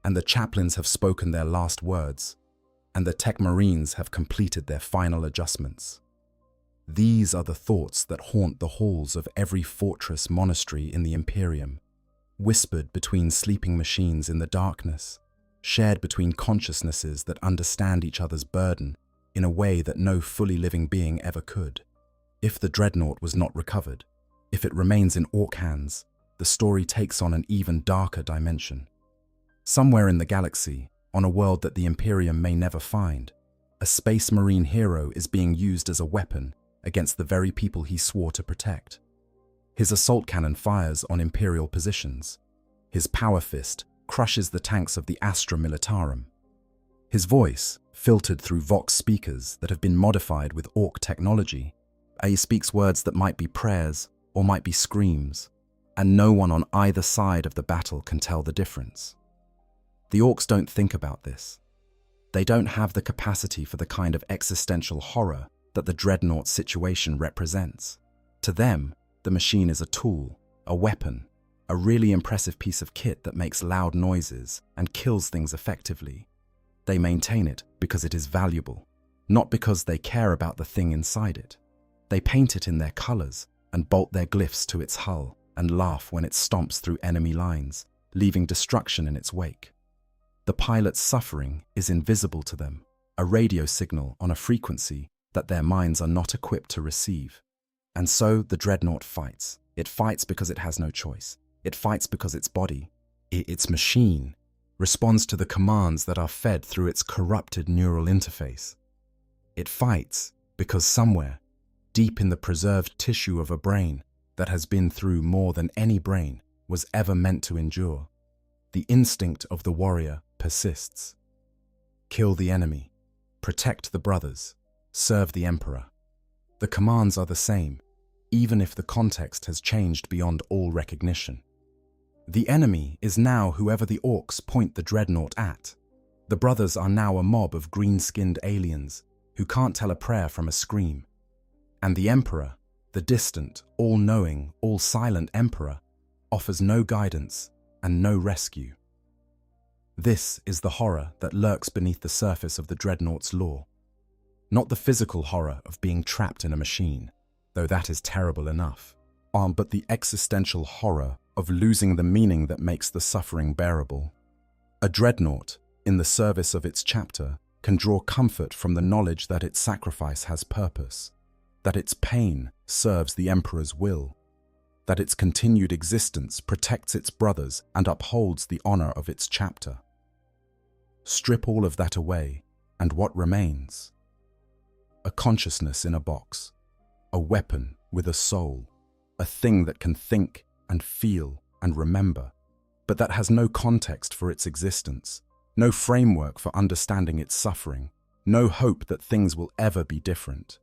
and the chaplains have spoken their last words, and the tech marines have completed their final adjustments. These are the thoughts that haunt the halls of every fortress monastery in the Imperium, whispered between sleeping machines in the darkness, shared between consciousnesses that understand each other's burden in a way that no fully living being ever could. If the Dreadnought was not recovered, if it remains in Ork hands, the story takes on an even darker dimension. Somewhere in the galaxy, on a world that the Imperium may never find, a space marine hero is being used as a weapon against the very people he swore to protect. His assault cannon fires on Imperial positions. His power fist crushes the tanks of the Astra Militarum. His voice, filtered through Vox speakers that have been modified with Ork technology, he speaks words that might be prayers or might be screams, and no one on either side of the battle can tell the difference. The Orks don't think about this. They don't have the capacity for the kind of existential horror that the Dreadnought situation represents. To them, the machine is a tool, a weapon, a really impressive piece of kit that makes loud noises and kills things effectively. They maintain it because it is valuable, not because they care about the thing inside it. They paint it in their colors and bolt their glyphs to its hull and laugh when it stomps through enemy lines, leaving destruction in its wake. The pilot's suffering is invisible to them, a radio signal on a frequency that their minds are not equipped to receive. And so the Dreadnought fights. It fights because it has no choice. It fights because its body, its machine, responds to the commands that are fed through its corrupted neural interface. It fights because somewhere, deep in the preserved tissue of a brain that has been through more than any brain was ever meant to endure, the instinct of the warrior persists. Kill the enemy, protect the brothers, serve the Emperor. The commands are the same, even if the context has changed beyond all recognition. The enemy is now whoever the Orks point the Dreadnought at. The brothers are now a mob of green-skinned aliens who can't tell a prayer from a scream. And the Emperor, the distant, all-knowing, all-silent Emperor, offers no guidance and no rescue. This is the horror that lurks beneath the surface of the Dreadnought's lore. Not the physical horror of being trapped in a machine, though that is terrible enough, but the existential horror of losing the meaning that makes the suffering bearable. A Dreadnought, in the service of its chapter, can draw comfort from the knowledge that its sacrifice has purpose, that its pain serves the Emperor's will, that its continued existence protects its brothers and upholds the honor of its chapter. Strip all of that away, and what remains? A consciousness in a box, a weapon with a soul, a thing that can think and feel and remember, but that has no context for its existence, no framework for understanding its suffering, no hope that things will ever be different.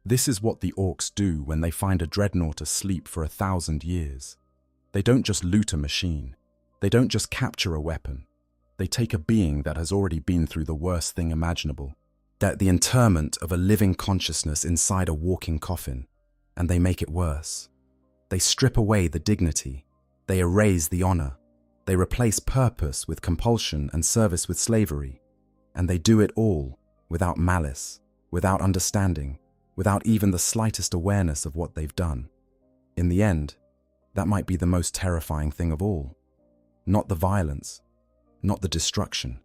This is what the Orks do when they find a Dreadnought asleep for 1,000 years. They don't just loot a machine. They don't just capture a weapon. They take a being that has already been through the worst thing imaginable, that the interment of a living consciousness inside a walking coffin, and they make it worse. They strip away the dignity. They erase the honor. They replace purpose with compulsion and service with slavery. And they do it all without malice, without understanding, without even the slightest awareness of what they've done. In the end, that might be the most terrifying thing of all. Not the violence, not the destruction,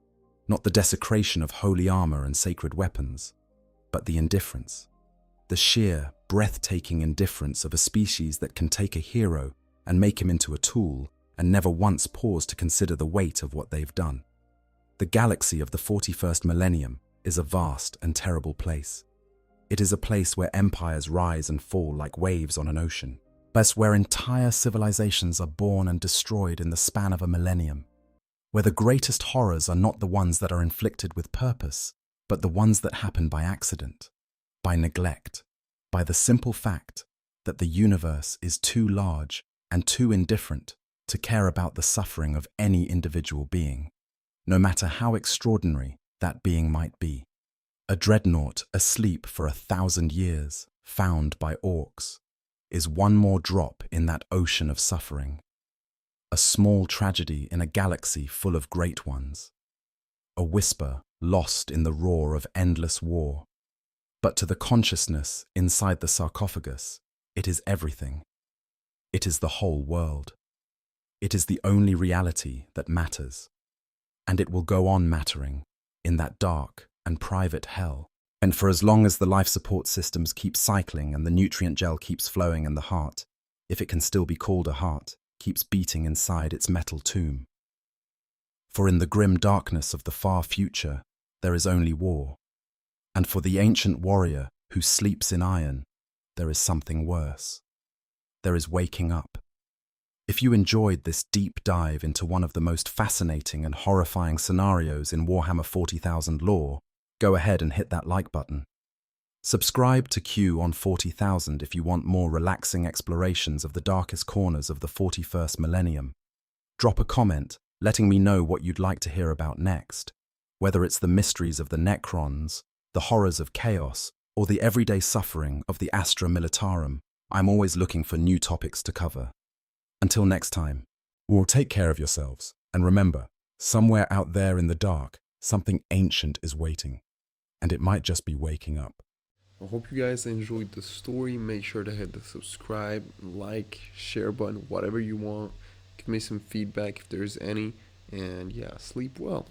not the desecration of holy armor and sacred weapons, but the indifference. The sheer, breathtaking indifference of a species that can take a hero and make him into a tool and never once pause to consider the weight of what they've done. The galaxy of the 41st Millennium is a vast and terrible place. It is a place where empires rise and fall like waves on an ocean, a place where entire civilizations are born and destroyed in the span of a millennium, where the greatest horrors are not the ones that are inflicted with purpose, but the ones that happen by accident, by neglect, by the simple fact that the universe is too large and too indifferent to care about the suffering of any individual being, no matter how extraordinary that being might be. A dreadnought asleep for 1,000 years, found by Orks, is one more drop in that ocean of suffering. A small tragedy in a galaxy full of great ones. A whisper lost in the roar of endless war. But to the consciousness inside the sarcophagus, it is everything. It is the whole world. It is the only reality that matters. And it will go on mattering in that dark and private hell. And for as long as the life support systems keep cycling and the nutrient gel keeps flowing and the heart, if it can still be called a heart, keeps beating inside its metal tomb. For in the grim darkness of the far future, there is only war. And for the ancient warrior who sleeps in iron, there is something worse. There is waking up. If you enjoyed this deep dive into one of the most fascinating and horrifying scenarios in Warhammer 40,000 lore, go ahead and hit that like button. Subscribe to Q on 40,000 if you want more relaxing explorations of the darkest corners of the 41st millennium. Drop a comment letting me know what you'd like to hear about next, whether it's the mysteries of the Necrons, the horrors of chaos, or the everyday suffering of the Astra Militarum. I'm always looking for new topics to cover. Until next time. Well, take care of yourselves. And remember, somewhere out there in the dark, something ancient is waiting. And it might just be waking up. I hope you guys enjoyed the story. Make sure to hit the subscribe, like, share button, whatever you want. Give me some feedback if there's any. And yeah, sleep well.